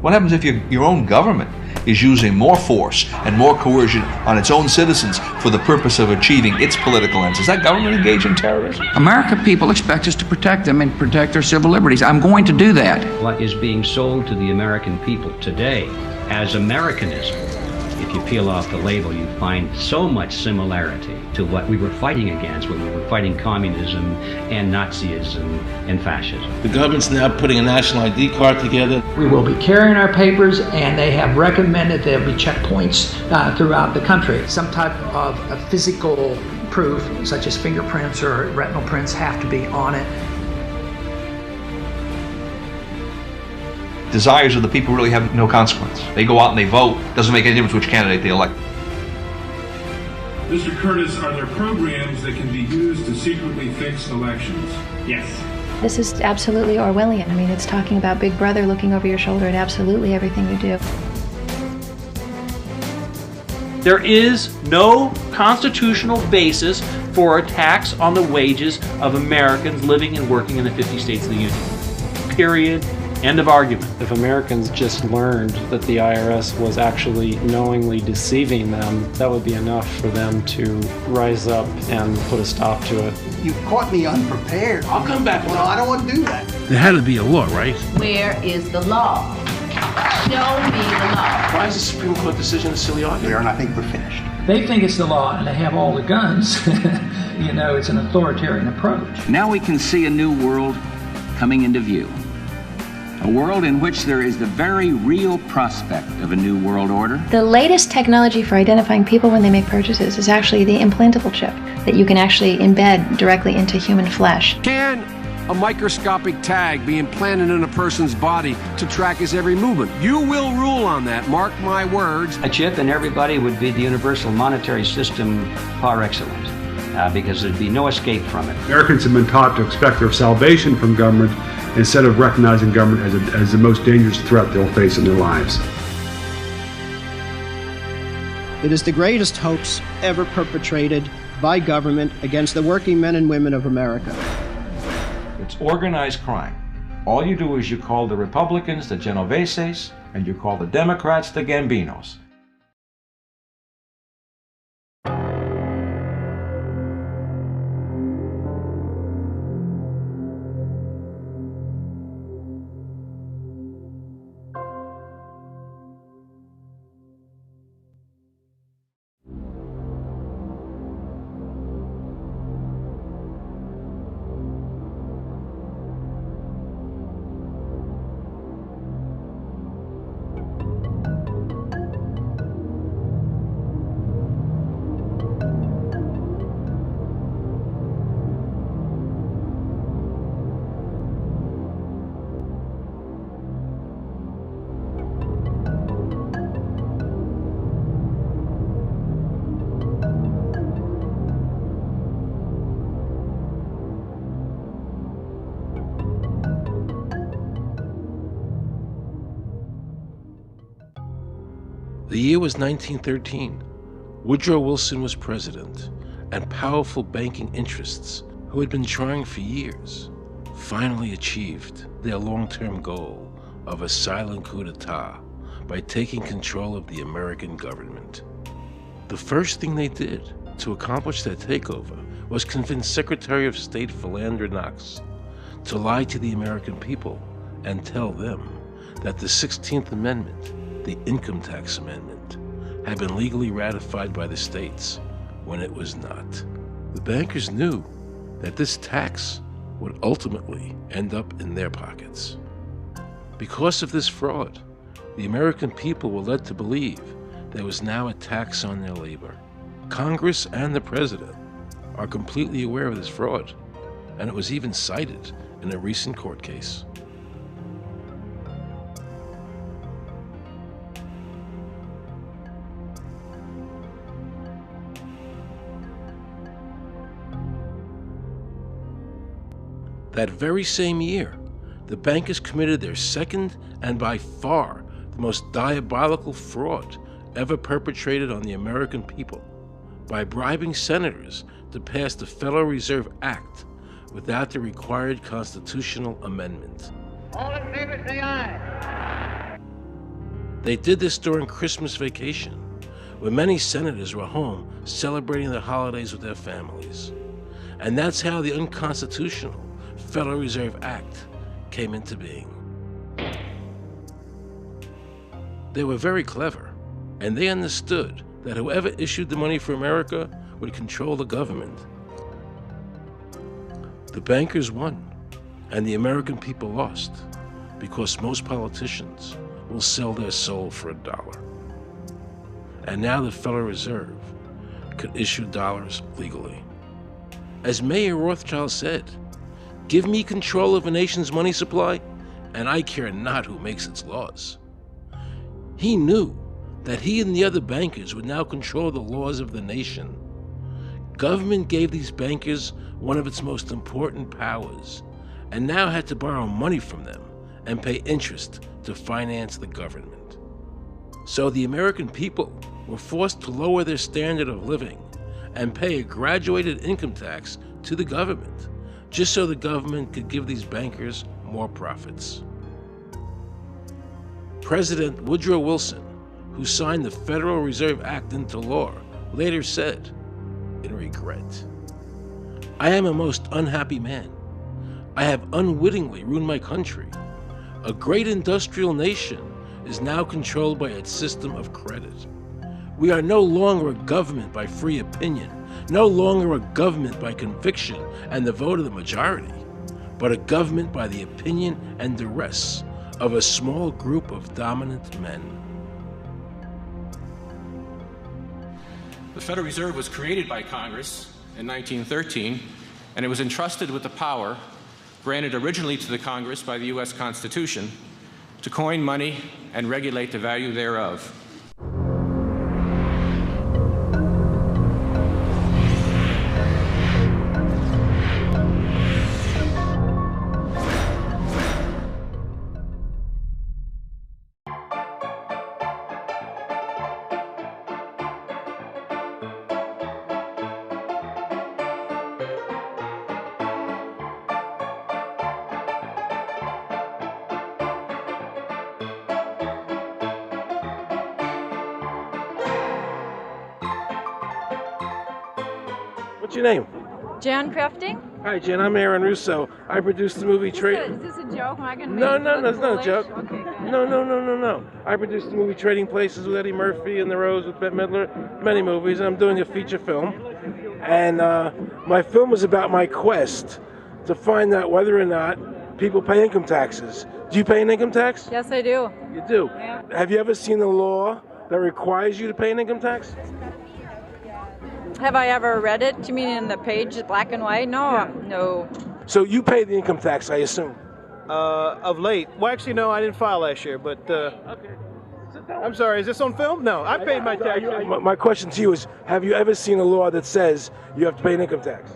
What happens if your own government is using more force and more coercion on its own citizens for the purpose of achieving its political ends? Is that government engaged in terrorism? American people expect us to protect them and protect their civil liberties. I'm going to do that. What is being sold to the American people today as Americanism, if you peel off the label, you find so much similarity to what we were fighting against when we were fighting communism and Nazism and fascism. The government's now putting a national ID card together. We will be carrying our papers, and they have recommended there'll be checkpoints throughout the country. Some type of physical proof, such as fingerprints or retinal prints, have to be on it. Desires of the people really have no consequence. They go out and they vote. Doesn't make any difference which candidate they elect. Mr. Curtis, are there programs that can be used to secretly fix elections? Yes. This is absolutely Orwellian. I mean, it's talking about Big Brother looking over your shoulder at absolutely everything you do. There is no constitutional basis for a tax on the wages of Americans living and working in the 50 states of the Union. Period. End of argument. If Americans just learned that the IRS was actually knowingly deceiving them, that would be enough for them to rise up and put a stop to it. You caught me unprepared. I'll come back. Well, I don't want to do that. There had to be a law, right? Where is the law? Show me the law. Why is the Supreme Court decision a silly argument? And I think we're finished. They think it's the law, and they have all the guns. You know, it's an authoritarian approach. Now we can see a new world coming into view. A world in which there is the very real prospect of a new world order. The latest technology for identifying people when they make purchases is actually the implantable chip that you can actually embed directly into human flesh. Can a microscopic tag be implanted in a person's body to track his every movement? You will rule on that, mark my words. A chip in everybody would be the universal monetary system par excellence, because there'd be no escape from it. Americans have been taught to expect their salvation from government instead of recognizing government as the most dangerous threat they'll face in their lives. It is the greatest hoax ever perpetrated by government against the working men and women of America. It's organized crime. All you do is you call the Republicans the Genoveses, and you call the Democrats the Gambinos. The year was 1913. Woodrow Wilson was president, and powerful banking interests, who had been trying for years, finally achieved their long-term goal of a silent coup d'etat by taking control of the American government. The first thing they did to accomplish their takeover was convince Secretary of State Philander Knox to lie to the American people and tell them that the 16th Amendment, the Income Tax Amendment, had been legally ratified by the states when it was not. The bankers knew that this tax would ultimately end up in their pockets. Because of this fraud, the American people were led to believe there was now a tax on their labor. Congress and the President are completely aware of this fraud, and it was even cited in a recent court case. That very same year, the bankers committed their second and by far the most diabolical fraud ever perpetrated on the American people by bribing senators to pass the Federal Reserve Act without the required constitutional amendment. All in favor say aye. They did this during Christmas vacation, when many senators were home celebrating the holidays with their families. And that's how the unconstitutional Federal Reserve Act came into being. They were very clever, and they understood that whoever issued the money for America would control the government. The bankers won, and the American people lost, because most politicians will sell their soul for $1. And now the Federal Reserve could issue dollars legally. As Mayer Rothschild said, "Give me control of a nation's money supply, and I care not who makes its laws." He knew that he and the other bankers would now control the laws of the nation. Government gave these bankers one of its most important powers, and now had to borrow money from them and pay interest to finance the government. So the American people were forced to lower their standard of living and pay a graduated income tax to the government, just so the government could give these bankers more profits. President Woodrow Wilson, who signed the Federal Reserve Act into law, later said, in regret, "I am a most unhappy man. I have unwittingly ruined my country. A great industrial nation is now controlled by its system of credit. We are no longer a government by free opinion, no longer a government by conviction and the vote of the majority, but a government by the opinion and duress of a small group of dominant men." The Federal Reserve was created by Congress in 1913, and it was entrusted with the power granted originally to the Congress by the U.S. Constitution to coin money and regulate the value thereof. What's your name? Jan Crafting? Hi, Jan. I'm Aaron Russo. I produced the movie Is this a joke? Am I going to No, it's not a joke. Okay, no. I produced the movie Trading Places with Eddie Murphy and The Rose with Bette Midler, many movies, and I'm doing a feature film. And my film is about my quest to find out whether or not people pay income taxes. Do you pay an income tax? Yes, I do. You do? Yeah. Have you ever seen a law that requires you to pay an income tax? Have I ever read it? Do you mean in the page, black and white? No, Yeah. no. So you pay the income tax, I assume? Of late. Well, actually, no, I didn't file last year, but Okay. I'm sorry, is this on film? No, I paid my tax. My question to you is, have you ever seen a law that says you have to pay an income tax?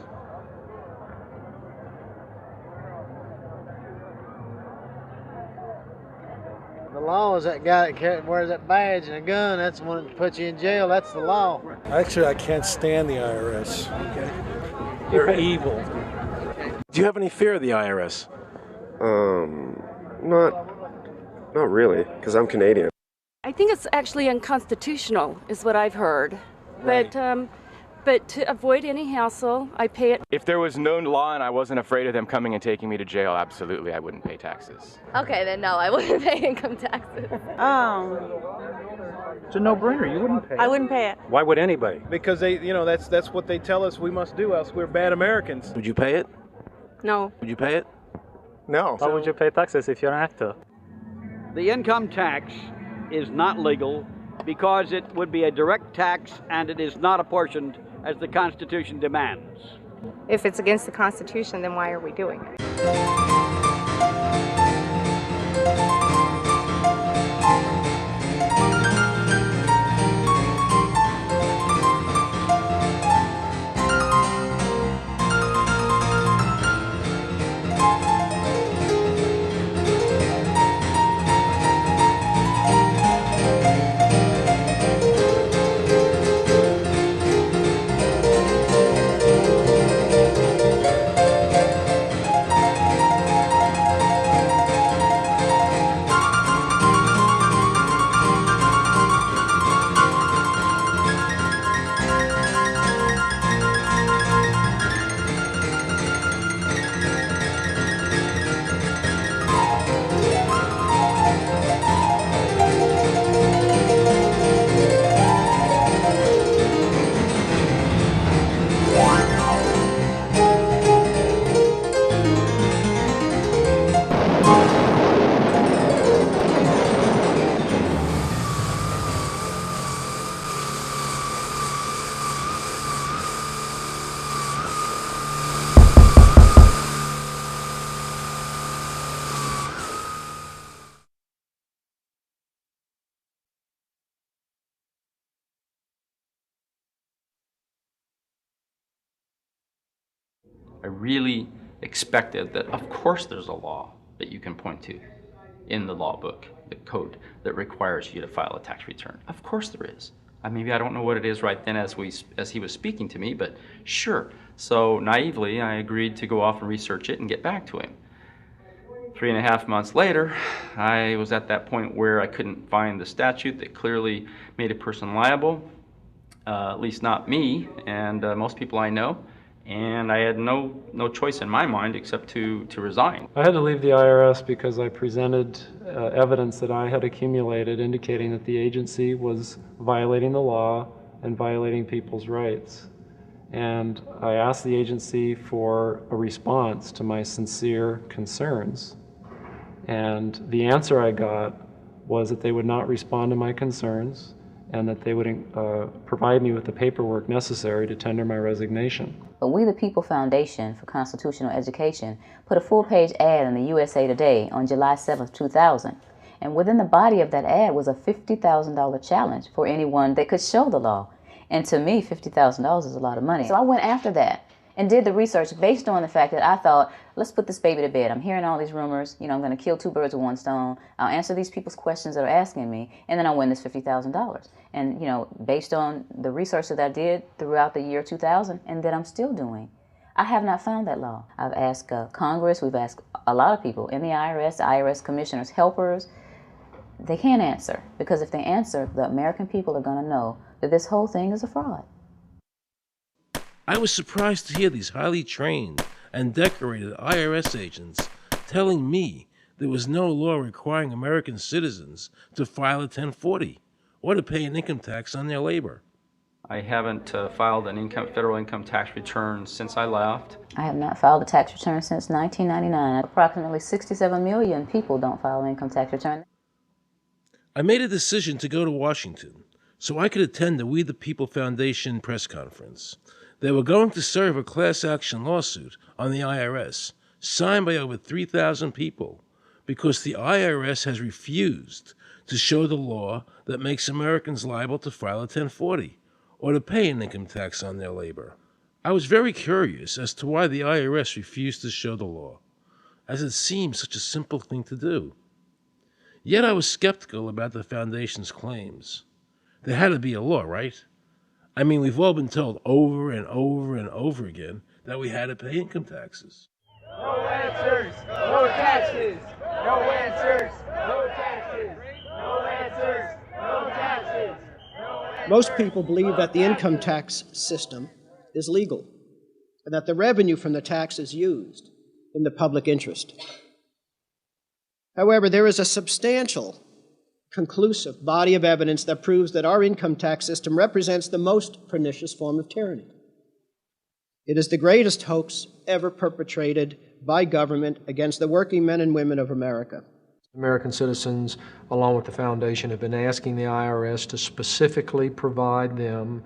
The law is that guy that wears that badge and a gun. That's the one that puts you in jail. That's the law. Actually, I can't stand the IRS. Okay. They're evil. Do you have any fear of the IRS? Not really, because I'm Canadian. I think it's actually unconstitutional, is what I've heard. Right. But to avoid any hassle, I pay it. If there was no law and I wasn't afraid of them coming and taking me to jail, absolutely, I wouldn't pay taxes. Okay, then no, I wouldn't pay income taxes. It's a no-brainer. You wouldn't pay it. I wouldn't pay it. Why would anybody? Because that's what they tell us we must do, else we're bad Americans. Would you pay it? No. Would you pay it? No. Why would you pay taxes if you don't have to? The income tax is not legal because it would be a direct tax and it is not apportioned as the Constitution demands. If it's against the Constitution, then why are we doing it? I really expected that, of course, there's a law that you can point to in the law book, the code, that requires you to file a tax return. Of course there is. Maybe I don't know what it is right then as he was speaking to me, but sure. So naively, I agreed to go off and research it and get back to him. 3.5 months later, I was at that point where I couldn't find the statute that clearly made a person liable, at least not me and most people I know, and I had no choice in my mind except to resign. I had to leave the IRS because I presented evidence that I had accumulated indicating that the agency was violating the law and violating people's rights. And I asked the agency for a response to my sincere concerns. And the answer I got was that they would not respond to my concerns and that they would provide me with the paperwork necessary to tender my resignation. But We the People Foundation for Constitutional Education put a full-page ad in the USA Today on July 7th, 2000. And within the body of that ad was a $50,000 challenge for anyone that could show the law. And to me, $50,000 is a lot of money. So I went after that and did the research based on the fact that I thought, let's put this baby to bed. I'm hearing all these rumors. I'm going to kill 2 birds with 1 stone. I'll answer these people's questions that are asking me, and then I'll win this $50,000. And, based on the research that I did throughout the year 2000 and that I'm still doing, I have not found that law. I've asked Congress, we've asked a lot of people in the IRS commissioners, helpers. They can't answer, because if they answer, the American people are going to know that this whole thing is a fraud. I was surprised to hear these highly trained and decorated IRS agents telling me there was no law requiring American citizens to file a 1040 or to pay an income tax on their labor. I haven't filed an federal income tax return since I left. I have not filed a tax return since 1999. Approximately 67 million people don't file an income tax return. I made a decision to go to Washington so I could attend the We the People Foundation press conference. They were going to serve a class action lawsuit on the IRS, signed by over 3,000 people, because the IRS has refused to show the law that makes Americans liable to file a 1040 or to pay an income tax on their labor. I was very curious as to why the IRS refused to show the law, as it seemed such a simple thing to do. Yet I was skeptical about the Foundation's claims. There had to be a law, right? We've all been told over and over and over again that we had to pay income taxes. No answers, no taxes. No answers, no taxes. No answers, no taxes. Most people believe that the income tax system is legal and that the revenue from the tax is used in the public interest. However, there is a substantial, conclusive body of evidence that proves that our income tax system represents the most pernicious form of tyranny. It is the greatest hoax ever perpetrated by government against the working men and women of America. American citizens, along with the Foundation, have been asking the IRS to specifically provide them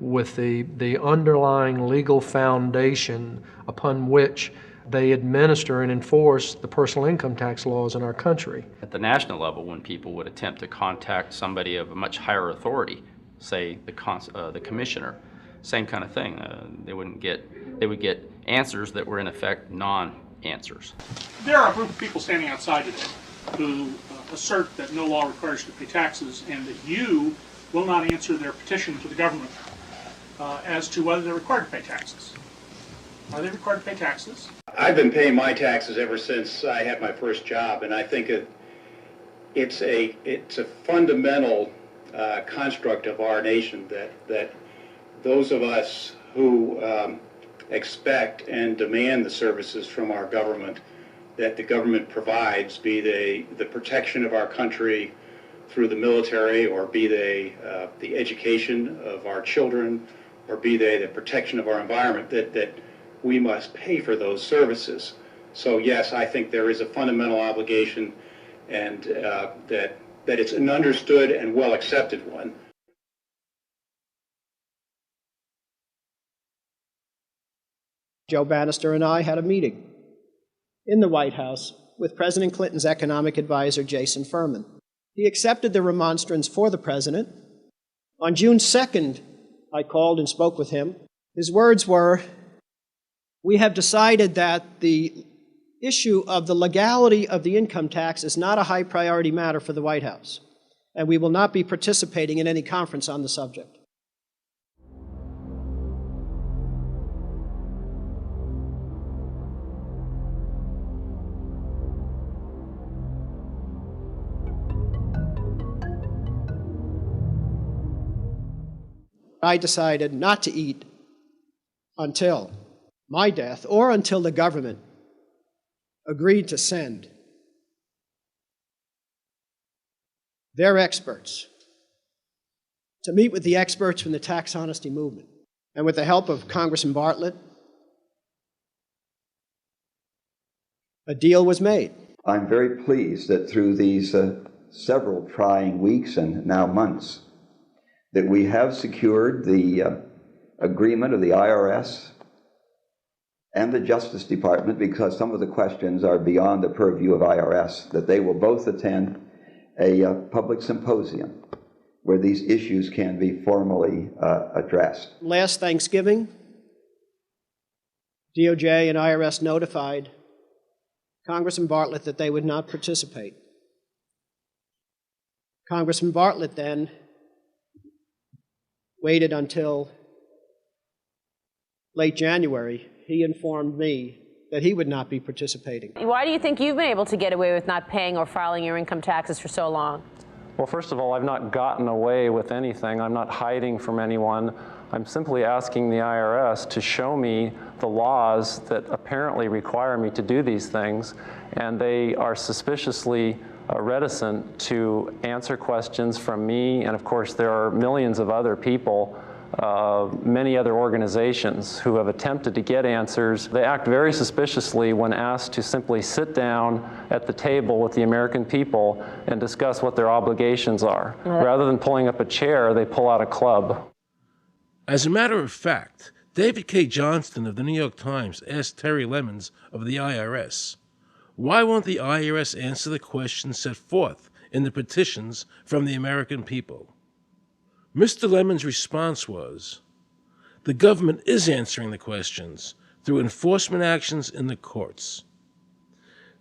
with the underlying legal foundation upon which they administer and enforce the personal income tax laws in our country. At the national level, when people would attempt to contact somebody of a much higher authority, say the commissioner, same kind of thing. They would get answers that were in effect non-answers. There are a group of people standing outside today who assert that no law requires you to pay taxes and that you will not answer their petition to the government as to whether they're required to pay taxes. Are they required to pay taxes? I've been paying my taxes ever since I had my first job, and I think it's a fundamental construct of our nation that those of us who expect and demand the services from our government that the government provides, be they the protection of our country through the military, or be they the education of our children, or be they the protection of our environment, that we must pay for those services. So yes, I think there is a fundamental obligation, and that it's an understood and well accepted one. Joe Bannister and I had a meeting in the White House with President Clinton's economic advisor, Jason Furman. He accepted the remonstrance for the president. On June 2nd, I called and spoke with him. His words were, We have decided that the issue of the legality of the income tax is not a high priority matter for the White House, and we will not be participating in any conference on the subject. I decided not to eat until my death or until the government agreed to send their experts to meet with the experts from the tax honesty movement. And with the help of Congressman Bartlett, a deal was made. I'm very pleased that through these several trying weeks and now months, that we have secured the agreement of the IRS and the Justice Department, because some of the questions are beyond the purview of IRS, that they will both attend a public symposium where these issues can be formally addressed. Last Thanksgiving, DOJ and IRS notified Congressman Bartlett that they would not participate. Congressman Bartlett then waited until late January. He informed me that he would not be participating. Why do you think you've been able to get away with not paying or filing your income taxes for so long? Well, first of all, I've not gotten away with anything. I'm not hiding from anyone. I'm simply asking the IRS to show me the laws that apparently require me to do these things, and they are suspiciously reticent to answer questions from me. And of course, there are millions of other people, many other organizations who have attempted to get answers. They act very suspiciously when asked to simply sit down at the table with the American people and discuss what their obligations are. Rather than pulling up a chair, they pull out a club. As a matter of fact, David K. Johnston of the New York Times asked Terry Lemons of the IRS, why won't the IRS answer the questions set forth in the petitions from the American people? Mr. Lemons' response was, the government is answering the questions through enforcement actions in the courts.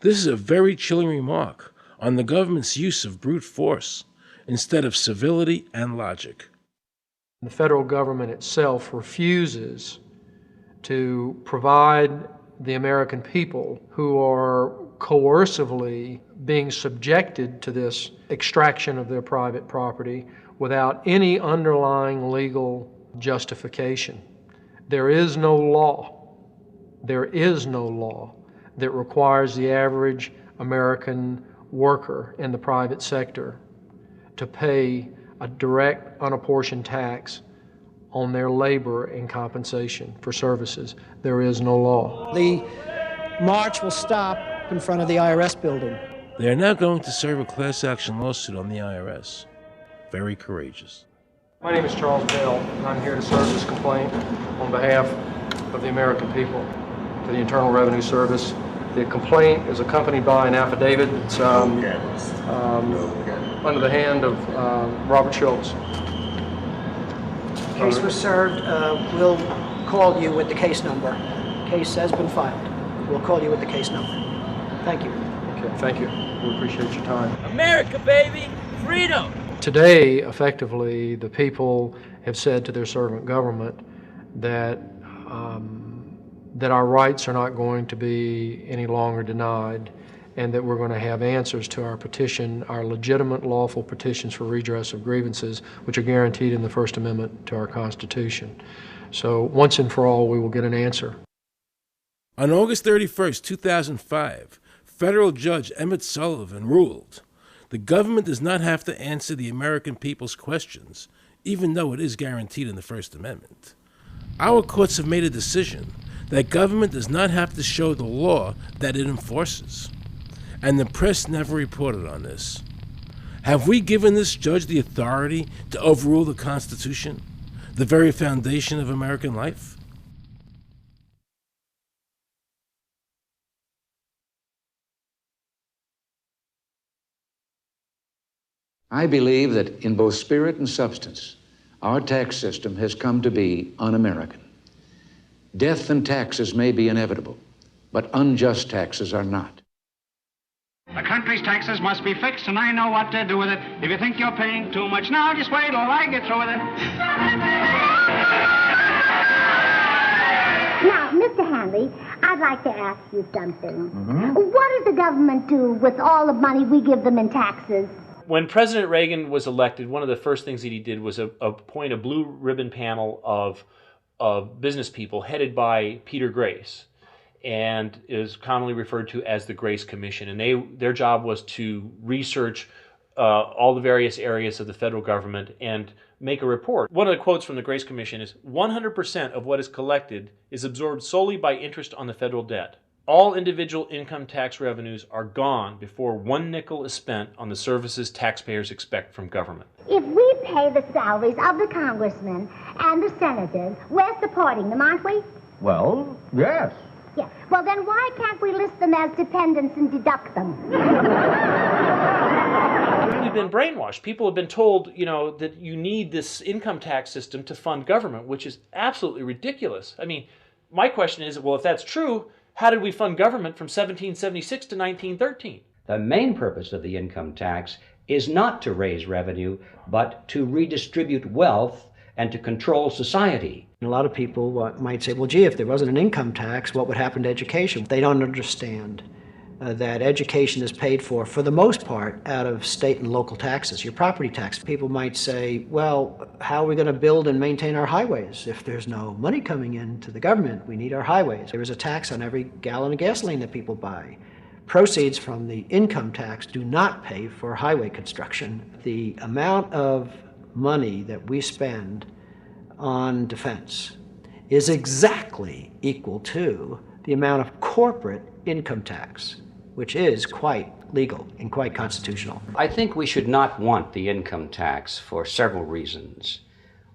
This is a very chilling remark on the government's use of brute force instead of civility and logic. The federal government itself refuses to provide the American people who are coercively being subjected to this extraction of their private property without any underlying legal justification. There is no law that requires the average American worker in the private sector to pay a direct, unapportioned tax on their labor and compensation for services. There is no law. The march will stop in front of the IRS building. They are now going to serve a class action lawsuit on the IRS. Very courageous. My name is Charles Bell, and I'm here to serve this complaint on behalf of the American people to the Internal Revenue Service. The complaint is accompanied by an affidavit that's under the hand of Robert Schultz. Case was served. We'll call you with the case number. Case has been filed. We'll call you with the case number. Thank you. Okay, thank you. We appreciate your time. America, baby! Freedom! Today, effectively, the people have said to their servant government that that our rights are not going to be any longer denied, and that we're going to have answers to our petition, our legitimate, lawful petitions for redress of grievances, which are guaranteed in the First Amendment to our Constitution. So once and for all, we will get an answer. On August 31st, 2005, federal judge Emmett Sullivan ruled, the government does not have to answer the American people's questions, even though it is guaranteed in the First Amendment. Our courts have made a decision that government does not have to show the law that it enforces. And the press never reported on this. Have we given this judge the authority to overrule the Constitution, the very foundation of American life? I believe that in both spirit and substance, our tax system has come to be un-American. Death and taxes may be inevitable, but unjust taxes are not. The country's taxes must be fixed, and I know what to do with it. If you think you're paying too much now, just wait till I get through with it. Now, Mr. Hanley, I'd like to ask you something. What does the government do with all the money we give them in taxes? When President Reagan was elected, one of the first things that he did was appoint a blue ribbon panel of business people headed by Peter Grace, and is commonly referred to as the Grace Commission. And their job was to research all the various areas of the federal government and make a report. One of the quotes from the Grace Commission is, 100% of what is collected is absorbed solely by interest on the federal debt. All individual income tax revenues are gone before 1 nickel is spent on the services taxpayers expect from government. If we pay the salaries of the congressmen and the senators, we're supporting them, aren't we? Well, yes. Yeah. Well, then why can't we list them as dependents and deduct them? We've been brainwashed. People have been told, that you need this income tax system to fund government, which is absolutely ridiculous. I mean, my question is, well, if that's true, how did we fund government from 1776 to 1913? The main purpose of the income tax is not to raise revenue, but to redistribute wealth and to control society. A lot of people might say, well, gee, if there wasn't an income tax, what would happen to education? They don't understand that education is paid for the most part, out of state and local taxes, your property tax. People might say, well, how are we going to build and maintain our highways if there's no money coming into the government? We need our highways. There is a tax on every gallon of gasoline that people buy. Proceeds from the income tax do not pay for highway construction. The amount of money that we spend on defense is exactly equal to the amount of corporate income tax, which is quite legal and quite constitutional. I think we should not want the income tax for several reasons.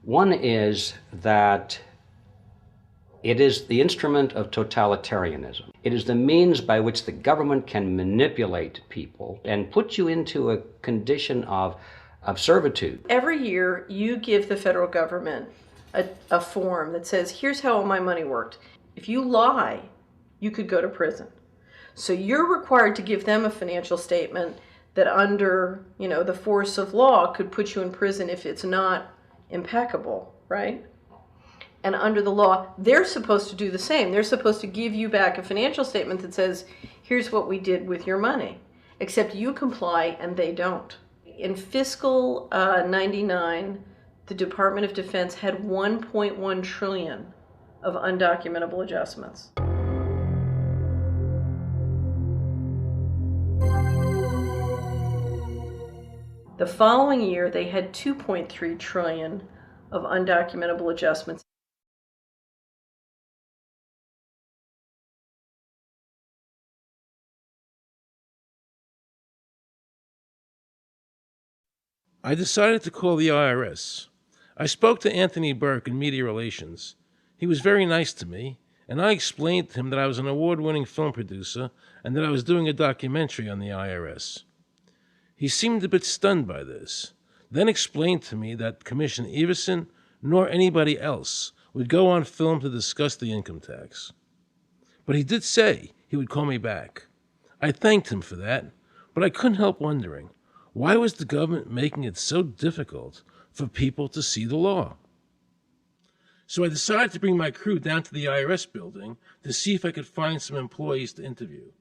One is that it is the instrument of totalitarianism. It is the means by which the government can manipulate people and put you into a condition of servitude. Every year you give the federal government a form that says, here's how all my money worked. If you lie, you could go to prison. So you're required to give them a financial statement that under, the force of law could put you in prison if it's not impeccable, right? And under the law, they're supposed to do the same. They're supposed to give you back a financial statement that says, here's what we did with your money, except you comply and they don't. In fiscal 99, the Department of Defense had 1.1 trillion of undocumentable adjustments. The following year, they had 2.3 trillion of undocumentable adjustments. I decided to call the IRS. I spoke to Anthony Burke in Media Relations. He was very nice to me, and I explained to him that I was an award-winning film producer and that I was doing a documentary on the IRS. He seemed a bit stunned by this, then explained to me that Commissioner Everson nor anybody else would go on film to discuss the income tax. But he did say he would call me back. I thanked him for that, but I couldn't help wondering, why was the government making it so difficult for people to see the law? So I decided to bring my crew down to the IRS building to see if I could find some employees to interview.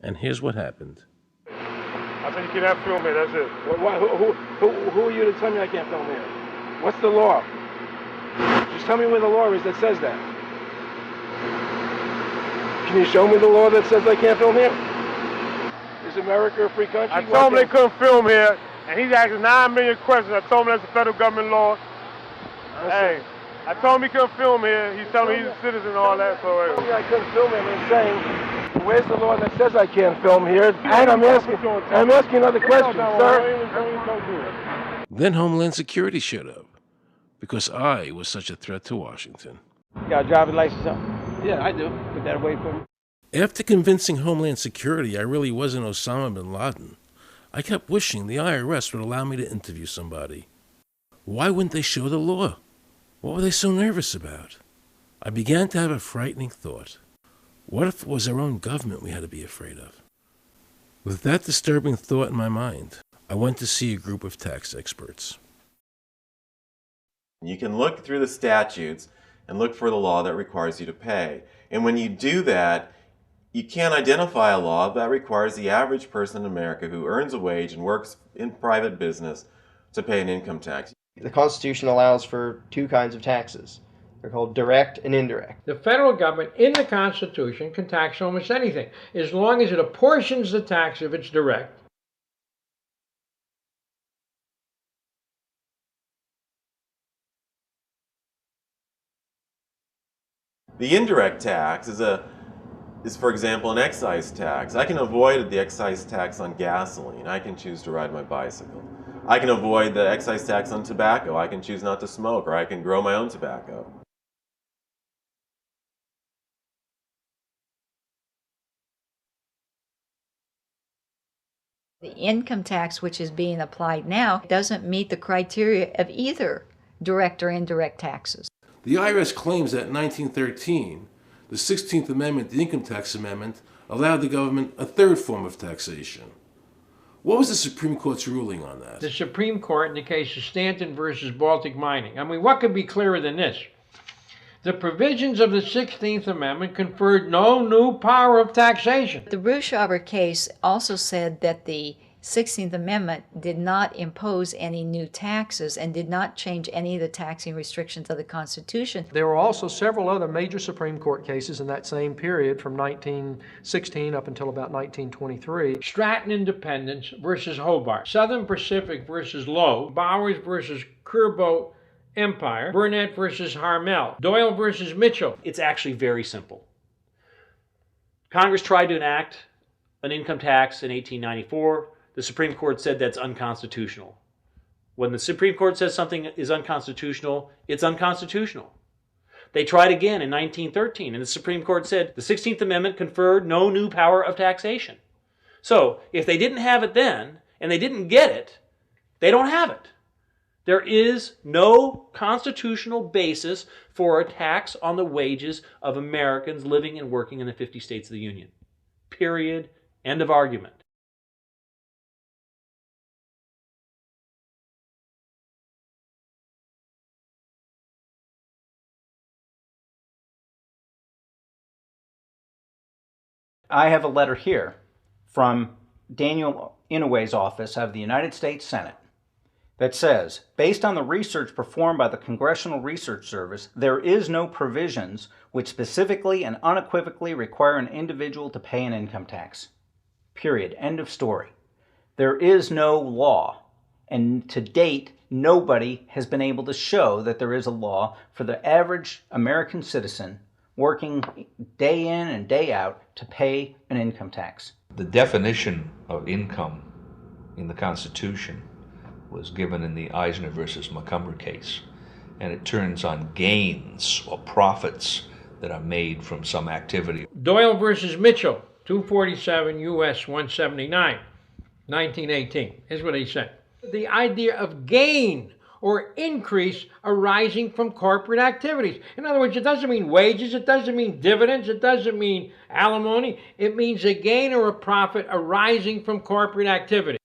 And here's what happened. I said you cannot film here, that's it. Who are you to tell me I can't film here? What's the law? Just tell me where the law is that says that. Can you show me the law that says I can't film here? Is America a free country? I told him they couldn't film here, and he's asking 9 million questions. I told him that's a federal government law. Hey, I told him he couldn't film here. He's telling me he's a citizen and all that. So told me I couldn't film him and saying, where's the law that says I can't film here? And I'm asking another question, sir. Then Homeland Security showed up, because I was such a threat to Washington. You got a driver's license up? Yeah, I do. Put that away for me. After convincing Homeland Security I really wasn't Osama bin Laden, I kept wishing the IRS would allow me to interview somebody. Why wouldn't they show the law? What were they so nervous about? I began to have a frightening thought. What if it was our own government we had to be afraid of? With that disturbing thought in my mind, I went to see a group of tax experts. You can look through the statutes and look for the law that requires you to pay. And when you do that, you can't identify a law that requires the average person in America who earns a wage and works in private business to pay an income tax. The Constitution allows for two kinds of taxes. They're called direct and indirect. The federal government in the Constitution can tax almost anything, as long as it apportions the tax if it's direct. The indirect tax is, for example, an excise tax. I can avoid the excise tax on gasoline. I can choose to ride my bicycle. I can avoid the excise tax on tobacco. I can choose not to smoke, or I can grow my own tobacco. The income tax which is being applied now doesn't meet the criteria of either direct or indirect taxes. The IRS claims that in 1913, the 16th Amendment, the Income Tax Amendment, allowed the government a third form of taxation. What was the Supreme Court's ruling on that? The Supreme Court in the case of Stanton versus Baltic Mining. I mean, what could be clearer than this? The provisions of the 16th Amendment conferred no new power of taxation. The Russo case also said that the 16th Amendment did not impose any new taxes and did not change any of the taxing restrictions of the Constitution. There were also several other major Supreme Court cases in that same period from 1916 up until about 1923. Stratton Independence versus Hobart, Southern Pacific versus Lowe, Bowers versus Kerboat Empire, Burnett versus Harmel, Doyle versus Mitchell. It's actually very simple. Congress tried to enact an income tax in 1894. The Supreme Court said that's unconstitutional. When the Supreme Court says something is unconstitutional, it's unconstitutional. They tried again in 1913, and the Supreme Court said the 16th Amendment conferred no new power of taxation. So, if they didn't have it then, and they didn't get it, they don't have it. There is no constitutional basis for a tax on the wages of Americans living and working in the 50 states of the Union. Period. End of argument. I have a letter here from Daniel Inouye's office of the United States Senate that says, based on the research performed by the Congressional Research Service, there is no provisions which specifically and unequivocally require an individual to pay an income tax. Period. End of story. There is no law, and to date, nobody has been able to show that there is a law for the average American citizen working day in and day out to pay an income tax. The definition of income in the Constitution was given in the Eisner versus Macomber case, and it turns on gains or profits that are made from some activity. Doyle versus Mitchell, 247 U.S. 179, 1918. Here's what he said. The idea of gain or increase arising from corporate activities. In other words, it doesn't mean wages, it doesn't mean dividends, it doesn't mean alimony. It means a gain or a profit arising from corporate activity.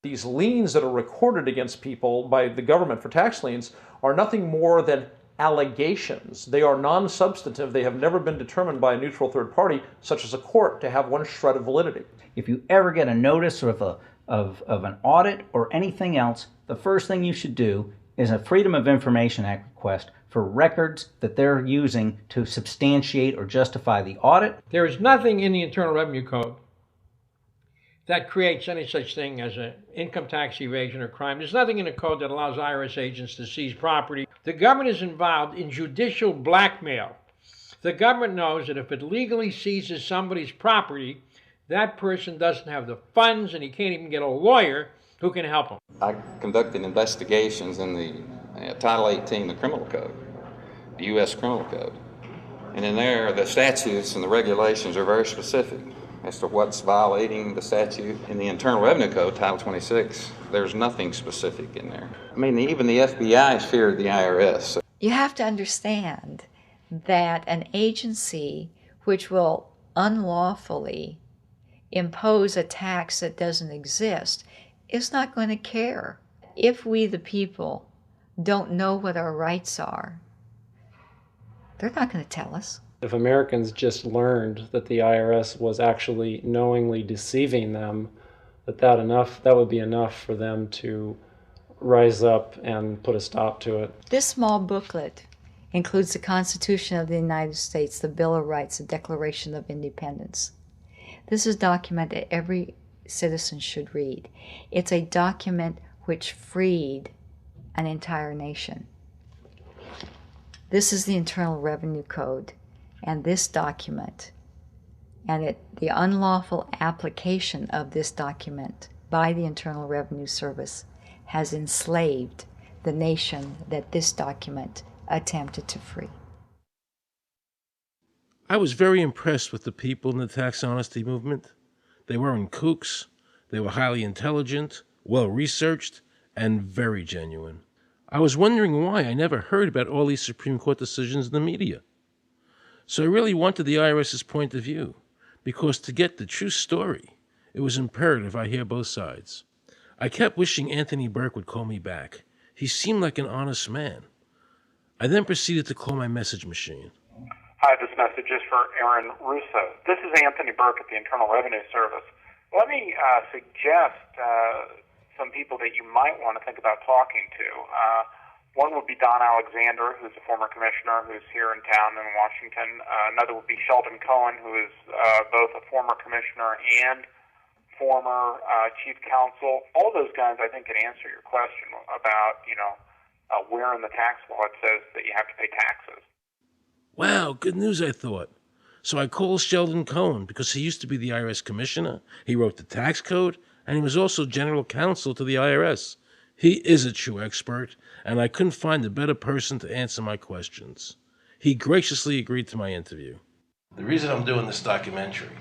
These liens that are recorded against people by the government for tax liens are nothing more than allegations. They are non-substantive. They have never been determined by a neutral third party, such as a court, to have one shred of validity. If you ever get a notice of an audit or anything else, the first thing you should do is a Freedom of Information Act request for records that they're using to substantiate or justify the audit. There is nothing in the Internal Revenue Code that creates any such thing as an income tax evasion or crime. There's nothing in the code that allows IRS agents to seize property. The government is involved in judicial blackmail. The government knows that if it legally seizes somebody's property, that person doesn't have the funds and he can't even get a lawyer who can help him. I conducted investigations in the Title 18, the Criminal Code, the U.S. Criminal Code. And in there, the statutes and the regulations are very specific as to what's violating the statute. In the Internal Revenue Code, Title 26, there's nothing specific in there. I mean, even the FBI feared the IRS. You have to understand that an agency which will unlawfully impose a tax that doesn't exist is not going to care. If we, the people, don't know what our rights are, they're not going to tell us. If Americans just learned that the IRS was actually knowingly deceiving them, that would be enough for them to rise up and put a stop to it. This small booklet includes the Constitution of the United States, the Bill of Rights, the Declaration of Independence. This is a document that every citizen should read. It's a document which freed an entire nation. This is the Internal Revenue Code, and this document, and the unlawful application of this document by the Internal Revenue Service has enslaved the nation that this document attempted to free. I was very impressed with the people in the tax honesty movement. They weren't kooks, they were highly intelligent, well-researched, and very genuine. I was wondering why I never heard about all these Supreme Court decisions in the media. So I really wanted the IRS's point of view, because to get the true story, it was imperative I hear both sides. I kept wishing Anthony Burke would call me back. He seemed like an honest man. I then proceeded to call my message machine. Hi, this message is for Aaron Russo. This is Anthony Burke at the Internal Revenue Service. Let me suggest some people that you might want to think about talking to. One would be Don Alexander, who's a former commissioner who's here in town in Washington. Another would be Sheldon Cohen, who is both a former commissioner and former chief counsel. All those guys, I think, can answer your question about, where in the tax law it says that you have to pay taxes. Wow, good news, I thought. So I called Sheldon Cohen because he used to be the IRS commissioner, he wrote the tax code, and he was also general counsel to the IRS. He is a true expert, and I couldn't find a better person to answer my questions. He graciously agreed to my interview. The reason I'm doing this documentary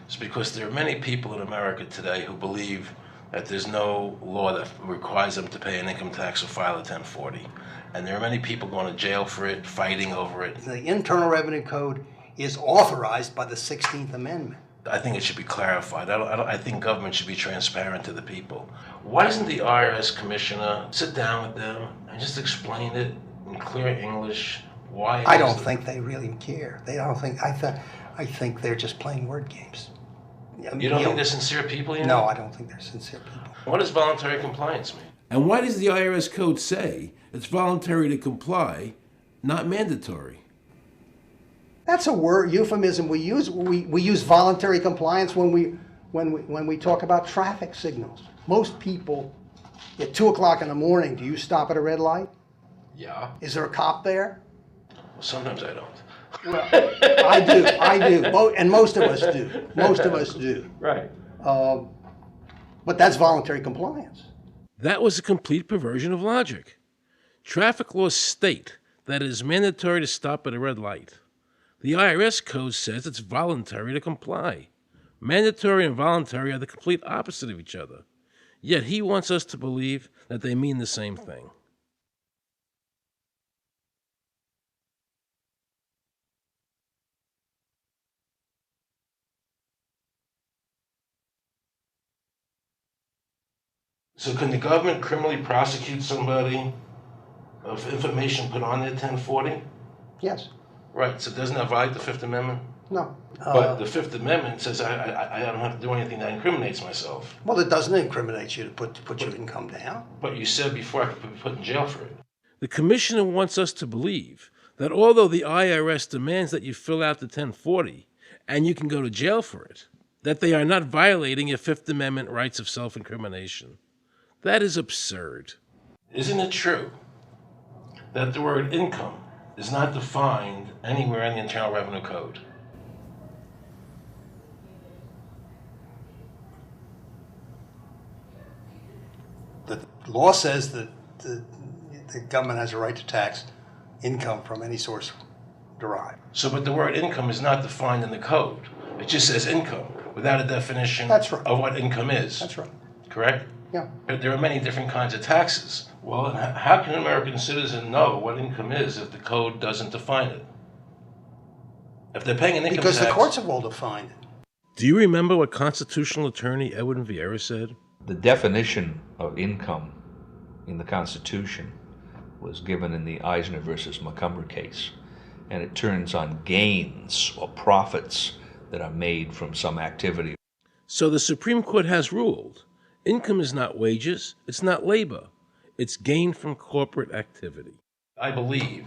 is because there are many people in America today who believe that there's no law that requires them to pay an income tax or file a 1040. And there are many people going to jail for it, fighting over it. The Internal Revenue Code is authorized by the 16th Amendment. I think it should be clarified. I think government should be transparent to the people. Why doesn't the IRS commissioner sit down with them and just explain it in clear English? Why? I don't think they really care. I think they're just playing word games. You don't think they're sincere people? No, I don't think they're sincere people. What does voluntary compliance mean? And why does the IRS code say it's voluntary to comply, not mandatory? That's a word euphemism we use. We use voluntary compliance when we talk about traffic signals. Most people, at 2 o'clock in the morning, do you stop at a red light? Yeah. Is there a cop there? Well, sometimes I don't. Well, I do, and most of us do. Most of us do. Right. But that's voluntary compliance. That was a complete perversion of logic. Traffic laws state that it is mandatory to stop at a red light. The IRS code says it's voluntary to comply. Mandatory and voluntary are the complete opposite of each other. Yet he wants us to believe that they mean the same thing. So can the government criminally prosecute somebody of information put on their 1040? Yes. Right, so doesn't that violate the Fifth Amendment? No. But the Fifth Amendment says I don't have to do anything that incriminates myself. Well, it doesn't incriminate you to put your income down. But you said before I could be put in jail for it. The commissioner wants us to believe that although the IRS demands that you fill out the 1040 and you can go to jail for it, that they are not violating your Fifth Amendment rights of self-incrimination. That is absurd. Isn't it true that the word income is not defined anywhere in the Internal Revenue Code? The law says that the government has a right to tax income from any source derive. So, but the word income is not defined in the code. It just says income without a definition That's right. of what income is. That's right. Correct? Yeah. But there are many different kinds of taxes. Well, how can an American citizen know what income is if the code doesn't define it? If they're paying an income Because tax... the courts have all defined it. Do you remember what constitutional attorney Edwin Vieira said? The definition of income in the Constitution was given in the Eisner versus Macomber case, and it turns on gains or profits that are made from some activity. So the Supreme Court has ruled income is not wages, it's not labor, it's gain from corporate activity. I believe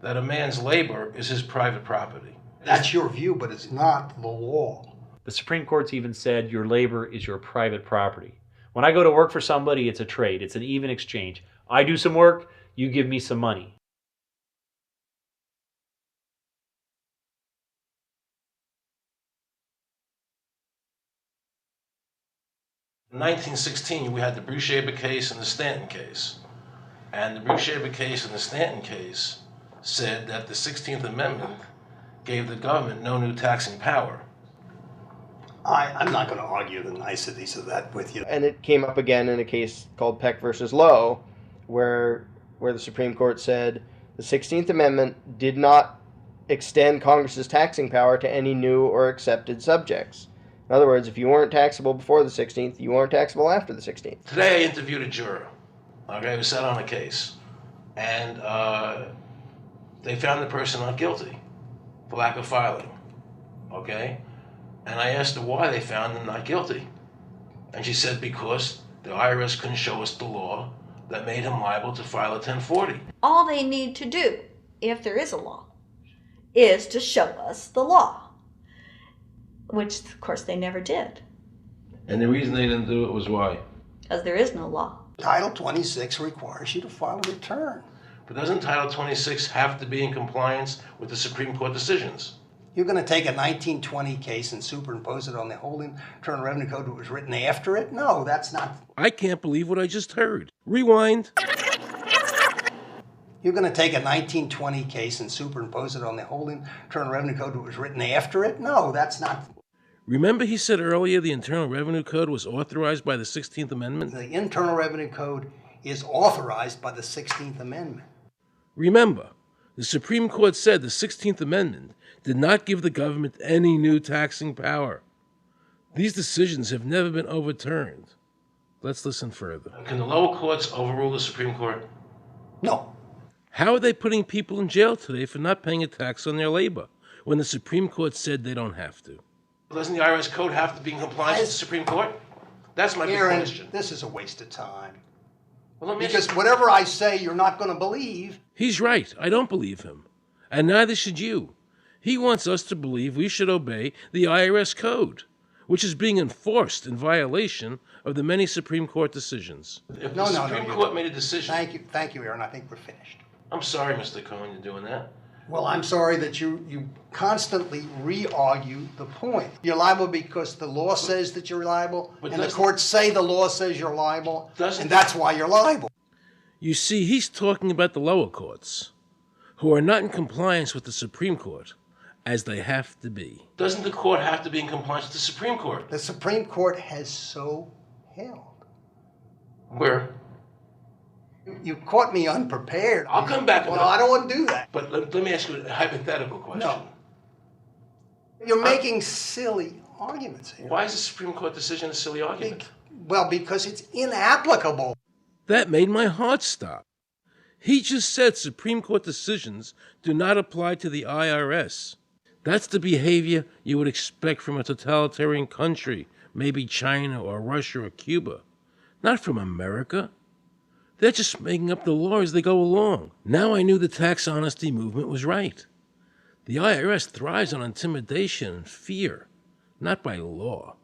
that a man's labor is his private property. That's your view, but it's not the law. The Supreme Court's even said your labor is your private property. When I go to work for somebody, it's a trade. It's an even exchange. I do some work, you give me some money. In 1916, we had the Bruce-Shaber case and the Stanton case. And the Bruce-Shaber case and the Stanton case said that the 16th Amendment gave the government no new taxing power. I'm not going to argue the niceties of that with you. And it came up again in a case called Peck versus Lowe, where the Supreme Court said the 16th Amendment did not extend Congress's taxing power to any new or accepted subjects. In other words, if you weren't taxable before the 16th, you weren't taxable after the 16th. Today I interviewed a juror, okay, who sat on a case, and they found the person not guilty for lack of filing, okay? And I asked her why they found him not guilty. And she said because the IRS couldn't show us the law that made him liable to file a 1040. All they need to do, if there is a law, is to show us the law, which of course they never did. And the reason they didn't do it was why? Because there is no law. Title 26 requires you to file a return. But doesn't Title 26 have to be in compliance with the Supreme Court decisions? You're going to take a 1920 case and superimpose it on the whole Internal Revenue Code that was written after it? No, that's not. I can't believe what I just heard. Rewind. You're going to take a 1920 case and superimpose it on the whole Internal Revenue Code that was written after it? No, that's not. Remember he said earlier the Internal Revenue Code was authorized by the 16th Amendment? The Internal Revenue Code is authorized by the 16th Amendment. Remember, the Supreme Court said the 16th Amendment did not give the government any new taxing power. These decisions have never been overturned. Let's listen further. Can the lower courts overrule the Supreme Court? No. How are they putting people in jail today for not paying a tax on their labor when the Supreme Court said they don't have to? Doesn't the IRS code have to be in compliance with the Supreme Court? That's my big Aaron, question. this is a waste of time. Well, because whatever I say, you're not going to believe. He's right. I don't believe him. And neither should you. He wants us to believe we should obey the IRS code, which is being enforced in violation of the many Supreme Court decisions. If the Supreme Court made a decision... Thank you, Aaron. I think we're finished. I'm sorry, Mr. Cohen, you're doing that. Well, I'm sorry that you constantly re-argue the point. You're liable because the law says that you're liable, and the courts say the law says you're liable, and that's why you're liable. You see, he's talking about the lower courts, who are not in compliance with the Supreme Court, as they have to be. Doesn't the court have to be in compliance with the Supreme Court? The Supreme Court has so held. Where? You caught me unprepared. I'll come back. Well, I don't want to do that. But let me ask you a hypothetical question. No. You're making silly arguments here. Why is the Supreme Court decision a silly argument? Well, because it's inapplicable. That made my heart stop. He just said Supreme Court decisions do not apply to the IRS. That's the behavior you would expect from a totalitarian country, maybe China or Russia or Cuba, not from America. They're just making up the law as they go along. Now I knew the tax honesty movement was right. The IRS thrives on intimidation and fear, not by law.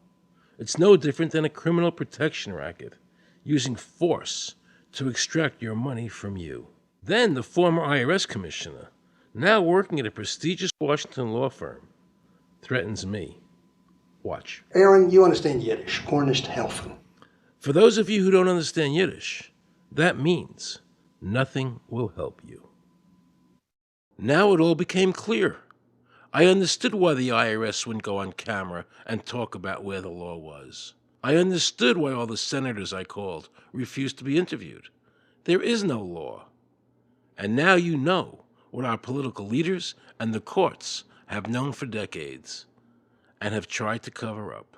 It's no different than a criminal protection racket, using force to extract your money from you. Then the former IRS commissioner, now working at a prestigious Washington law firm, threatens me. Watch. Aaron, you understand Yiddish, Cornish helfen. For those of you who don't understand Yiddish, that means nothing will help you. Now it all became clear. I understood why the IRS wouldn't go on camera and talk about where the law was. I understood why all the senators I called refused to be interviewed. There is no law. And now you know what our political leaders and the courts have known for decades and have tried to cover up.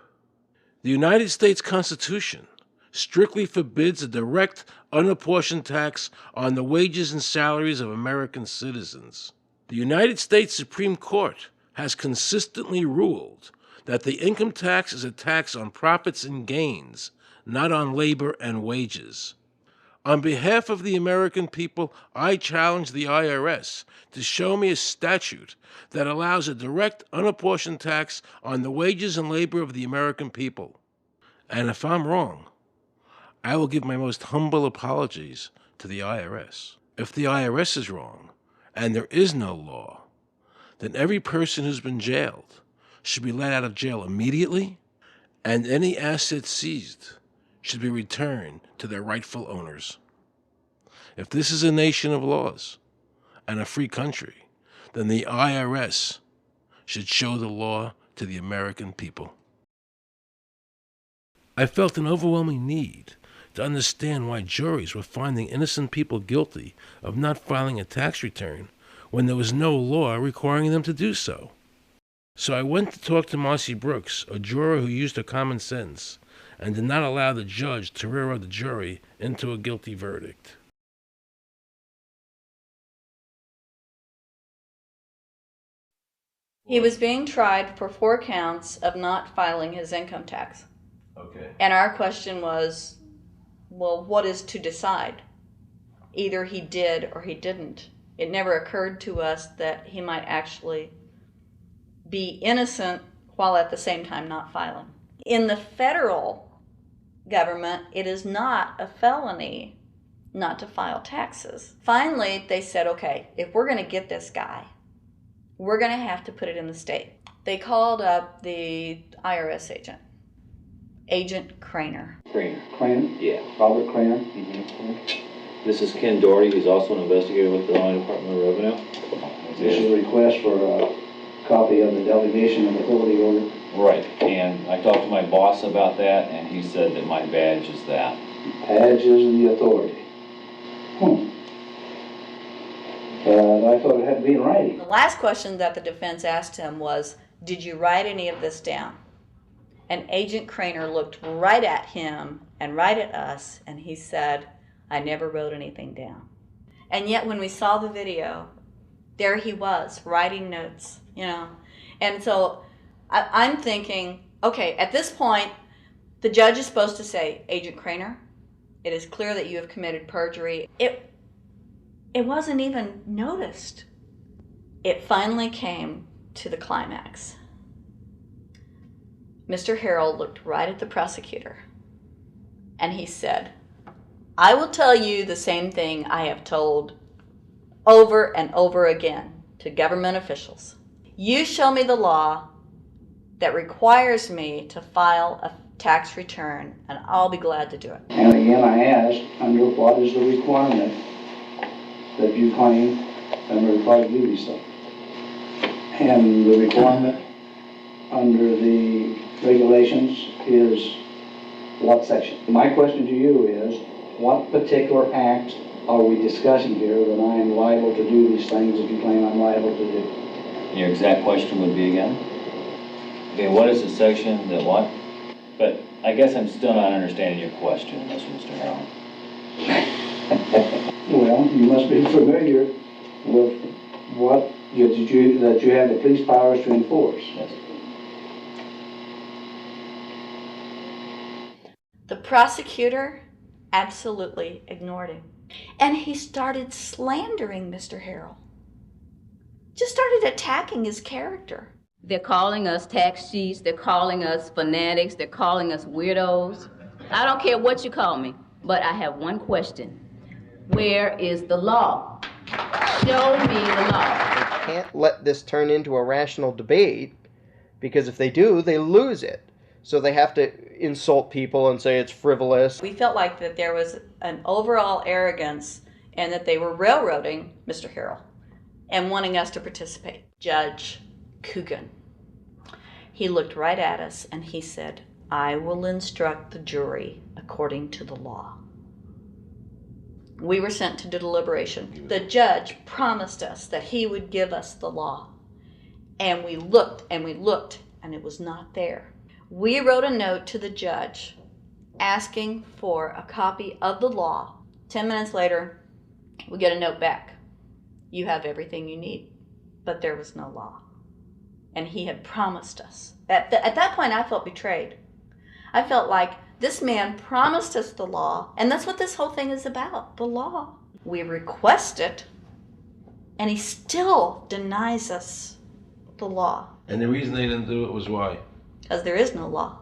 The United States Constitution strictly forbids a direct, unapportioned tax on the wages and salaries of American citizens. The United States Supreme Court has consistently ruled that the income tax is a tax on profits and gains, not on labor and wages. On behalf of the American people, I challenge the IRS to show me a statute that allows a direct, unapportioned tax on the wages and labor of the American people. And if I'm wrong, I will give my most humble apologies to the IRS. If the IRS is wrong, and there is no law, then every person who's been jailed should be let out of jail immediately, and any assets seized should be returned to their rightful owners. If this is a nation of laws and a free country, then the IRS should show the law to the American people. I felt an overwhelming need to understand why juries were finding innocent people guilty of not filing a tax return when there was no law requiring them to do so. So I went to talk to Marcy Brooks, a juror who used her common sense and did not allow the judge to railroad the jury into a guilty verdict. He was being tried for 4 counts of not filing his income tax. Okay. And our question was, well, what is to decide? Either he did or he didn't. It never occurred to us that he might actually be innocent while at the same time not filing. In the federal government, it is not a felony not to file taxes. Finally, they said, okay, if we're going to get this guy, we're going to have to put it in the state. They called up the IRS agent, Agent Craner. Craner? Yeah. Robert Craner? Mm-hmm. This is Ken Doherty. He's also an investigator with the Illinois Department of Revenue. This is a request for a copy of the delegation of authority order. Right, and I talked to my boss about that, and he said that my badge is that. Badge is the authority. I thought it had to be in writing. The last question that the defense asked him was, did you write any of this down? And Agent Craner looked right at him and right at us, and he said, I never wrote anything down. And yet when we saw the video, there he was, writing notes, you know. And so I'm thinking, okay, at this point, the judge is supposed to say, Agent Craner, it is clear that you have committed perjury. It wasn't even noticed. It finally came to the climax. Mr. Harrell looked right at the prosecutor, and he said, I will tell you the same thing I have told over and over again to government officials. You show me the law that requires me to file a tax return, and I'll be glad to do it. And again, I asked, under what is the requirement that you claim under the Public Duty stuff? And the requirement under the regulations is what section? My question to you is, what particular act are we discussing here that I am liable to do these things that you claim I'm liable to do? Your exact question would be again? Okay, what is the section that what? But I guess I'm still not understanding your question, Mr. Harrell. Well, you must be familiar with what that you have the police powers to enforce. Yes. The prosecutor absolutely ignored him. And he started slandering Mr. Harrell. Just started attacking his character. They're calling us tax cheats, they're calling us fanatics, they're calling us weirdos. I don't care what you call me, but I have one question. Where is the law? Show me the law. They can't let this turn into a rational debate, because if they do, they lose it. So they have to insult people and say it's frivolous. We felt like that there was an overall arrogance and that they were railroading Mr. Harrell. and wanting us to participate. Judge Coogan. He looked right at us and he said, "I will instruct the jury according to the law." We were sent to deliberation. The judge promised us that he would give us the law. And we looked and we looked, and it was not there. We wrote a note to the judge asking for a copy of the law. 10 minutes later, we get a note back. "You have everything you need." But there was no law. And he had promised us. At that point, I felt betrayed. I felt like this man promised us the law, and that's what this whole thing is about, the law. We request it, and he still denies us the law. And the reason they didn't do it was why? Because there is no law.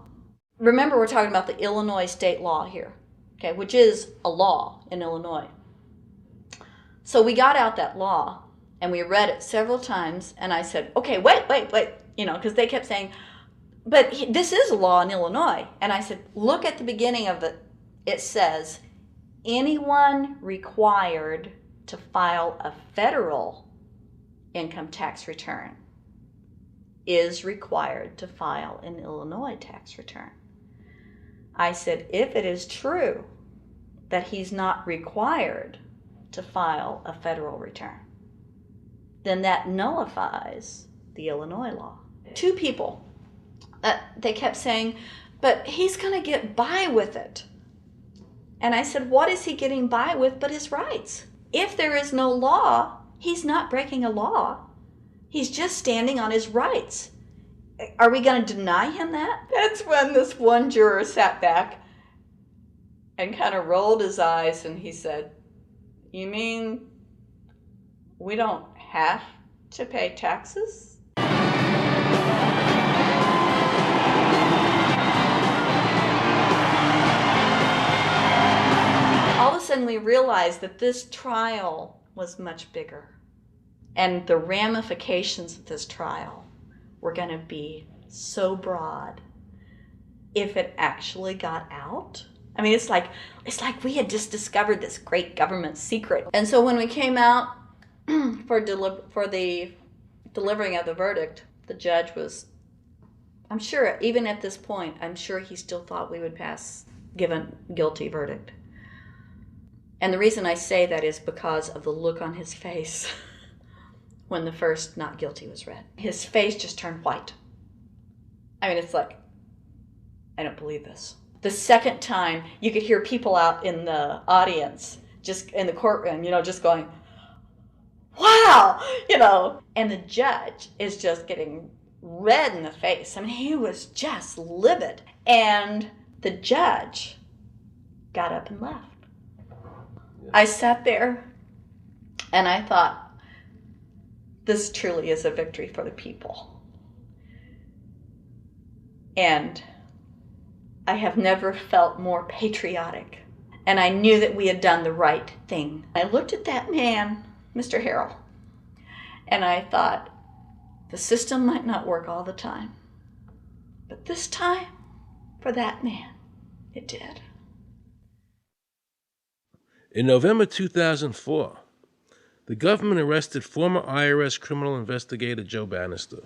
Remember, we're talking about the Illinois state law here, okay, which is a law in Illinois. So we got out that law, and we read it several times, and I said, okay, wait, because they kept saying, but this is a law in Illinois. And I said, look at the beginning of it. It says, anyone required to file a federal income tax return is required to file an Illinois tax return. I said, if it is true that he's not required to file a federal return, then that nullifies the Illinois law. Two people, they kept saying, but he's going to get by with it. And I said, what is he getting by with but his rights? If there is no law, he's not breaking a law. He's just standing on his rights. Are we going to deny him that? That's when this one juror sat back and kind of rolled his eyes and he said, you mean we don't have to pay taxes? All of a sudden we realized that this trial was much bigger. And the ramifications of this trial were going to be so broad if it actually got out. I mean, it's like we had just discovered this great government secret. And so when we came out for the delivering of the verdict, the judge was, I'm sure, even at this point, I'm sure he still thought we would give a guilty verdict. And the reason I say that is because of the look on his face when the first not guilty was read. His face just turned white. I mean, it's like, I don't believe this. The second time, you could hear people out in the audience, just in the courtroom, just going, wow, And the judge is just getting red in the face. I mean, he was just livid. And the judge got up and left. I sat there and I thought, this truly is a victory for the people. And I have never felt more patriotic. And I knew that we had done the right thing. I looked at that man, Mr. Harrell, and I thought, the system might not work all the time, but this time, for that man, it did. In November 2004, the government arrested former IRS criminal investigator Joe Bannister.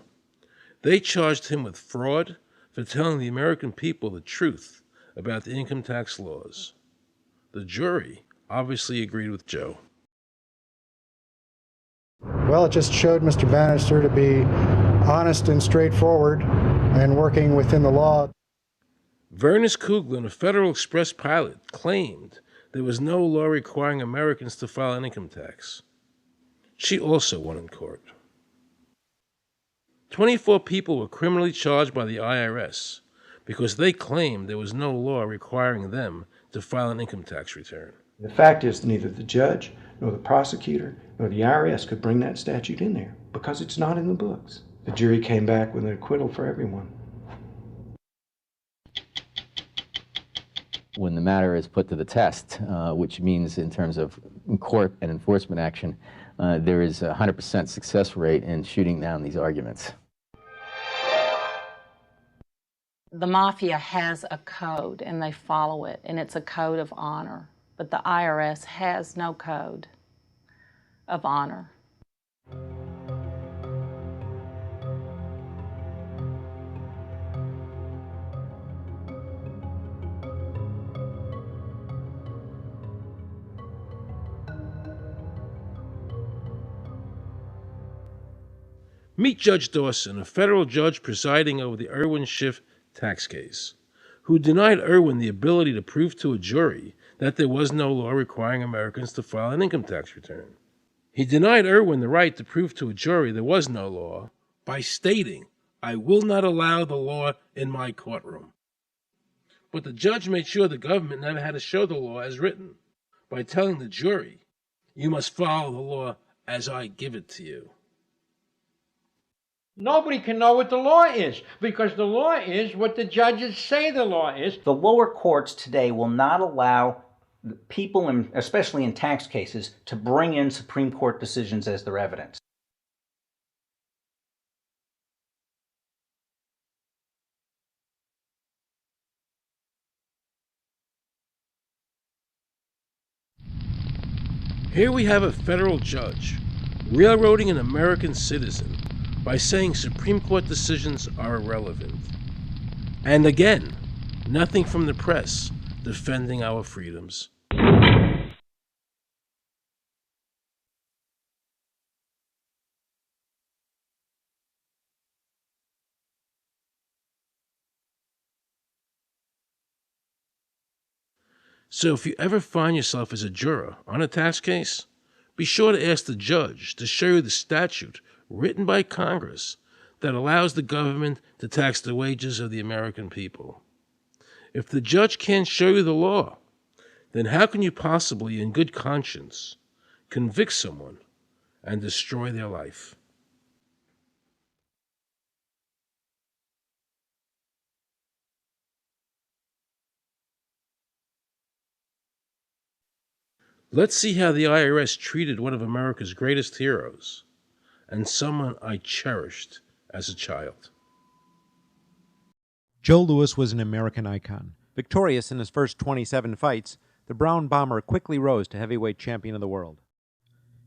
They charged him with fraud for telling the American people the truth about the income tax laws. The jury obviously agreed with Joe. Well, it just showed Mr. Bannister to be honest and straightforward and working within the law. Vernice Kuglin, a Federal Express pilot, claimed there was no law requiring Americans to file an income tax. She also won in court. 24 people were criminally charged by the IRS because they claimed there was no law requiring them to file an income tax return. The fact is, neither the judge, nor the prosecutor, nor the IRS could bring that statute in there because it's not in the books. The jury came back with an acquittal for everyone. When the matter is put to the test, which means in terms of court and enforcement action, there is a 100% success rate in shooting down these arguments. The mafia has a code and they follow it, and it's a code of honor. But the IRS has no code of honor. Meet Judge Dawson, a federal judge presiding over the Irwin Schiff tax case, who denied Irwin the ability to prove to a jury that there was no law requiring Americans to file an income tax return. He denied Irwin the right to prove to a jury there was no law by stating, "I will not allow the law in my courtroom." But the judge made sure the government never had to show the law as written by telling the jury, "You must follow the law as I give it to you." Nobody can know what the law is because the law is what the judges say the law is. The lower courts today will not allow people, especially in tax cases, to bring in Supreme Court decisions as their evidence. Here we have a federal judge railroading an American citizen by saying Supreme Court decisions are irrelevant. And again, nothing from the press defending our freedoms. So if you ever find yourself as a juror on a tax case, be sure to ask the judge to show you the statute written by Congress that allows the government to tax the wages of the American people. If the judge can't show you the law, then how can you possibly, in good conscience, convict someone and destroy their life? Let's see how the IRS treated one of America's greatest heroes, and someone I cherished as a child. Joe Louis was an American icon. Victorious in his first 27 fights, the Brown Bomber quickly rose to heavyweight champion of the world.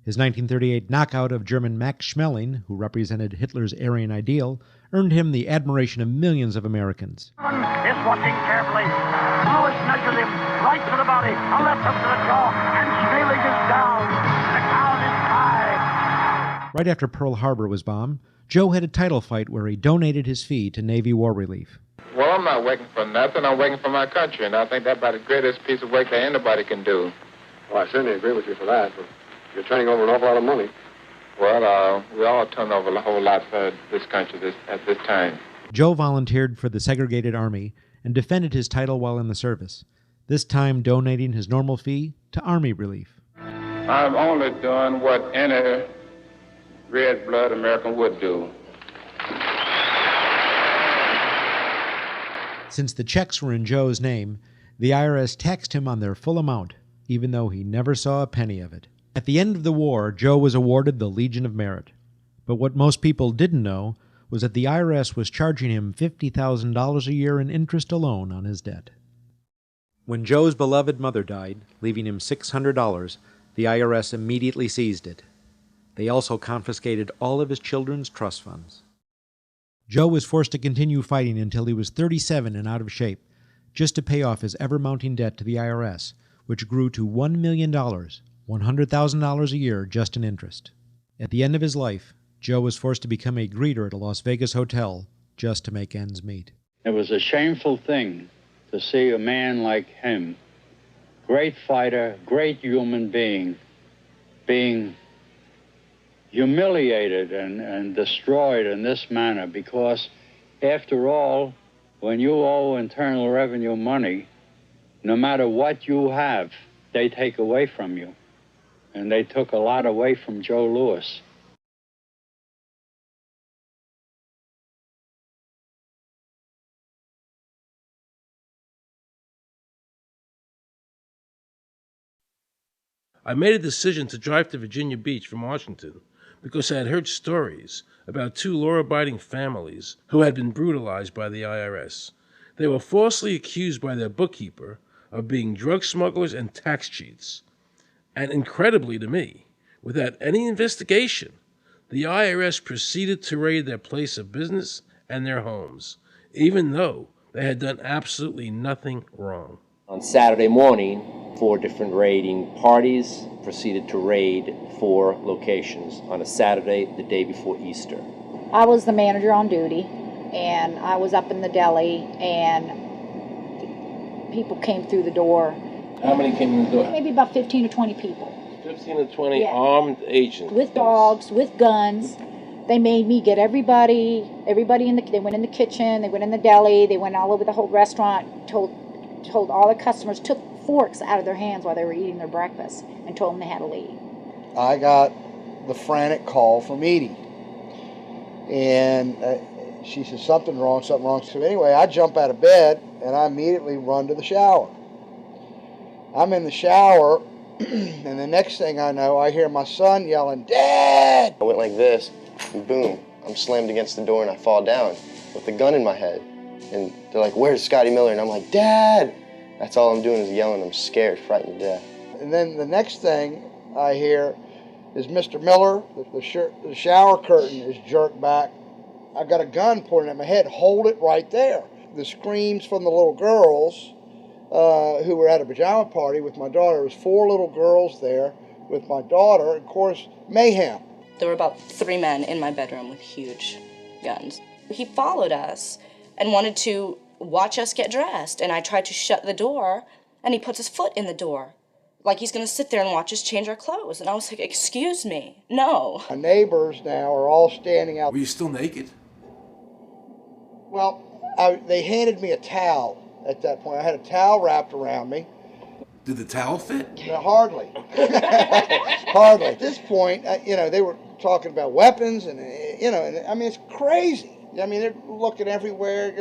His 1938 knockout of German Max Schmeling, who represented Hitler's Aryan ideal, earned him the admiration of millions of Americans. Is watching carefully. Louis measures him right to the body, a left hook to the jaw, and Schmeling is down. The count is high. Right after Pearl Harbor was bombed, Joe had a title fight where he donated his fee to Navy War Relief. Well, I'm not working for nothing. I'm working for my country, and I think that's about the greatest piece of work that anybody can do. Well, I certainly agree with you for that, but you're turning over an awful lot of money. Well, we all turn over a whole lot for this country at this time. Joe volunteered for the segregated army and defended his title while in the service, this time donating his normal fee to Army Relief. I'm only doing what any red-blood American would do. Since the checks were in Joe's name, the IRS taxed him on their full amount, even though he never saw a penny of it. At the end of the war, Joe was awarded the Legion of Merit. But what most people didn't know was that the IRS was charging him $50,000 a year in interest alone on his debt. When Joe's beloved mother died, leaving him $600, the IRS immediately seized it. They also confiscated all of his children's trust funds. Joe was forced to continue fighting until he was 37 and out of shape, just to pay off his ever-mounting debt to the IRS, which grew to $1 million, $100,000 a year just in interest. At the end of his life, Joe was forced to become a greeter at a Las Vegas hotel just to make ends meet. It was a shameful thing to see a man like him, great fighter, great human being, being humiliated and destroyed in this manner, because after all, when you owe Internal Revenue money, no matter what you have, they take away from you. And they took a lot away from Joe Louis. I made a decision to drive to Virginia Beach from Washington because I had heard stories about two law-abiding families who had been brutalized by the IRS. They were falsely accused by their bookkeeper of being drug smugglers and tax cheats. And incredibly to me, without any investigation, the IRS proceeded to raid their place of business and their homes, even though they had done absolutely nothing wrong. On Saturday morning, 4 different raiding parties proceeded to raid 4 locations on a Saturday, the day before Easter. I was the manager on duty, and I was up in the deli, and people came through the door. How many came in the door? Maybe about 15 or 20 people. 15 to 20 Yeah. armed agents. With dogs, with guns. They made me get everybody they went in the kitchen, they went in the deli, they went all over the whole restaurant, told all the customers, took forks out of their hands while they were eating their breakfast, and told them they had to leave. I got the frantic call from Edie. And she said, something wrong. So anyway, I jump out of bed, and I immediately run to the shower. I'm in the shower, and the next thing I know, I hear my son yelling, "Dad!" I went like this, and boom, I'm slammed against the door and I fall down with the gun in my head. And they're like, "Where's Scotty Miller?" And I'm like, "Dad!" That's all I'm doing is yelling. I'm scared, frightened to death. And then the next thing I hear is Mr. Miller, the shower curtain is jerked back. I've got a gun pointed at my head. Hold it right there. The screams from the little girls who were at a pajama party with my daughter. There was 4 little girls there with my daughter. Of course, mayhem. There were about 3 men in my bedroom with huge guns. He followed us and wanted to watch us get dressed, and I tried to shut the door, and he puts his foot in the door, like he's going to sit there and watch us change our clothes. And I was like, "Excuse me, no." My neighbors now are all standing out. Were you still naked? Well, they handed me a towel at that point. I had a towel wrapped around me. Did the towel fit? No, hardly. Hardly. At this point, they were talking about weapons, and, and I mean, it's crazy. I mean, they're looking everywhere,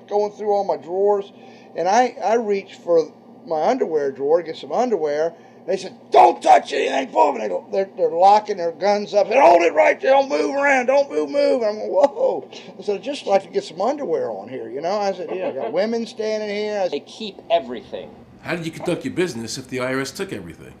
going through all my drawers. And I reached for my underwear drawer to get some underwear. They said, "Don't touch anything." Boom. And they're locking their guns up. They said, "Hold it right there. Don't move around. Don't move." I'm going, whoa. I said, "I'd just like to get some underwear on here, I said, I got women standing here. They keep everything. How did you conduct your business if the IRS took everything?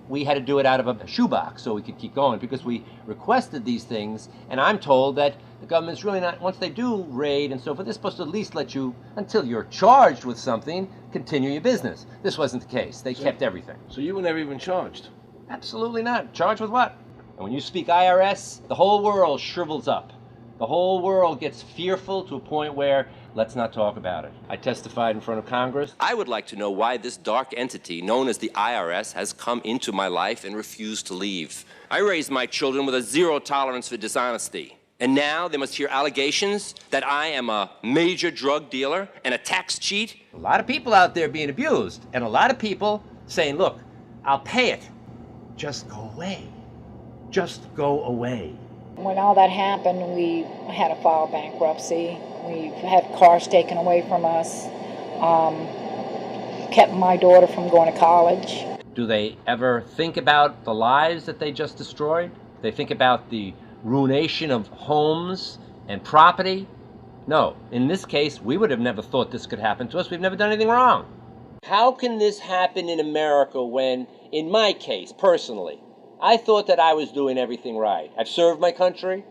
We had to do it out of a shoebox so we could keep going because we requested these things, and I'm told that the government's really not, once they do raid and so forth, they're supposed to at least let you, until you're charged with something, continue your business. This wasn't the case. They kept everything. So you were never even charged? Absolutely not. Charged with what? And when you speak IRS, the whole world shrivels up. The whole world gets fearful to a point where let's not talk about it. I testified in front of Congress. I would like to know why this dark entity known as the IRS has come into my life and refused to leave. I raised my children with a 0 tolerance for dishonesty. And now they must hear allegations that I am a major drug dealer and a tax cheat. A lot of people out there being abused, and a lot of people saying, "Look, I'll pay it. Just go away. Just go away." When all that happened, we had to file bankruptcy. We've had cars taken away from us, kept my daughter from going to college. Do they ever think about the lives that they just destroyed? They think about the ruination of homes and property? No. In this case, we would have never thought this could happen to us. We've never done anything wrong. How can this happen in America when, in my case, personally, I thought that I was doing everything right? I've served my country.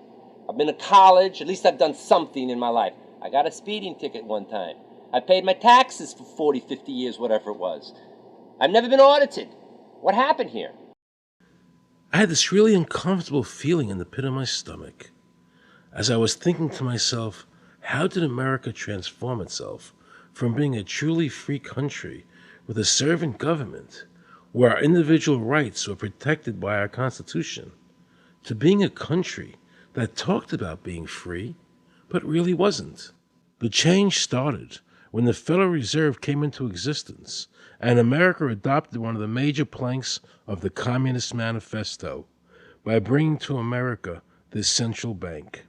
I've been to college. At least I've done something in my life. I got a speeding ticket one time. I paid my taxes for 40, 50 years, whatever it was. I've never been audited. What happened here? I had this really uncomfortable feeling in the pit of my stomach as I was thinking to myself, how did America transform itself from being a truly free country with a servant government where our individual rights were protected by our Constitution to being a country that talked about being free but really wasn't? The change started when the Federal Reserve came into existence and America adopted one of the major planks of the Communist Manifesto by bringing to America this central bank.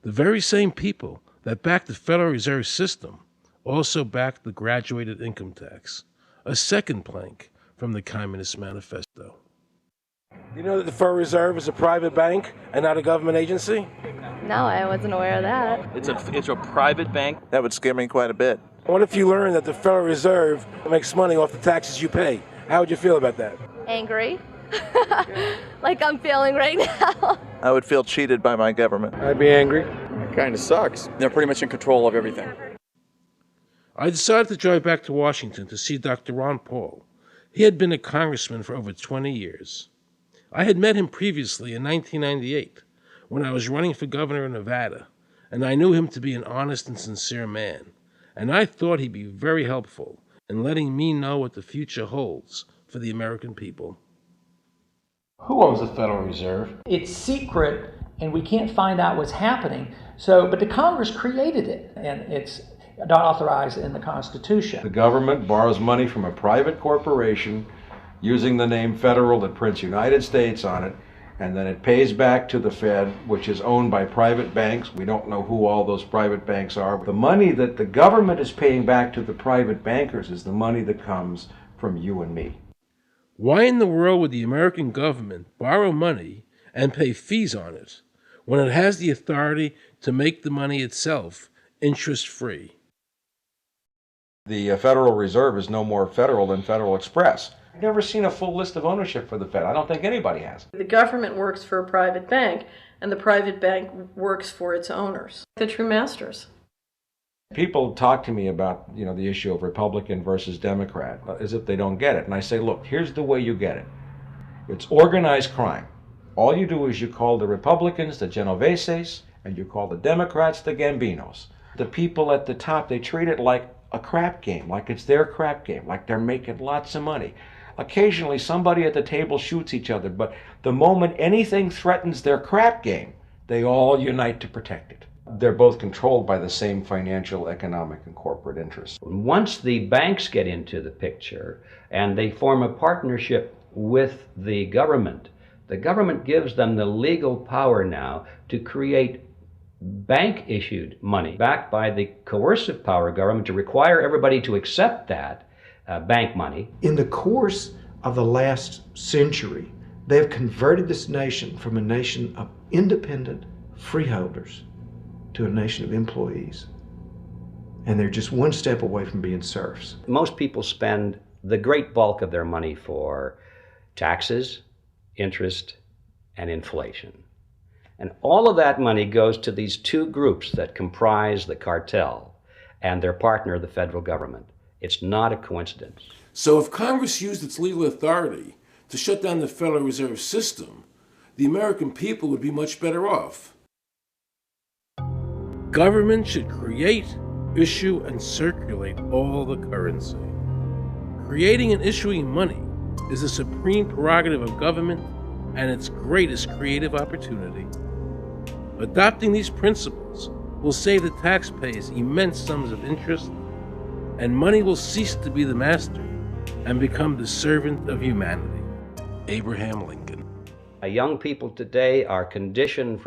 The very same people that backed the Federal Reserve System also backed the graduated income tax, a second plank from the Communist Manifesto. You know that the Federal Reserve is a private bank and not a government agency? No, I wasn't aware of that. It's a private bank? That would scare me quite a bit. What if you learned that the Federal Reserve makes money off the taxes you pay? How would you feel about that? Angry. Like I'm feeling right now. I would feel cheated by my government. I'd be angry. It kind of sucks. They're pretty much in control of everything. I decided to drive back to Washington to see Dr. Ron Paul. He had been a congressman for over 20 years. I had met him previously in 1998 when I was running for governor of Nevada, and I knew him to be an honest and sincere man, and I thought he'd be very helpful in letting me know what the future holds for the American people. Who owns the Federal Reserve? It's secret, and we can't find out what's happening. But the Congress created it, and it's not authorized in the Constitution. The government borrows money from a private corporation using the name Federal that prints United States on it, and then it pays back to the Fed, which is owned by private banks. We don't know who all those private banks are. The money that the government is paying back to the private bankers is the money that comes from you and me. Why in the world would the American government borrow money and pay fees on it when it has the authority to make the money itself interest-free? The Federal Reserve is no more federal than Federal Express. I've never seen a full list of ownership for the Fed. I don't think anybody has. The government works for a private bank, and the private bank works for its owners, the true masters. People talk to me about, the issue of Republican versus Democrat, as if they don't get it. And I say, look, here's the way you get it. It's organized crime. All you do is you call the Republicans the Genoveses, and you call the Democrats the Gambinos. The people at the top, they treat it like a crap game, like it's their crap game, like they're making lots of money. Occasionally somebody at the table shoots each other, but the moment anything threatens their crap game, they all unite to protect it. They're both controlled by the same financial, economic, and corporate interests. Once the banks get into the picture and they form a partnership with the government gives them the legal power now to create bank-issued money backed by the coercive power of government to require everybody to accept that bank money. In the course of the last century, they have converted this nation from a nation of independent freeholders to a nation of employees. And they're just one step away from being serfs. Most people spend the great bulk of their money for taxes, interest, and inflation. And all of that money goes to these two groups that comprise the cartel and their partner, the federal government. It's not a coincidence. So if Congress used its legal authority to shut down the Federal Reserve System, the American people would be much better off. Government should create, issue, and circulate all the currency. Creating and issuing money is the supreme prerogative of government and its greatest creative opportunity. Adopting these principles will save the taxpayers immense sums of interest, and money will cease to be the master and become the servant of humanity. Abraham Lincoln. Young people today are conditioned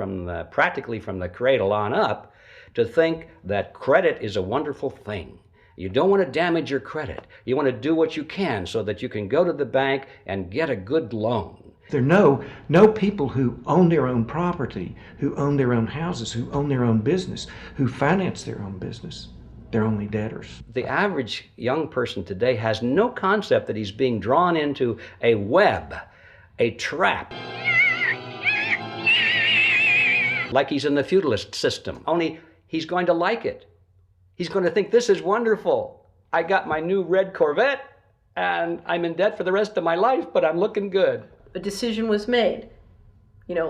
practically from the cradle on up to think that credit is a wonderful thing. You don't want to damage your credit. You want to do what you can so that you can go to the bank and get a good loan. There are no people who own their own property, who own their own houses, who own their own business, who finance their own business. They're only debtors. The average young person today has no concept that he's being drawn into a web, a trap. Like he's in the feudalist system, only he's going to like it. He's going to think, this is wonderful. I got my new red Corvette and I'm in debt for the rest of my life, but I'm looking good. A decision was made.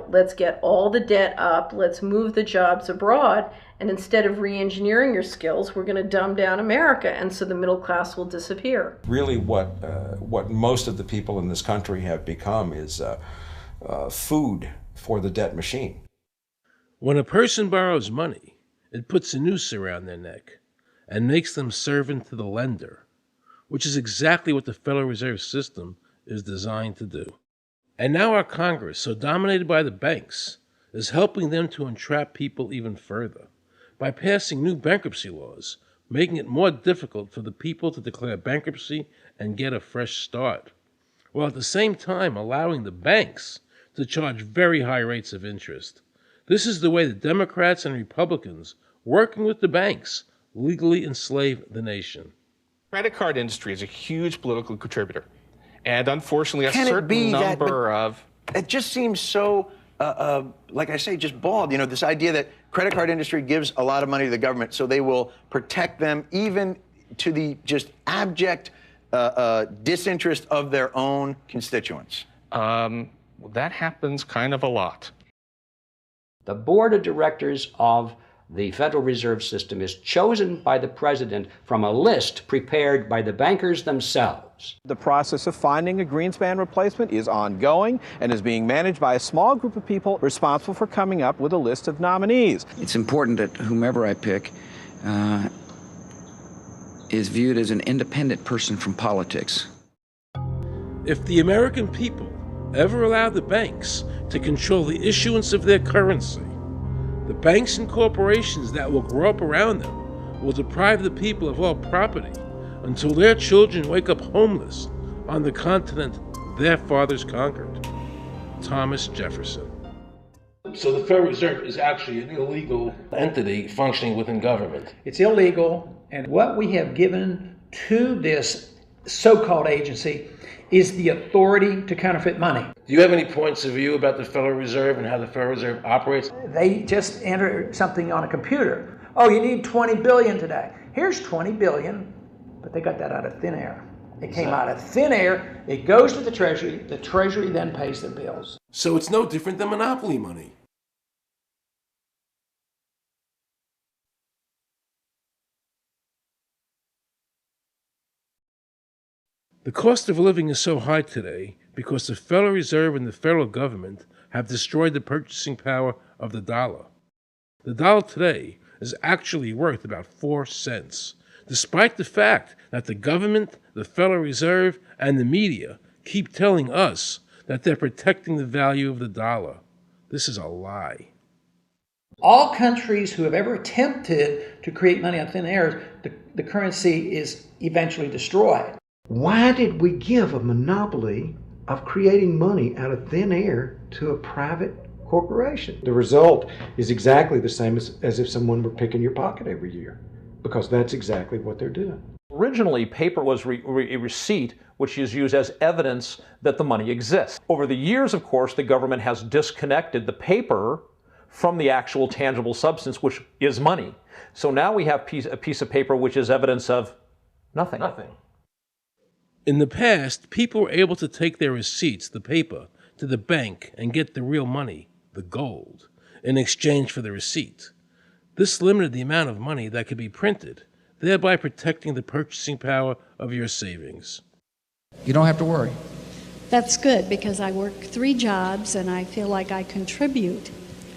Let's get all the debt up, let's move the jobs abroad, and instead of re-engineering your skills, we're going to dumb down America, and so the middle class will disappear. Really what most of the people in this country have become is food for the debt machine. When a person borrows money, it puts a noose around their neck and makes them servant to the lender, which is exactly what the Federal Reserve System is designed to do. And now our Congress, so dominated by the banks, is helping them to entrap people even further by passing new bankruptcy laws, making it more difficult for the people to declare bankruptcy and get a fresh start, while at the same time allowing the banks to charge very high rates of interest. This is the way the Democrats and Republicans, working with the banks, legally enslave the nation. The credit card industry is a huge political contributor. And unfortunately, a Can it be certain that- number of... It just seems so, like I say, just bald. You know, this idea that credit card industry gives a lot of money to the government so they will protect them even to the just abject disinterest of their own constituents. That happens kind of a lot. The board of directors of the Federal Reserve System is chosen by the president from a list prepared by the bankers themselves. The process of finding a Greenspan replacement is ongoing and is being managed by a small group of people responsible for coming up with a list of nominees. It's important that whomever I pick is viewed as an independent person from politics. If the American people ever allow the banks to control the issuance of their currency, the banks and corporations that will grow up around them will deprive the people of all property until their children wake up homeless on the continent their fathers conquered. Thomas Jefferson. So the Federal Reserve is actually an illegal entity functioning within government. It's illegal, and what we have given to this so-called agency is the authority to counterfeit money. Do you have any points of view about the Federal Reserve and how the Federal Reserve operates? They just enter something on a computer. Oh, you need 20 billion today. Here's 20 billion, but they got that out of thin air. It came out of thin air, it goes to the Treasury then pays their bills. So it's no different than monopoly money. The cost of living is so high today because the Federal Reserve and the federal government have destroyed the purchasing power of the dollar. The dollar today is actually worth about 4 cents, despite the fact that the government, the Federal Reserve, and the media keep telling us that they're protecting the value of the dollar. This is a lie. All countries who have ever attempted to create money on thin air, the currency is eventually destroyed. Why did we give a monopoly of creating money out of thin air to a private corporation? The result is exactly the same as if someone were picking your pocket every year, because that's exactly what they're doing. Originally, paper was a receipt which is used as evidence that the money exists. Over the years, of course, the government has disconnected the paper from the actual tangible substance, which is money. So now we have a piece of paper which is evidence of nothing. In the past, people were able to take their receipts, the paper, to the bank and get the real money, the gold, in exchange for the receipt. This limited the amount of money that could be printed, thereby protecting the purchasing power of your savings. You don't have to worry. That's good, because I work 3 jobs and I feel like I contribute.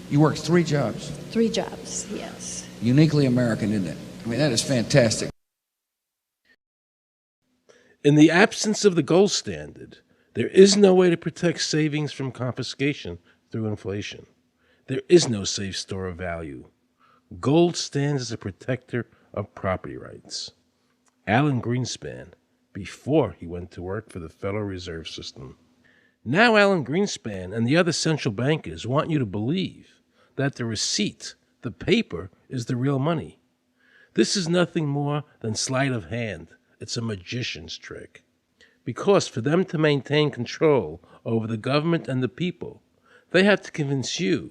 You work 3 jobs. 3 jobs, yes. Uniquely American, isn't it? I mean, that is fantastic. In the absence of the gold standard, there is no way to protect savings from confiscation through inflation. There is no safe store of value. Gold stands as a protector of property rights. Alan Greenspan, before he went to work for the Federal Reserve System. Now Alan Greenspan and the other central bankers want you to believe that the receipt, the paper, is the real money. This is nothing more than sleight of hand. It's a magician's trick. Because for them to maintain control over the government and the people, they have to convince you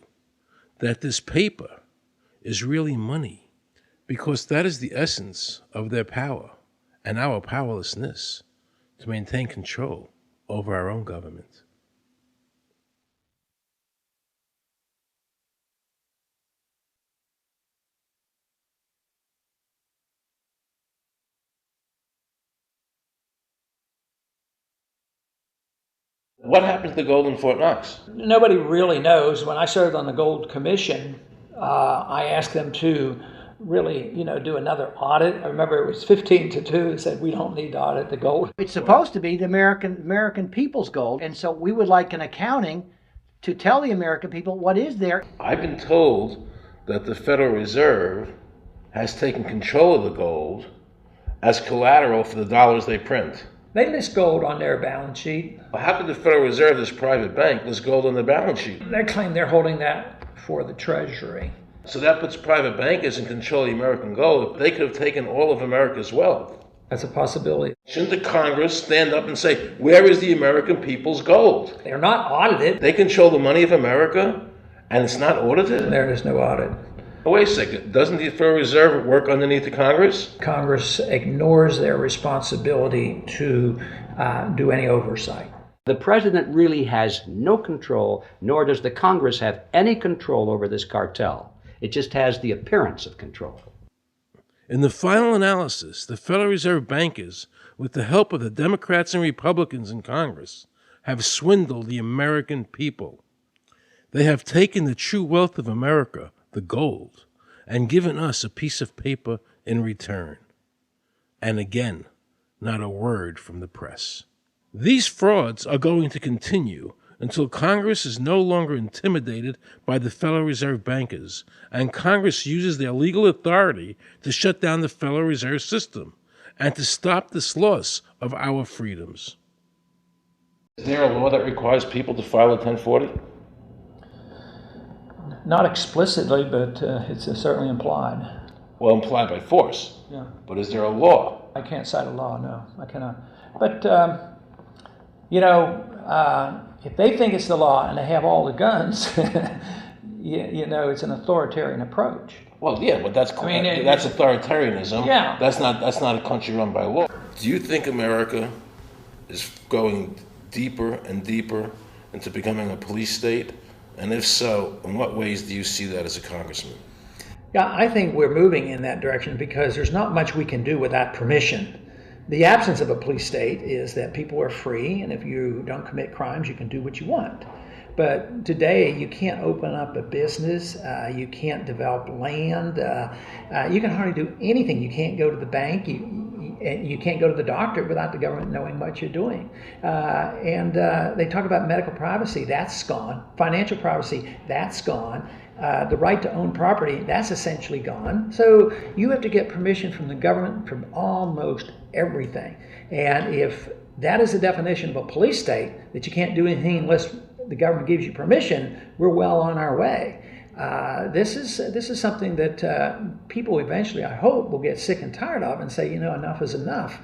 that this paper is really money. Because that is the essence of their power and our powerlessness to maintain control over our own government. What happened to the gold in Fort Knox? Nobody really knows. When I served on the Gold Commission, I asked them to really, do another audit. I remember it was 15-2. They said, we don't need to audit the gold. It's supposed to be the American people's gold, and so we would like an accounting to tell the American people what is there. I've been told that the Federal Reserve has taken control of the gold as collateral for the dollars they print. They list gold on their balance sheet. How could the Federal Reserve, this private bank, list gold on their balance sheet? They claim they're holding that for the Treasury. So that puts private bankers in control of the American gold. They could have taken all of America's wealth. That's a possibility. Shouldn't the Congress stand up and say, where is the American people's gold? They're not audited. They control the money of America, and it's not audited? There is no audit. Oh, wait a second. Doesn't the Federal Reserve work underneath the Congress? Congress ignores their responsibility to do any oversight. The president really has no control, nor does the Congress have any control over this cartel. It just has the appearance of control. In the final analysis, the Federal Reserve bankers, with the help of the Democrats and Republicans in Congress, have swindled the American people. They have taken the true wealth of America, the gold, and given us a piece of paper in return. And again, not a word from the press. These frauds are going to continue until Congress is no longer intimidated by the Federal Reserve bankers, and Congress uses their legal authority to shut down the Federal Reserve System and to stop this loss of our freedoms. Is there a law that requires people to file a 1040? Not explicitly, but it's certainly implied. Well, implied by force. Yeah. But is there a law? I can't cite a law, no, I cannot. But, you know, if they think it's the law and they have all the guns, you know, it's an authoritarian approach. Well, yeah, but that's authoritarianism. Yeah. That's not a country run by law. Do you think America is going deeper and deeper into becoming a police state? And if so, in what ways do you see that as a congressman? Yeah, I think we're moving in that direction because there's not much we can do without permission. The absence of a police state is that people are free, and if you don't commit crimes, you can do what you want. But today, you can't open up a business, you can't develop land, you can hardly do anything. You can't go to the bank, you can't go to the doctor without the government knowing what you're doing. And they talk about medical privacy, that's gone. Financial privacy, that's gone. The right to own property, that's essentially gone. So you have to get permission from the government from almost everything. And if that is the definition of a police state, that you can't do anything unless the government gives you permission, we're well on our way. This is something that people eventually, I hope, will get sick and tired of and say, you know, enough is enough.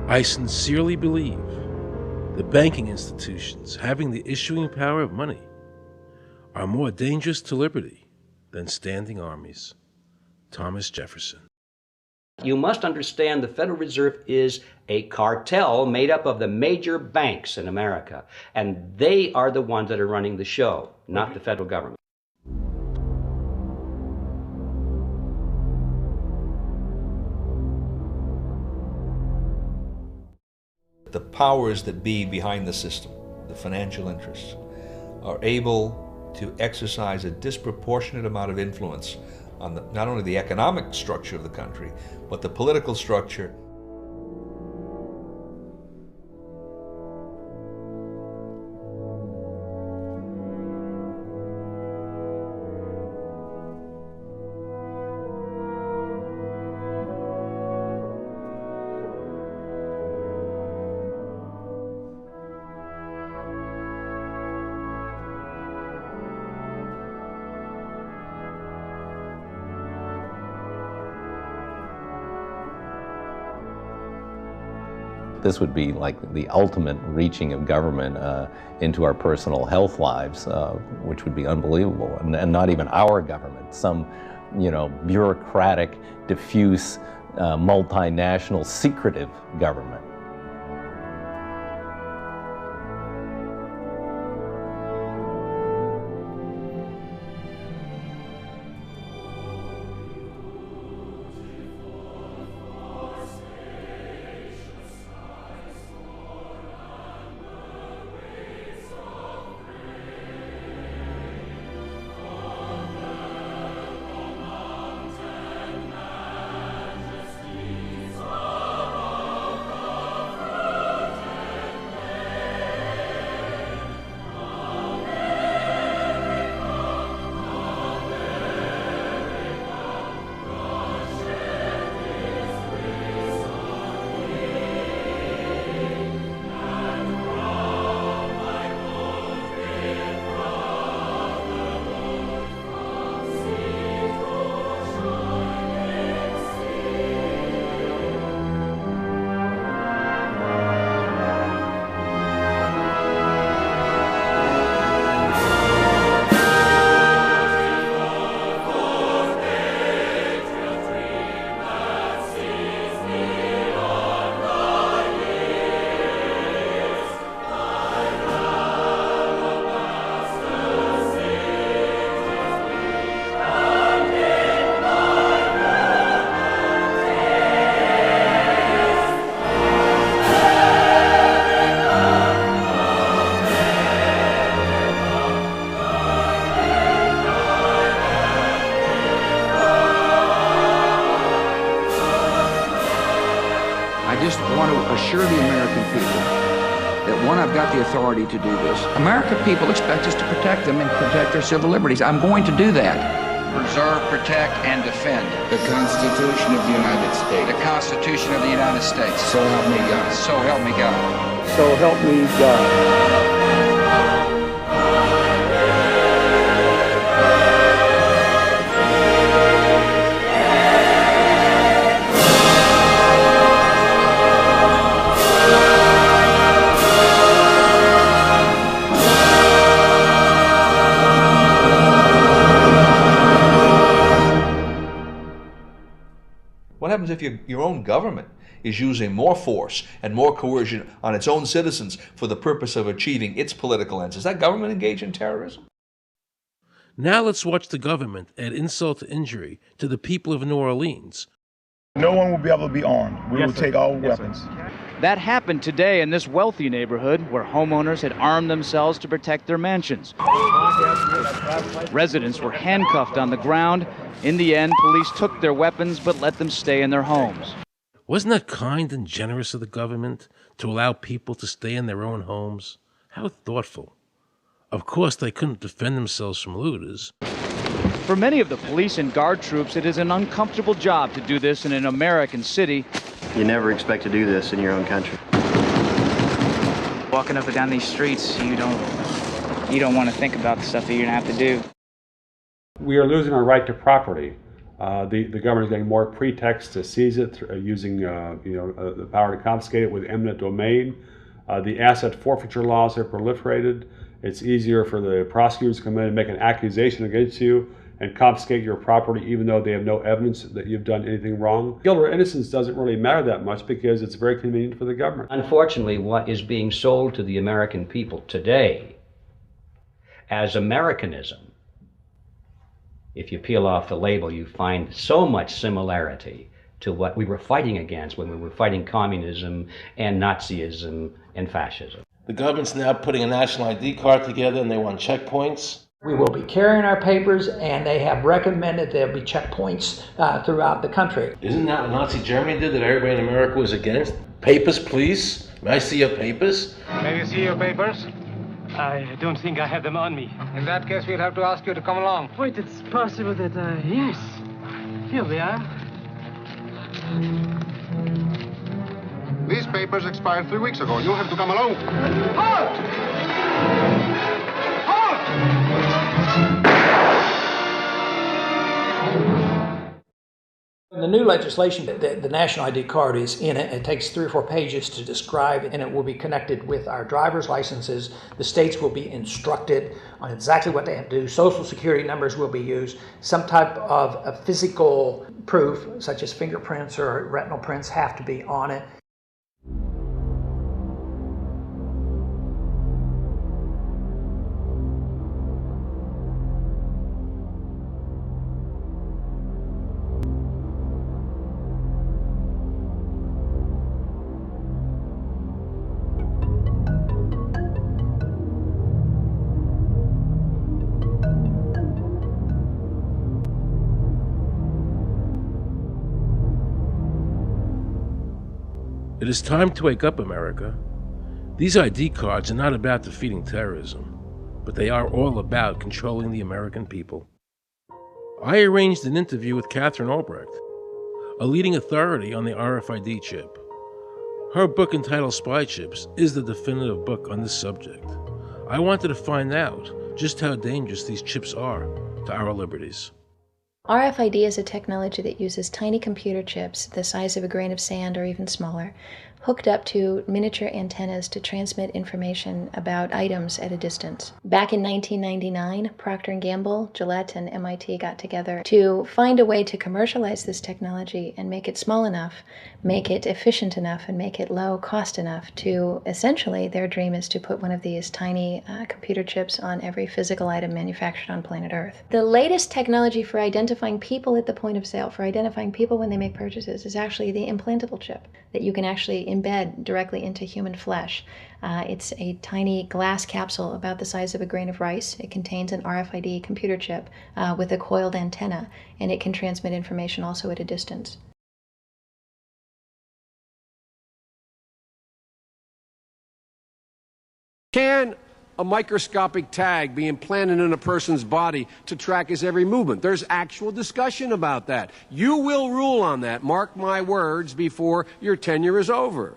I sincerely believe the banking institutions having the issuing power of money are more dangerous to liberty than standing armies. Thomas Jefferson. You must understand the Federal Reserve is a cartel made up of the major banks in America, and they are the ones that are running the show, not the federal government. The powers that be behind the system, the financial interests, are able to exercise a disproportionate amount of influence on not only the economic structure of the country, but the political structure. This would be like the ultimate reaching of government into our personal health lives, which would be unbelievable. And not even our government, some, you know, bureaucratic, diffuse, multinational, secretive government. want to assure the American people that, one, I've got the authority to do this. American people expect us to protect them and protect their civil liberties. I'm going to do that. Preserve, protect, and defend the Constitution of the United States. The Constitution of the United States. So help me God. So help me God. So help me God. What happens if your own government is using more force and more coercion on its own citizens for the purpose of achieving its political ends? Is that government engaged in terrorism? Now let's watch the government add insult to injury to the people of New Orleans. No one will be able to be armed. We will take all weapons. That happened today in this wealthy neighborhood where homeowners had armed themselves to protect their mansions. Residents were handcuffed on the ground. In the end, police took their weapons but let them stay in their homes. Wasn't that kind and generous of the government to allow people to stay in their own homes? How thoughtful. Of course, they couldn't defend themselves from looters. For many of the police and guard troops, it is an uncomfortable job to do this in an American city. You never expect to do this in your own country. Walking up and down these streets, you don't want to think about the stuff that you're going to have to do. We are losing our right to property. The government is getting more pretexts to seize it, using the power to confiscate it with eminent domain. The asset forfeiture laws have proliferated. It's easier for the prosecutors to come in and make an accusation against you and confiscate your property even though they have no evidence that you've done anything wrong. Guilt or innocence doesn't really matter that much because it's very convenient for the government. Unfortunately, what is being sold to the American people today as Americanism, if you peel off the label, you find so much similarity to what we were fighting against when we were fighting communism and Nazism and fascism. The government's now putting a national ID card together and they want checkpoints. We will be carrying our papers, and they have recommended there'll be checkpoints throughout the country. Isn't that what Nazi Germany did that everybody in America was against? Papers, please. May I see your papers? May we see your papers? I don't think I have them on me. In that case, we'll have to ask you to come along. Wait, it's possible that, yes. Here we are. These papers expired 3 weeks ago. You'll have to come along. Halt! Halt! In the new legislation, the national ID card is in it. It takes 3 or 4 pages to describe, and it will be connected with our driver's licenses. The states will be instructed on exactly what they have to do. Social security numbers will be used. Some type of a physical proof, such as fingerprints or retinal prints, have to be on it. It is time to wake up, America. These ID cards are not about defeating terrorism, but they are all about controlling the American people. I arranged an interview with Catherine Albrecht, a leading authority on the RFID chip. Her book entitled Spy Chips is the definitive book on this subject. I wanted to find out just how dangerous these chips are to our liberties. RFID is a technology that uses tiny computer chips the size of a grain of sand or even smaller, hooked up to miniature antennas to transmit information about items at a distance. Back in 1999, Procter & Gamble, Gillette, and MIT got together to find a way to commercialize this technology and make it small enough, make it efficient enough, and make it low cost enough to, essentially, their dream is to put one of these tiny computer chips on every physical item manufactured on planet Earth. The latest technology for identifying people at the point of sale, for identifying people when they make purchases, is actually the implantable chip that you can actually embed directly into human flesh. It's a tiny glass capsule about the size of a grain of rice. It contains an RFID computer chip with a coiled antenna, and it can transmit information also at a distance. Can a microscopic tag be implanted in a person's body to track his every movement? There's actual discussion about that. You will rule on that, mark my words, before your tenure is over.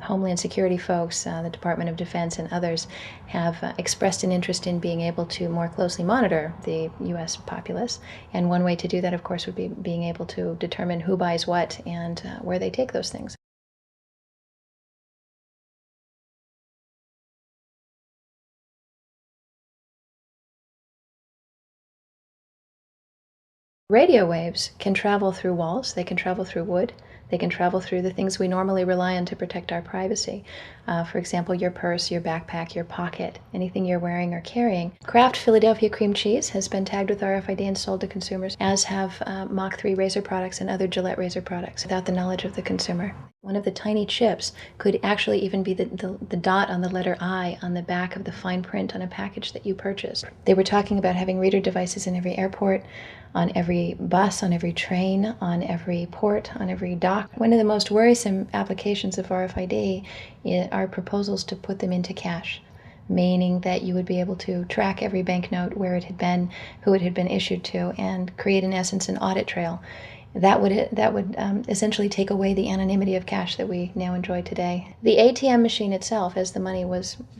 Homeland Security folks, the Department of Defense and others have expressed an interest in being able to more closely monitor the U.S. populace. And one way to do that, of course, would be being able to determine who buys what and where they take those things. Radio waves can travel through walls, they can travel through wood, they can travel through the things we normally rely on to protect our privacy. For example, your purse, your backpack, your pocket, anything you're wearing or carrying. Kraft Philadelphia cream cheese has been tagged with RFID and sold to consumers, as have Mach 3 razor products and other Gillette razor products, without the knowledge of the consumer. One of the tiny chips could actually even be the dot on the letter I on the back of the fine print on a package that you purchased. They were talking about having reader devices in every airport, on every bus, on every train, on every port, on every dock. One of the most worrisome applications of RFID are proposals to put them into cash, meaning that you would be able to track every banknote, where it had been, who it had been issued to, and create, in essence, an audit trail. That would essentially take away the anonymity of cash that we now enjoy today. The ATM machine itself, as the money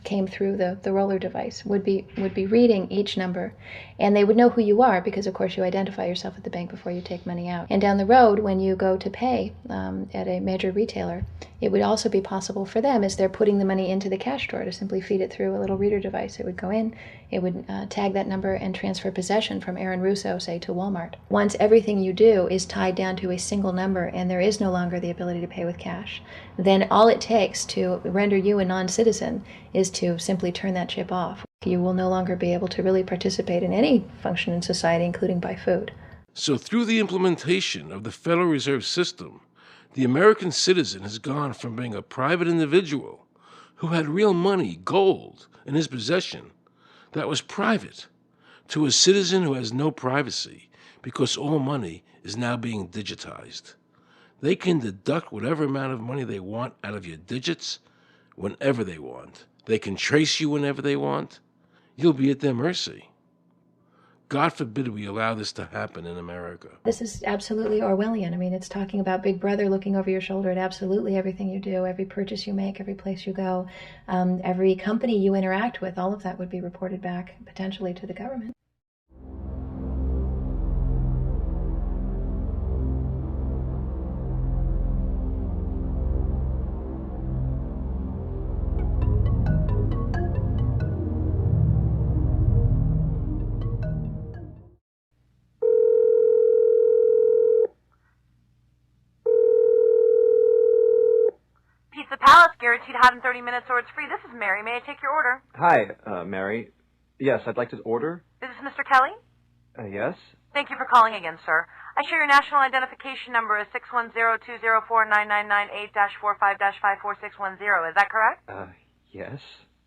came through the roller device, would be reading each number, and they would know who you are because, of course, you identify yourself at the bank before you take money out. And down the road, when you go to pay at a major retailer, it would also be possible for them, as they're putting the money into the cash drawer, to simply feed it through a little reader device. It would go in, it would tag that number and transfer possession from Aaron Russo, say, to Walmart. Once everything you do is tied down to a single number and there is no longer the ability to pay with cash, then all it takes to render you a non-citizen is to simply turn that chip off. You will no longer be able to really participate in any function in society, including buy food. So through the implementation of the Federal Reserve System, the American citizen has gone from being a private individual who had real money, gold, in his possession that was private, to a citizen who has no privacy because all money is now being digitized. They can deduct whatever amount of money they want out of your digits whenever they want. They can trace you whenever they want. You'll be at their mercy. God forbid we allow this to happen in America. This is absolutely Orwellian. I mean, it's talking about Big Brother looking over your shoulder at absolutely everything you do, every purchase you make, every place you go, every company you interact with. All of that would be reported back potentially to the government. Pizza Palace, guaranteed hot in 30 minutes or it's free. This is Mary. May I take your order? Hi, Mary. Yes, I'd like to order. Is this Mr. Kelly? Yes? Thank you for calling again, sir. I show your national identification number is 610-204-999-8-45-54610. Is that correct? Yes.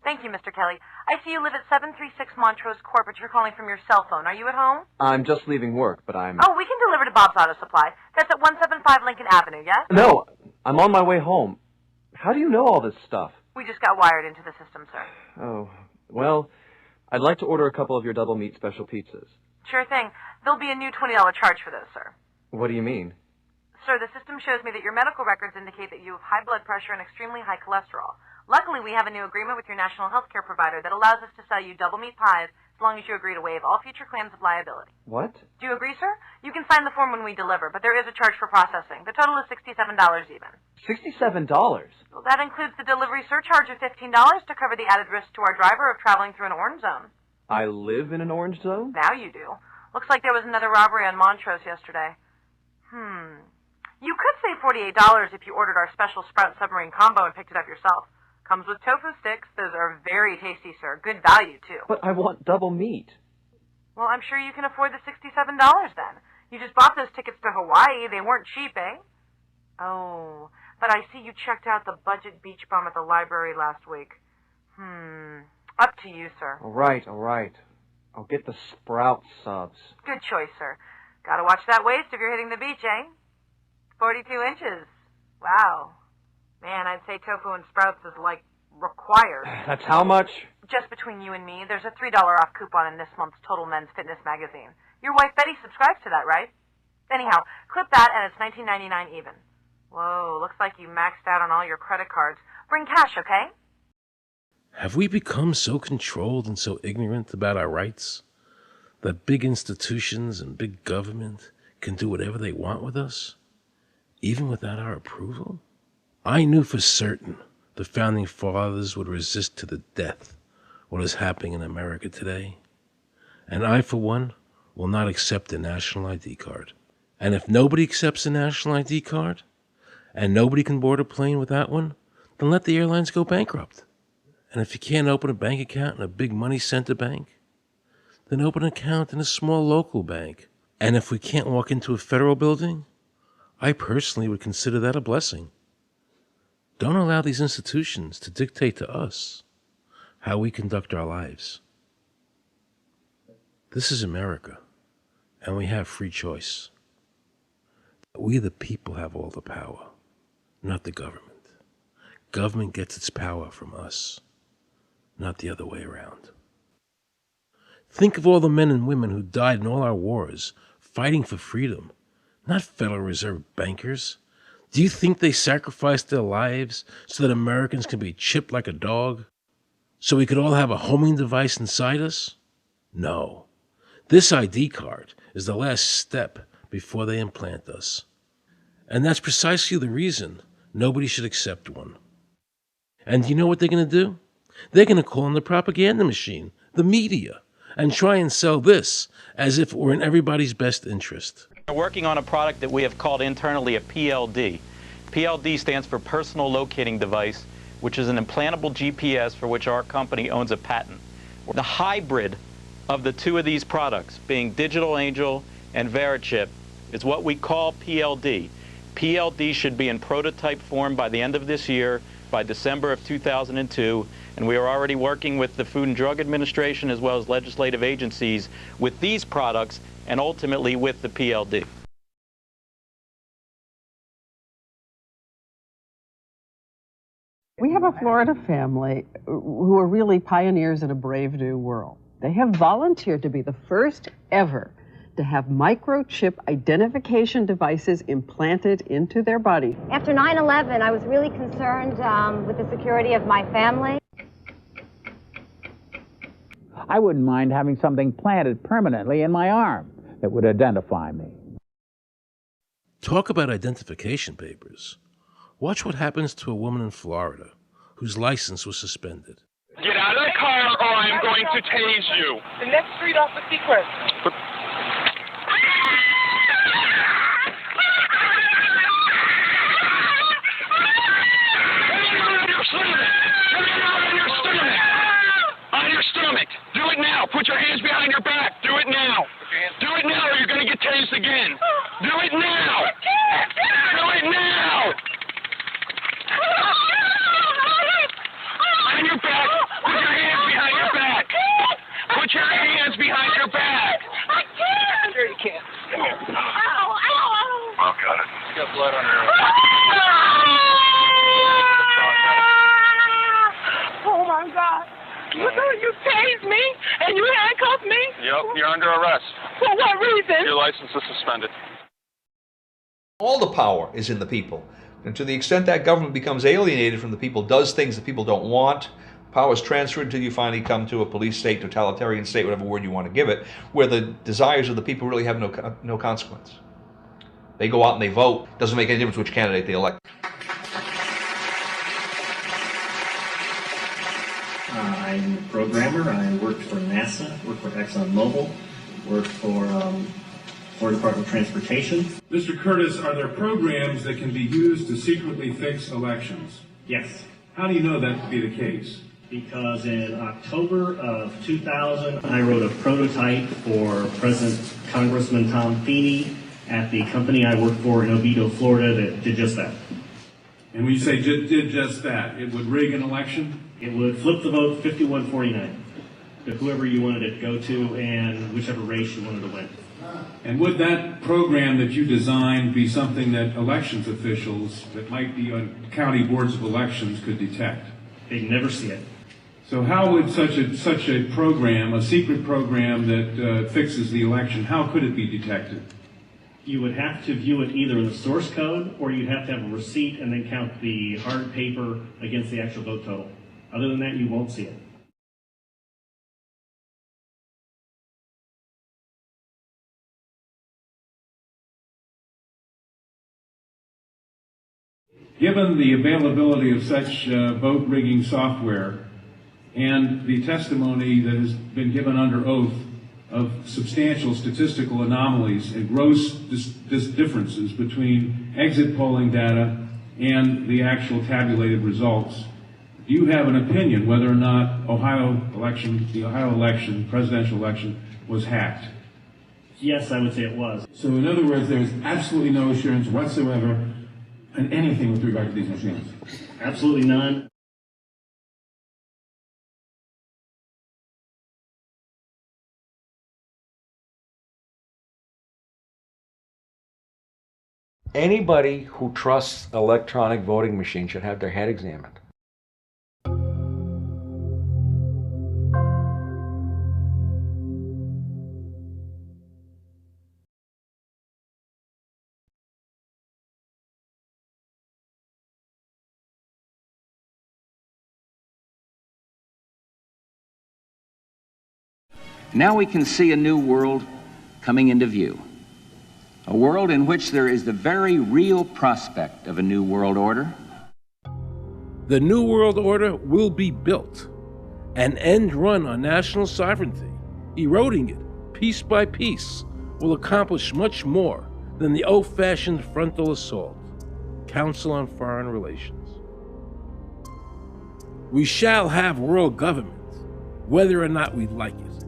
Thank you, Mr. Kelly. I see you live at 736 Montrose Court, but you're calling from your cell phone. Are you at home? I'm just leaving work, but I'm... Oh, we can deliver to Bob's Auto Supply. That's at 175 Lincoln Avenue, yes? No, I'm on my way home. How do you know all this stuff? We just got wired into the system, sir. Oh, well, I'd like to order a couple of your double meat special pizzas. Sure thing. There'll be a new $20 charge for those, sir. What do you mean? Sir, the system shows me that your medical records indicate that you have high blood pressure and extremely high cholesterol. Luckily, we have a new agreement with your national health care provider that allows us to sell you double meat pies as long as you agree to waive all future claims of liability. What? Do you agree, sir? You can sign the form when we deliver, but there is a charge for processing. The total is $67 even. $67? Well, that includes the delivery surcharge of $15 to cover the added risk to our driver of traveling through an orange zone. I live in an orange zone? Now you do. Looks like there was another robbery on Montrose yesterday. You could save $48 if you ordered our special Sprout Submarine Combo and picked it up yourself. Comes with tofu sticks. Those are very tasty, sir. Good value, too. But I want double meat. Well, I'm sure you can afford the $67 then. You just bought those tickets to Hawaii. They weren't cheap, eh? Oh, but I see you checked out the budget beach bum at the library last week. Up to you, sir. All right. I'll get the Sprout subs. Good choice, sir. Gotta watch that waist if you're hitting the beach, eh? 42 inches. Wow. Man, I'd say tofu and sprouts is like required. That's how much? Just between you and me, there's a $3 off coupon in this month's Total Men's Fitness magazine. Your wife Betty subscribes to that, right? Anyhow, clip that and it's $19.99 even. Whoa, looks like you maxed out on all your credit cards. Bring cash, okay? Have we become so controlled and so ignorant about our rights that big institutions and big government can do whatever they want with us, even without our approval? I knew for certain the Founding Fathers would resist to the death what is happening in America today. And I, for one, will not accept a national ID card. And if nobody accepts a national ID card, and nobody can board a plane without one, then let the airlines go bankrupt. And if you can't open a bank account in a big money center bank, then open an account in a small local bank. And if we can't walk into a federal building, I personally would consider that a blessing. Don't allow these institutions to dictate to us how we conduct our lives. This is America, and we have free choice. We the people have all the power, not the government. Government gets its power from us, not the other way around. Think of all the men and women who died in all our wars, fighting for freedom, not Federal Reserve bankers. Do you think they sacrificed their lives so that Americans can be chipped like a dog? So we could all have a homing device inside us? No. This ID card is the last step before they implant us. And that's precisely the reason nobody should accept one. And you know what they're going to do? They're going to call in the propaganda machine, the media, and try and sell this as if it were in everybody's best interest. We're working on a product that we have called internally a PLD. PLD stands for Personal Locating Device, which is an implantable GPS for which our company owns a patent. The hybrid of the two of these products, being Digital Angel and Verichip, is what we call PLD. PLD should be in prototype form by the end of this year, by December of 2002, and we are already working with the Food and Drug Administration as well as legislative agencies with these products and ultimately with the PLD. We have a Florida family who are really pioneers in a brave new world. They have volunteered to be the first ever to have microchip identification devices implanted into their body. After 9/11, I was really concerned with the security of my family. I wouldn't mind having something planted permanently in my arm that would identify me. Talk about identification papers. Watch what happens to a woman in Florida whose license was suspended. Get out of the car or I'm going to tase you. The next street off the Seacrest. On your stomach. Do it now. Put your hands behind your back. Do it now. Do it now or you're going to get tased again. Do it now. Do it now. On your back. Put your hands behind your back. Put your hands behind your back. I can't. Sure you can. Come here. Ow, ow, ow. Oh, got it. You got blood on her. Oh, my God. You tased me and you handcuffed me? Yep, you're under arrest. For what reason? Your license is suspended. All the power is in the people. And to the extent that government becomes alienated from the people, does things that people don't want, power is transferred until you finally come to a police state, totalitarian state, whatever word you want to give it, where the desires of the people really have no consequence. They go out and they vote. Doesn't make any difference which candidate they elect. I'm a programmer. I worked for NASA, worked for ExxonMobil, worked for Florida Department of Transportation. Mr. Curtis, are there programs that can be used to secretly fix elections? Yes. How do you know that to be the case? Because in October of 2000, I wrote a prototype for President Congressman Tom Feeney at the company I worked for in Oviedo, Florida, that did just that. And when you say did just that, it would rig an election? It would flip the vote 51-49 to whoever you wanted it to go to and whichever race you wanted to win. And would that program that you designed be something that elections officials that might be on county boards of elections could detect? They'd never see it. So how would such a program, a secret program that fixes the election, how could it be detected? You would have to view it either in the source code, or you'd have to have a receipt and then count the hard paper against the actual vote total. Other than that, you won't see it. Given the availability of such vote rigging software and the testimony that has been given under oath of substantial statistical anomalies and gross differences between exit polling data and the actual tabulated results, do you have an opinion whether or not the Ohio election, presidential election, was hacked? Yes, I would say it was. So in other words, there is absolutely no assurance whatsoever in anything with regard to these machines? Absolutely none. Anybody who trusts electronic voting machines should have their head examined. Now we can see a new world coming into view. A world in which there is the very real prospect of a new world order. The New World Order will be built, an end run on national sovereignty, eroding it piece by piece, will accomplish much more than the old-fashioned frontal assault. Council on Foreign Relations. We shall have world government, whether or not we like it.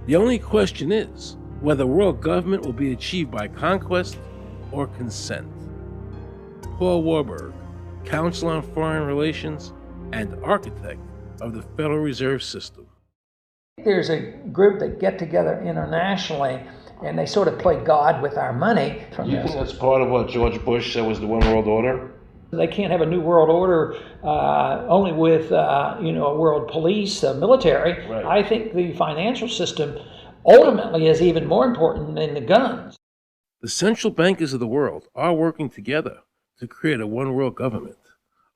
The only question is whether world government will be achieved by conquest or consent. Paul Warburg, Council on Foreign Relations and architect of the Federal Reserve System. There's a group that get together internationally and they sort of play God with our money. You think that's part of what George Bush said was the one world order? They can't have a new world order only with a world police, military. Right. I think the financial system ultimately is even more important than the guns. The central bankers of the world are working together to create a one world government,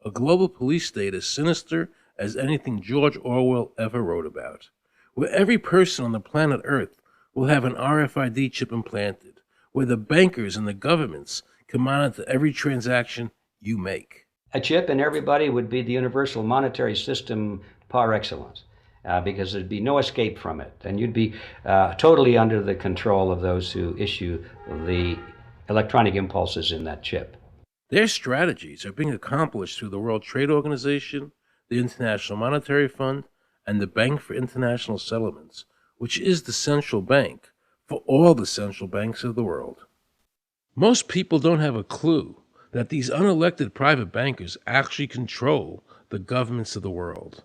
a global police state as sinister as anything George Orwell ever wrote about, where every person on the planet Earth will have an RFID chip implanted, where the bankers and the governments can monitor every transaction you make. A chip in everybody would be the universal monetary system par excellence, because there'd be no escape from it. And you'd be totally under the control of those who issue the electronic impulses in that chip. Their strategies are being accomplished through the World Trade Organization, the International Monetary Fund, and the Bank for International Settlements, which is the central bank for all the central banks of the world. Most people don't have a clue that these unelected private bankers actually control the governments of the world.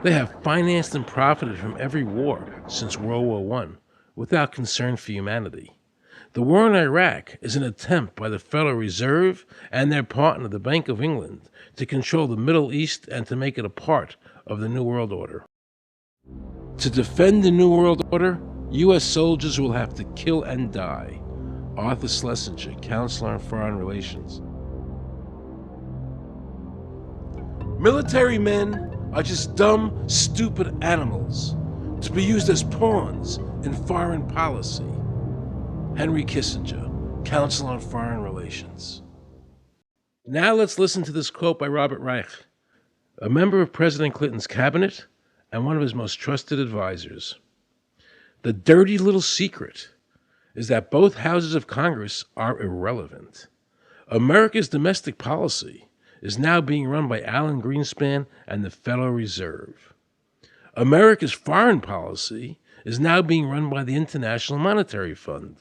They have financed and profited from every war since World War I without concern for humanity. The war in Iraq is an attempt by the Federal Reserve and their partner, the Bank of England, to control the Middle East and to make it a part of the New World Order. To defend the New World Order, U.S. soldiers will have to kill and die. Arthur Schlesinger, Counselor on Foreign Relations. Military men are just dumb, stupid animals to be used as pawns in foreign policy. Henry Kissinger, Council on Foreign Relations. Now let's listen to this quote by Robert Reich, a member of President Clinton's cabinet and one of his most trusted advisors. The dirty little secret is that both houses of Congress are irrelevant. America's domestic policy is now being run by Alan Greenspan and the Federal Reserve. America's foreign policy is now being run by the International Monetary Fund.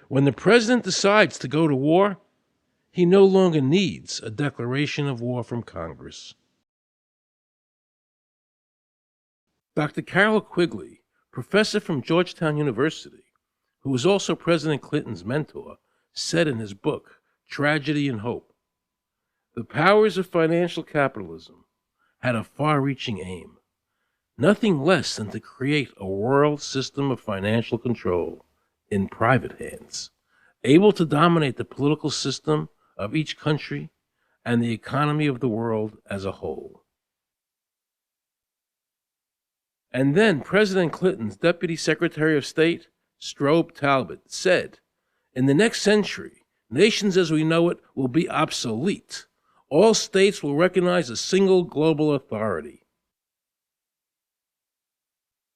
When the president decides to go to war, he no longer needs a declaration of war from Congress. Dr. Carol Quigley, professor from Georgetown University, who was also President Clinton's mentor, said in his book, Tragedy and Hope, the powers of financial capitalism had a far-reaching aim, nothing less than to create a world system of financial control in private hands, able to dominate the political system of each country and the economy of the world as a whole. And then President Clinton's Deputy Secretary of State, Strobe Talbot, said, "In the next century, nations as we know it will be obsolete. All states will recognize a single global authority."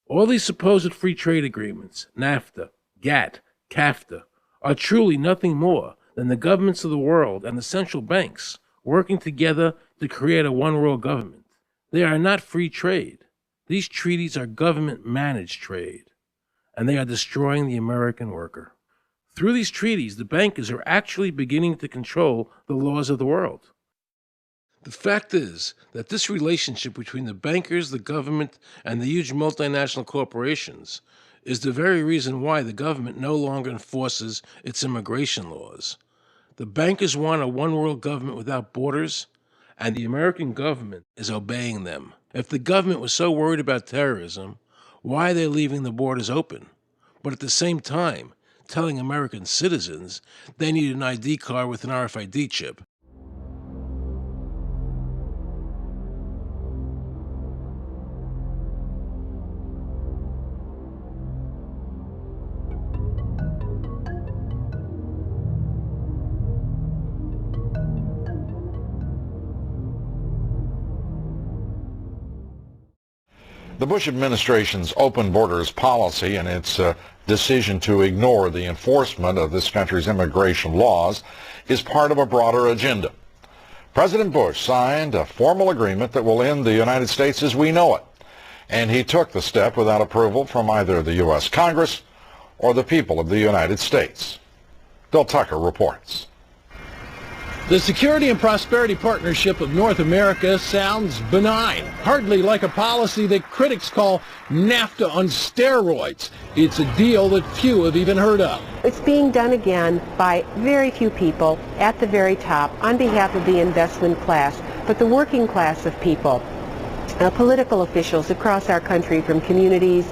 All these supposed free trade agreements, NAFTA, GATT, CAFTA, are truly nothing more than the governments of the world and the central banks working together to create a one-world government. They are not free trade. These treaties are government-managed trade, and they are destroying the American worker. Through these treaties, the bankers are actually beginning to control the laws of the world. The fact is that this relationship between the bankers, the government, and the huge multinational corporations is the very reason why the government no longer enforces its immigration laws. The bankers want a one-world government without borders, and the American government is obeying them. If the government was so worried about terrorism, why are they leaving the borders open, but at the same time telling American citizens they need an ID card with an RFID chip? The Bush administration's open borders policy and its decision to ignore the enforcement of this country's immigration laws is part of a broader agenda. President Bush signed a formal agreement that will end the United States as we know it, and he took the step without approval from either the U.S. Congress or the people of the United States. Bill Tucker reports. The Security and Prosperity Partnership of North America sounds benign, hardly like a policy that critics call NAFTA on steroids. It's a deal that few have even heard of. It's being done again by very few people at the very top on behalf of the investment class, but the working class of people, political officials across our country from communities,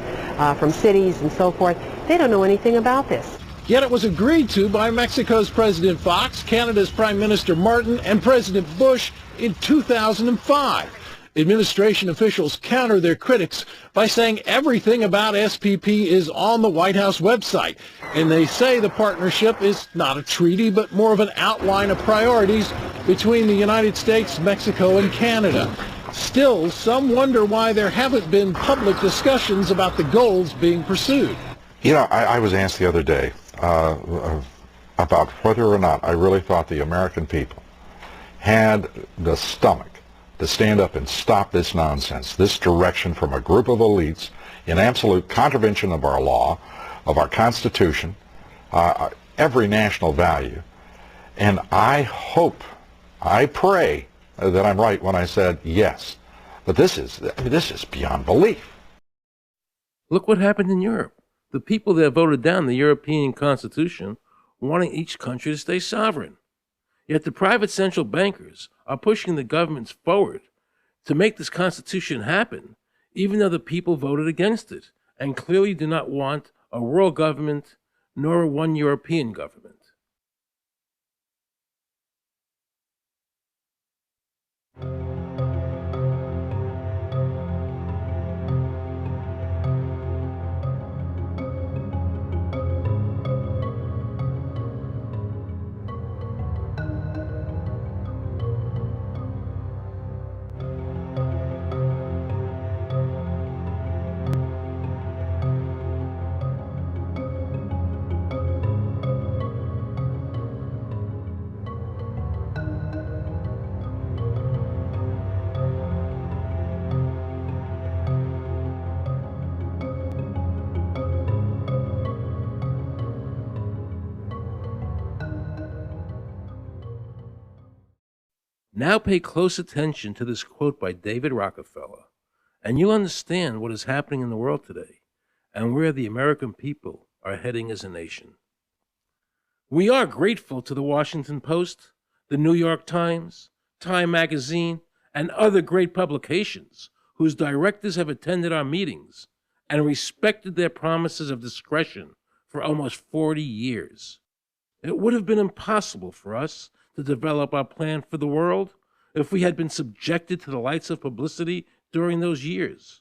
from cities and so forth, they don't know anything about this. Yet it was agreed to by Mexico's President Fox, Canada's Prime Minister Martin, and President Bush in 2005. Administration officials counter their critics by saying everything about SPP is on the White House website. And they say the partnership is not a treaty, but more of an outline of priorities between the United States, Mexico, and Canada. Still, some wonder why there haven't been public discussions about the goals being pursued. You know, I was asked the other day about whether or not I really thought the American people had the stomach to stand up and stop this nonsense, this direction from a group of elites in absolute contravention of our law, of our Constitution, every national value. And I hope, I pray that I'm right when I said yes. But this is beyond belief. Look what happened in Europe. The people that voted down the European Constitution wanting each country to stay sovereign. Yet the private central bankers are pushing the governments forward to make this Constitution happen, even though the people voted against it and clearly do not want a world government nor one European government. Now pay close attention to this quote by David Rockefeller, and you'll understand what is happening in the world today and where the American people are heading as a nation. We are grateful to the Washington Post, the New York Times, Time Magazine, and other great publications whose directors have attended our meetings and respected their promises of discretion for almost 40 years. It would have been impossible for us to develop our plan for the world if we had been subjected to the lights of publicity during those years.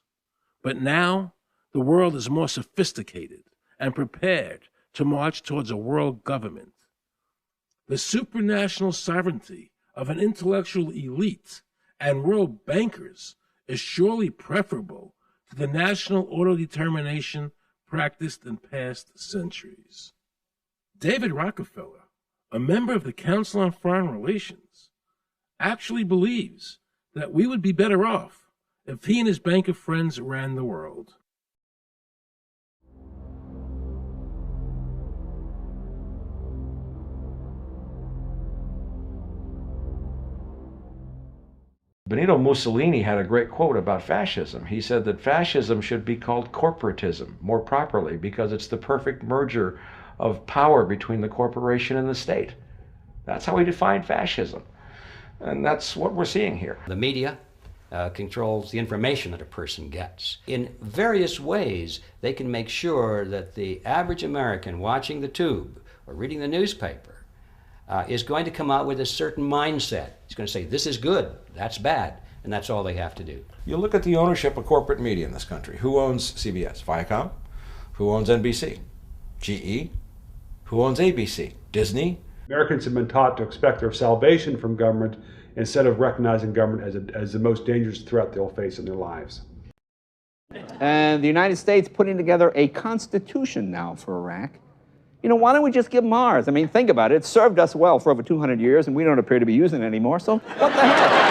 But now, the world is more sophisticated and prepared to march towards a world government. The supranational sovereignty of an intellectual elite and world bankers is surely preferable to the national autodetermination practiced in past centuries. David Rockefeller, a member of the Council on Foreign Relations, actually believes that we would be better off if he and his bank of friends ran the world. Benito Mussolini had a great quote about fascism. He said that fascism should be called corporatism more properly because it's the perfect merger of power between the corporation and the state. That's how he defined fascism. And that's what we're seeing here. The media controls the information that a person gets. In various ways, they can make sure that the average American watching the tube or reading the newspaper is going to come out with a certain mindset. He's going to say, this is good, that's bad, and that's all they have to do. You look at the ownership of corporate media in this country. Who owns CBS? Viacom? Who owns NBC? GE? Who owns ABC? Disney? Americans have been taught to expect their salvation from government instead of recognizing government as the most dangerous threat they'll face in their lives. And the United States putting together a constitution now for Iraq. You know, why don't we just give them ours? I mean, think about it. It's served us well for over 200 years, and we don't appear to be using it anymore, so what the hell?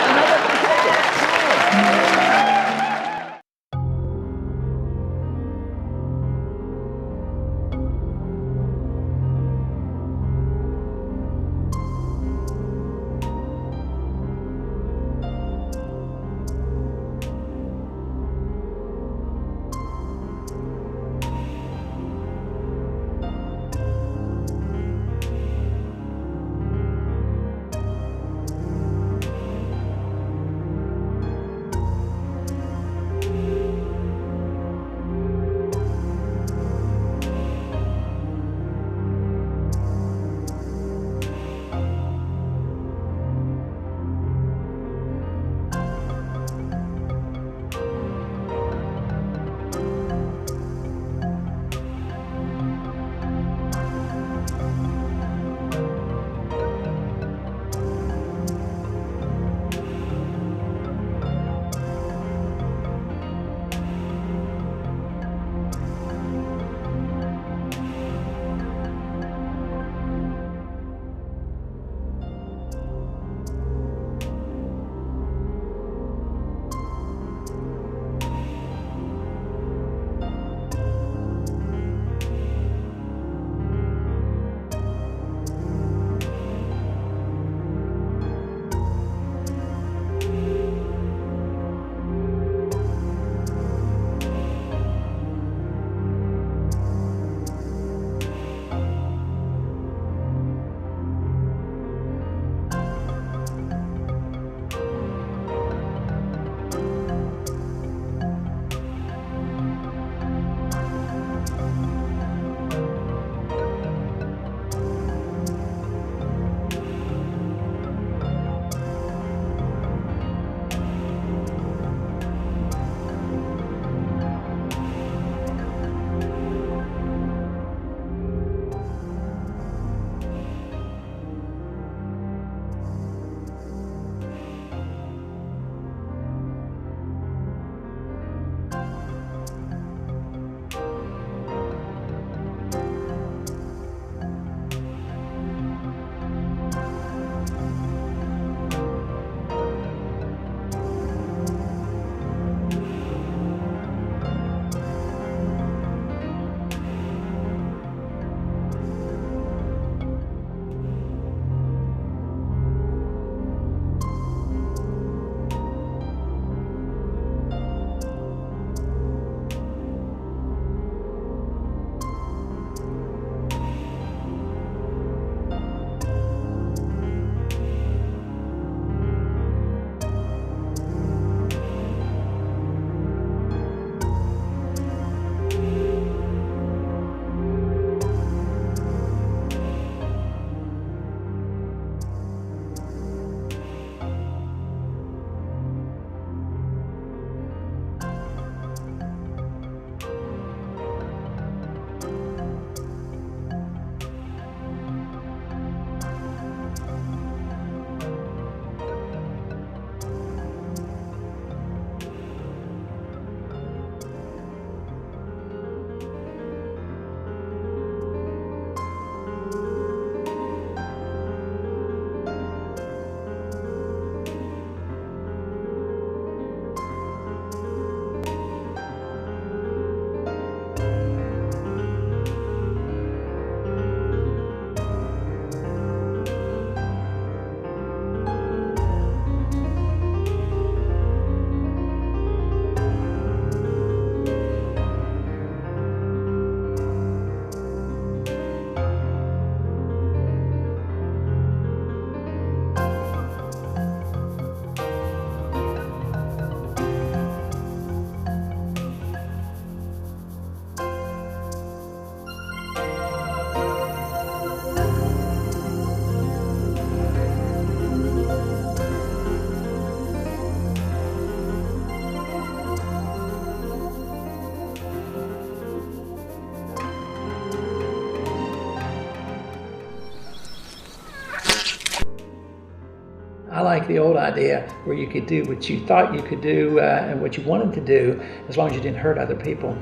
I like the old idea where you could do what you thought you could do and what you wanted to do, as long as you didn't hurt other people.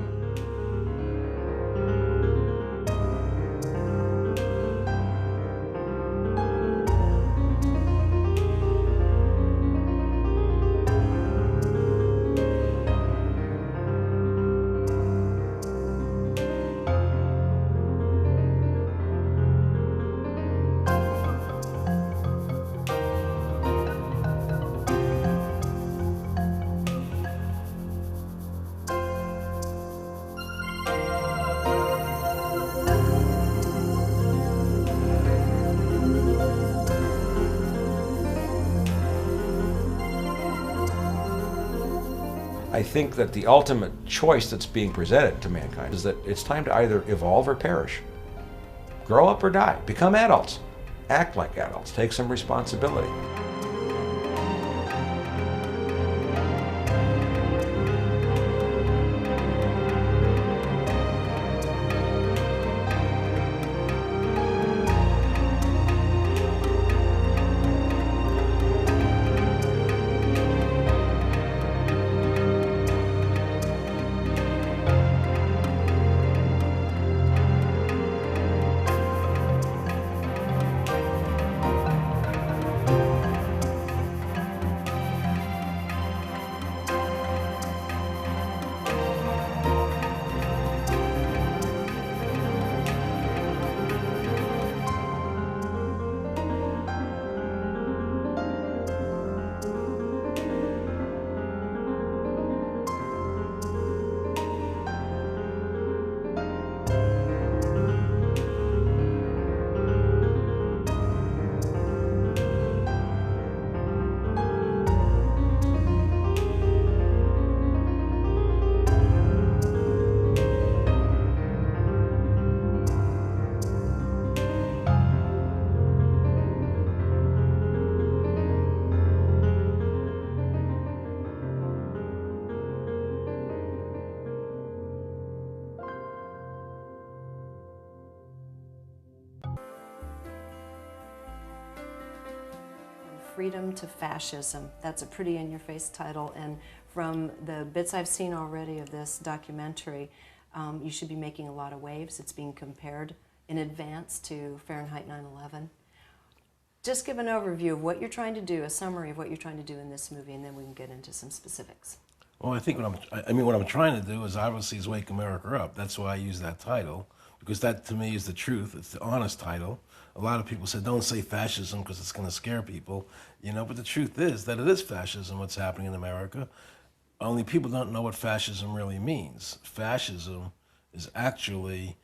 I think that the ultimate choice that's being presented to mankind is that it's time to either evolve or perish. Grow up or die. Become adults. Act like adults. Take some responsibility. Freedom to Fascism. That's a pretty in-your-face title, and from the bits I've seen already of this documentary, you should be making a lot of waves. It's being compared in advance to Fahrenheit 9/11. Just give an overview of what you're trying to do, a summary of what you're trying to do in this movie, and then we can get into some specifics. Well, I think what I'm trying to do is obviously is wake America up. That's why I use that title, because that to me is the truth. It's the honest title. A lot of people said, don't say fascism because it's going to scare people, you know, but the truth is that it is fascism what's happening in America. Only people don't know what fascism really means. Fascism is actually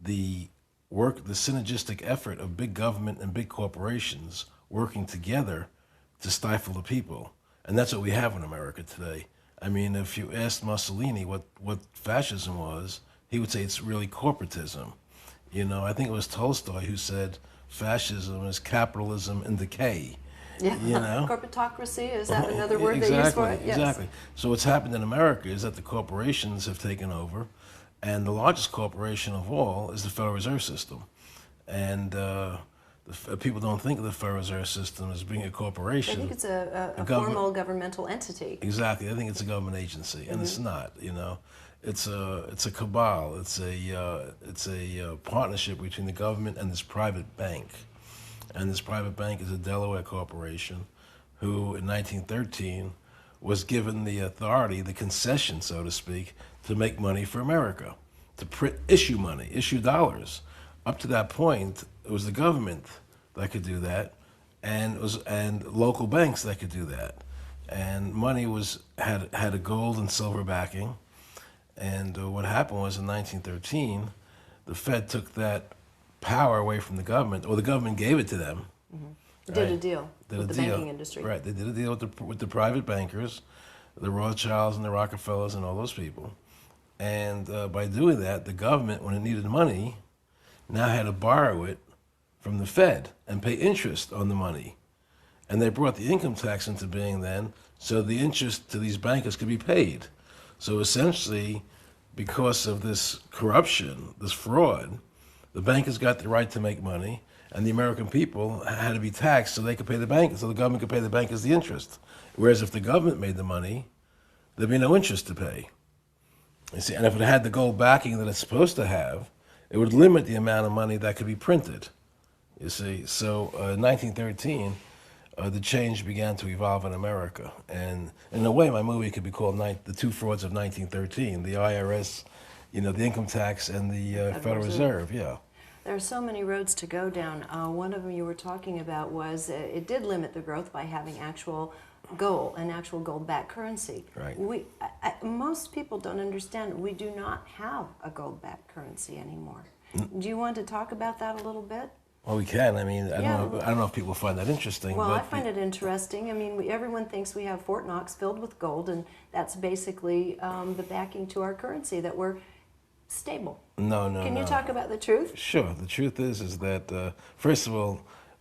the synergistic effort of big government and big corporations working together to stifle the people. And that's what we have in America today. I mean, if you asked Mussolini what fascism was, he would say it's really corporatism. You know, I think it was Tolstoy who said fascism is capitalism in decay. Yeah, you know? Corporatocracy, is that another word they use for it? Yes. Exactly. So what's happened in America is that the corporations have taken over, and the largest corporation of all is the Federal Reserve System. And people don't think of the Federal Reserve System as being a corporation. I think it's a formal governmental entity. Exactly. I think it's a government agency, and it's not, you know. It's a cabal. It's a partnership between the government and this private bank, and this private bank is a Delaware corporation, who in 1913 was given the authority, the concession, so to speak, to make money for America, to issue money, issue dollars. Up to that point, it was the government that could do that, and local banks that could do that, and money had a gold and silver backing. And what happened was in 1913, the Fed took that power away from the government, or the government gave it to them. Mm-hmm. Did a deal with the banking industry. Right, they did a deal with the private bankers, the Rothschilds and the Rockefellers and all those people. And by doing that, the government, when it needed money, now had to borrow it from the Fed and pay interest on the money. And they brought the income tax into being then, so the interest to these bankers could be paid. So essentially, because of this corruption, this fraud, the bankers got the right to make money, and the American people had to be taxed so they could pay the bankers, so the government could pay the bankers the interest. Whereas if the government made the money, there'd be no interest to pay. You see, and if it had the gold backing that it's supposed to have, it would limit the amount of money that could be printed. You see, so in 1913, the change began to evolve in America. And in a way, my movie could be called The Two Frauds of 1913, the IRS, you know, the income tax and the Federal Reserve, yeah. There are so many roads to go down. One of them you were talking about was it did limit the growth by having actual gold, an actual gold-backed currency. Right. Most people don't understand we do not have a gold-backed currency anymore. Do you want to talk about that a little bit? Well, we can. I mean, I don't know if people find that interesting. Well, but I find it interesting. I mean, everyone thinks we have Fort Knox filled with gold, and that's basically the backing to our currency, that we're stable. No. Can you talk about the truth? Sure. The truth is that, first of all,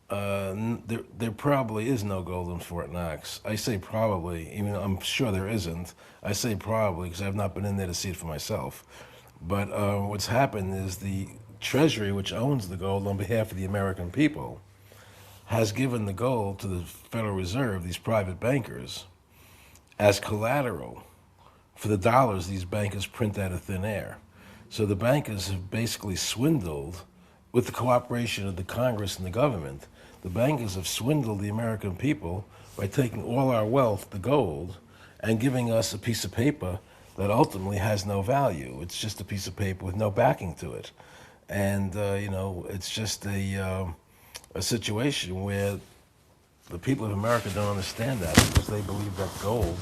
there probably is no gold in Fort Knox. I say probably, even though I'm sure there isn't. I say probably because I've not been in there to see it for myself. But what's happened is the Treasury, which owns the gold on behalf of the American people, has given the gold to the Federal Reserve, these private bankers, as collateral for the dollars these bankers print out of thin air. So the bankers have basically swindled, with the cooperation of the Congress and the government, the bankers have swindled the American people by taking all our wealth, the gold, and giving us a piece of paper that ultimately has no value. It's just a piece of paper with no backing to it. And, you know, it's just a situation where the people of America don't understand that, because they believe that gold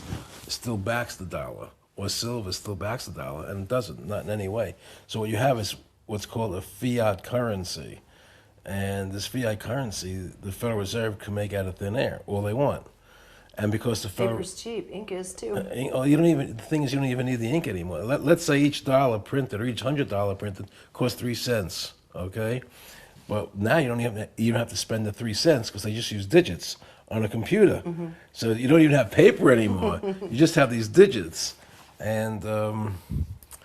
still backs the dollar, or silver still backs the dollar, and it doesn't, not in any way. So what you have is what's called a fiat currency. And this fiat currency, the Federal Reserve can make out of thin air, all they want. And because the Federal... Paper's cheap, ink is too. The thing is, you don't even need the ink anymore. Let's say each dollar printed, or each $100 printed, costs 3 cents, okay? But now you don't have to spend the 3 cents, because they just use digits on a computer. Mm-hmm. So you don't even have paper anymore. You just have these digits. And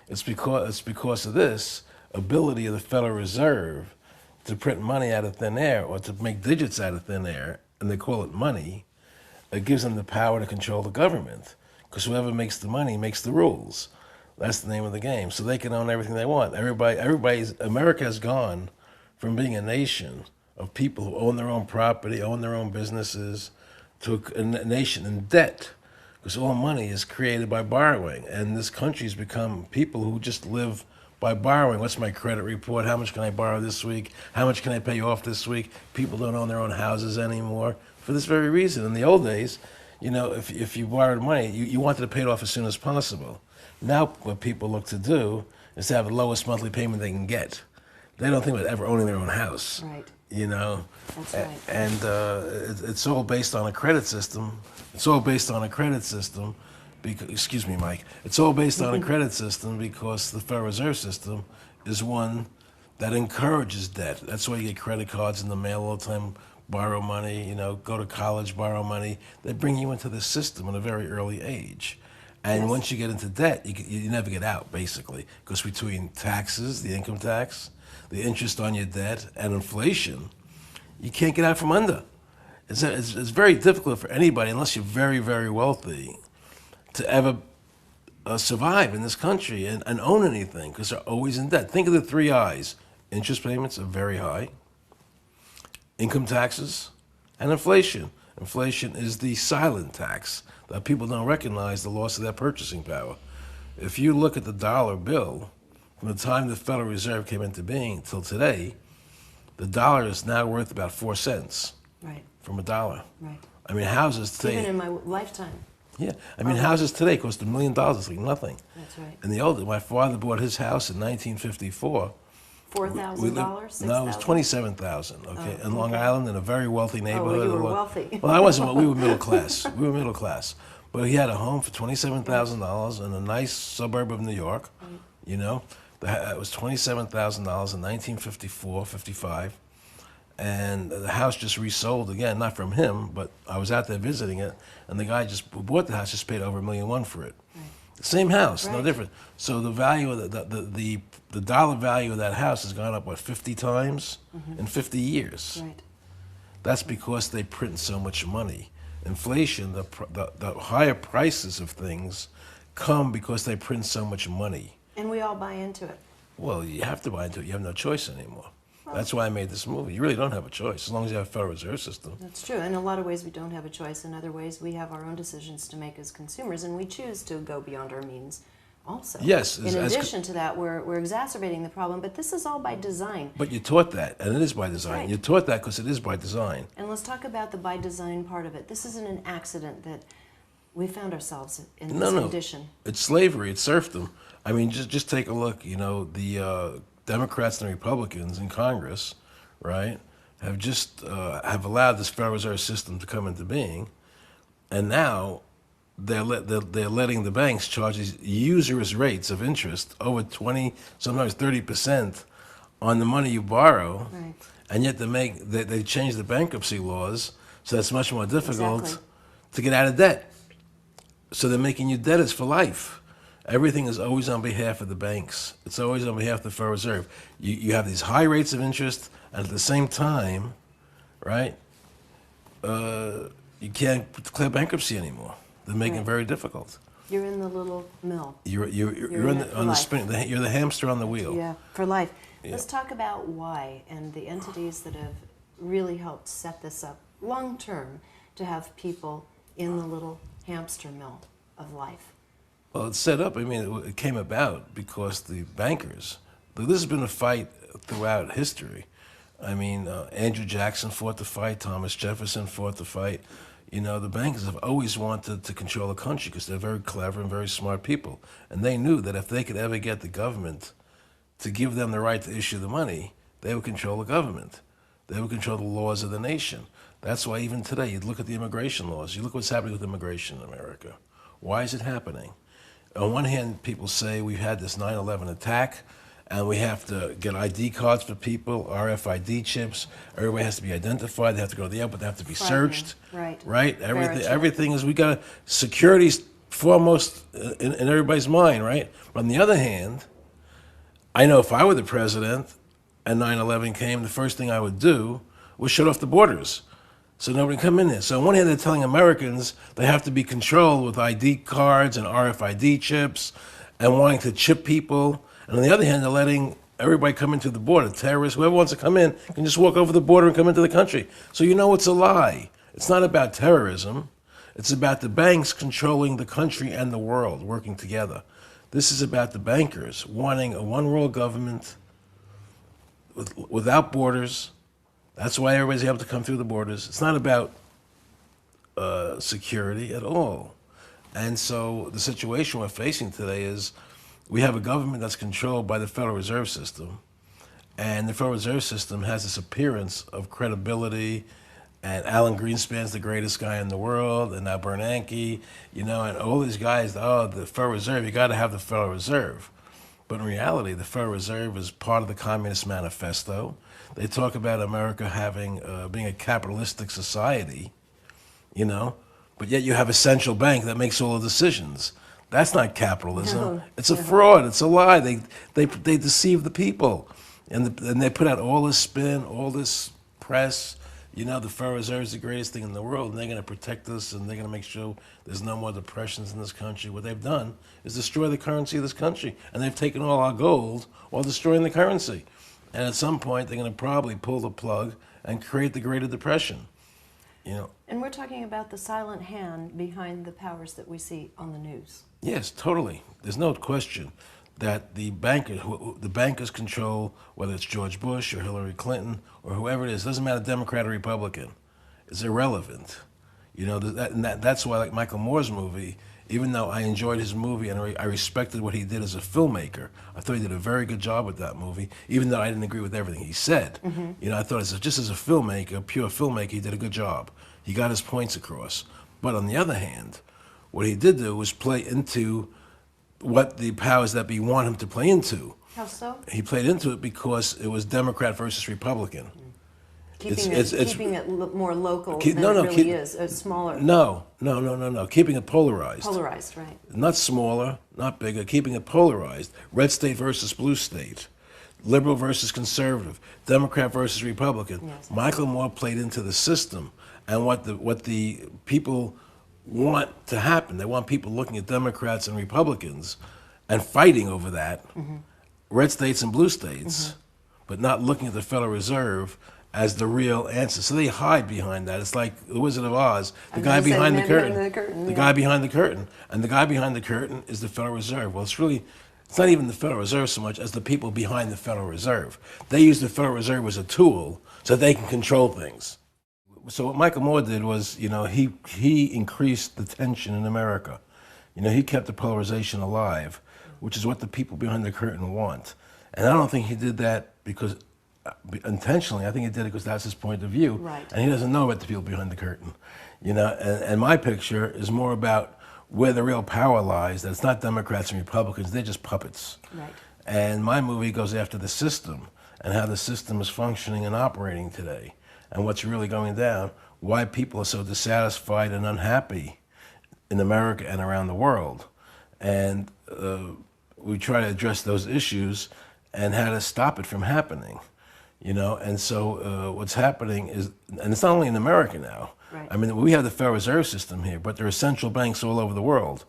it's because of this ability of the Federal Reserve to print money out of thin air, or to make digits out of thin air, and they call it money. It gives them the power to control the government, because whoever makes the money makes the rules. That's the name of the game. So they can own everything they want. America has gone from being a nation of people who own their own property, own their own businesses, to a nation in debt, because all money is created by borrowing. And this country's become people who just live by borrowing. What's my credit report? How much can I borrow this week? How much can I pay off this week? People don't own their own houses anymore for this very reason. In the old days, you know, if you borrowed money, you wanted to pay it off as soon as possible. Now what people look to do is to have the lowest monthly payment they can get. They don't think about ever owning their own house. Right. You know? That's right. And it's all based on a credit system. It's all based on a credit system. Excuse me, Mike. It's all based on a credit system, because the Federal Reserve System is one that encourages debt. That's why you get credit cards in the mail all the time, borrow money, you know, go to college, borrow money. They bring you into the system at a very early age. And once you get into debt, you never get out, basically, because between taxes, the income tax, the interest on your debt, and inflation, you can't get out from under. It's very difficult for anybody, unless you're very, very wealthy, to ever survive in this country and own anything, because they're always in debt. Think of the 3 I's. Interest payments are very high, income taxes, and inflation. Inflation is the silent tax that people don't recognize, the loss of their purchasing power. If you look at the dollar bill, from the time the Federal Reserve came into being till today, the dollar is now worth about 4 cents. Right. From a dollar. Right. I mean, houses today... Even in my lifetime. Yeah, I mean, houses today cost $1 million. It's like nothing. That's right. In the old days, my father bought his house in 1954. $4,000? No, it was $27,000. Okay, in Long Island, in a very wealthy neighborhood. Oh, well, you were wealthy. Well, I wasn't. We were middle class. We were middle class, but he had a home for $27,000 in a nice suburb of New York. You know, it was $27,000 in 1954, 55. And the house just resold again, not from him, but I was out there visiting it, and the guy who bought the house just paid over $1.1 million for it. Right. Same house, no Right. different. So the value of the dollar value of that house has gone up, what, 50 times in 50 years? Right. That's because they print so much money. Inflation, the higher prices of things come because they print so much money. And we all buy into it. Well, you have to buy into it. You have no choice anymore. That's why I made this movie. You really don't have a choice as long as you have a Federal Reserve System. That's true. In a lot of ways, we don't have a choice. In other ways, we have our own decisions to make as consumers, and we choose to go beyond our means also. Yes. In addition to that, we're exacerbating the problem, but this is all by design. But you're taught that, and it is by design. Right. You're taught that because it is by design. And let's talk about the by design part of it. This isn't an accident that we found ourselves in this condition. It's slavery. It's serfdom. I mean, just take a look. You know, the Democrats and the Republicans in Congress, right, have just have allowed this Federal Reserve System to come into being, and now they're letting the banks charge these usurious rates of interest, over 20, sometimes 30% on the money you borrow, Right. and yet they change the bankruptcy laws so it's much more difficult Exactly. to get out of debt. So they're making you debtors for life. Everything is always on behalf of the banks. It's always on behalf of the Federal Reserve. You have these high rates of interest, and at the same time, right, you can't declare bankruptcy anymore. They're making it very difficult. You're in the little mill. You're in it for on the life. spin. You're the hamster on the wheel. Yeah, for life. Yeah. Let's talk about why and the entities that have really helped set this up long term to have people in the little hamster mill of life. Well, it's set up. I mean, it came about because the bankers. This has been a fight throughout history. I mean, Andrew Jackson fought the fight. Thomas Jefferson fought the fight. You know, the bankers have always wanted to control the country because they're very clever and very smart people. And they knew that if they could ever get the government to give them the right to issue the money, they would control the government. They would control the laws of the nation. That's why even today, you look at the immigration laws. You look what's happening with immigration in America. Why is it happening? On one hand, people say we've had this 9/11 attack, and we have to get ID cards for people, RFID chips. Everybody has to be identified. They have to go to the airport. They have to be searched. Right. Right. Everything is. We got security's foremost in everybody's mind. Right. But on the other hand, I know if I were the president and 9/11 came, the first thing I would do was shut off the borders, so nobody can come in there. So on one hand, they're telling Americans they have to be controlled with ID cards and RFID chips and wanting to chip people. And on the other hand, they're letting everybody come into the border. Terrorists, whoever wants to come in, can just walk over the border and come into the country. So you know it's a lie. It's not about terrorism. It's about the banks controlling the country and the world, working together. This is about the bankers wanting a one-world government without borders. That's why everybody's able to come through the borders. It's not about security at all. And so the situation we're facing today is we have a government that's controlled by the Federal Reserve System, and the Federal Reserve System has this appearance of credibility, and Alan Greenspan's the greatest guy in the world, and now Bernanke, you know, and all these guys, the Federal Reserve, you got to have the Federal Reserve. But in reality, the Federal Reserve is part of the Communist Manifesto. They talk about America having, being a capitalistic society, you know, but yet you have a central bank that makes all the decisions. That's not capitalism. No. It's a fraud. It's a lie. They deceive the people, and they put out all this spin, all this press. You know, the Federal Reserve is the greatest thing in the world, and they're going to protect us, and they're going to make sure there's no more depressions in this country. What they've done is destroy the currency of this country, and they've taken all our gold while destroying the currency. And at some point, they're going to probably pull the plug and create the Greater Depression. You know. And we're talking about the silent hand behind the powers that we see on the news. Yes, totally. There's no question that the bankers control, whether it's George Bush or Hillary Clinton or whoever it is. Doesn't matter, Democrat or Republican. It's irrelevant. You know, that's why, like Michael Moore's movie, even though I enjoyed his movie and I respected what he did as a filmmaker, I thought he did a very good job with that movie, even though I didn't agree with everything he said. Mm-hmm. You know, I thought just as a filmmaker, pure filmmaker, he did a good job. He got his points across. But on the other hand, what he did do was play into what the powers that be want him to play into. How so? He played into it because it was Democrat versus Republican. Keeping it more local than no, it really is, smaller. No. Keeping it polarized. Polarized, right. Not smaller, not bigger, keeping it polarized. Red state versus blue state. Liberal versus conservative. Democrat versus Republican. Yes. Michael Moore played into the system and what the people want to happen. They want people looking at Democrats and Republicans and fighting over that. Red states and blue states, but not looking at the Federal Reserve as the real answer. So they hide behind that. It's like the Wizard of Oz, the guy behind the curtain. The guy behind the curtain. And the guy behind the curtain is the Federal Reserve. Well, it's not even the Federal Reserve so much as the people behind the Federal Reserve. They use the Federal Reserve as a tool so they can control things. So what Michael Moore did was, he increased the tension in America. He kept the polarization alive, which is what the people behind the curtain want. And I don't think he did that because intentionally. I think he did it because that's his point of view. Right. And he doesn't know about the people behind the curtain. And my picture is more about where the real power lies, that it's not Democrats and Republicans, they're just puppets. Right. And my movie goes after the system and how the system is functioning and operating today and what's really going down, why people are so dissatisfied and unhappy in America and around the world. And we try to address those issues and how to stop it from happening. And so what's happening is, and it's not only in America now, right. I mean, we have the Federal Reserve System here, but there are central banks all over the world,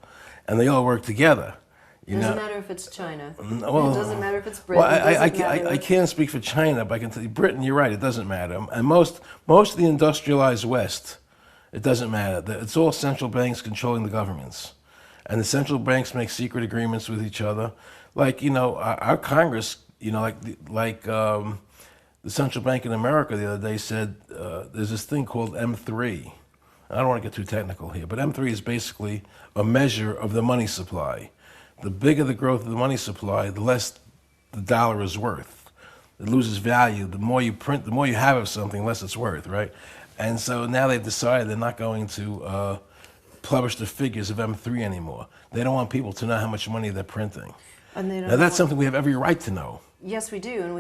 and they all work together. It doesn't matter if it's China. Well, it doesn't matter if it's Britain. I can't speak for China, but I can tell you, Britain, you're right, it doesn't matter. And most of the industrialized West, it doesn't matter. It's all central banks controlling the governments. And the central banks make secret agreements with each other. Like, our Congress, the central bank in America the other day said there's this thing called M3. I don't want to get too technical here, but M3 is basically a measure of the money supply. The bigger the growth of the money supply, the less the dollar is worth. It loses value. The more you print, the more you have of something, the less it's worth, right? And so now they've decided they're not going to publish the figures of M3 anymore. They don't want people to know how much money they're printing. And they don't now that's something we have every right to know. Yes, we do, and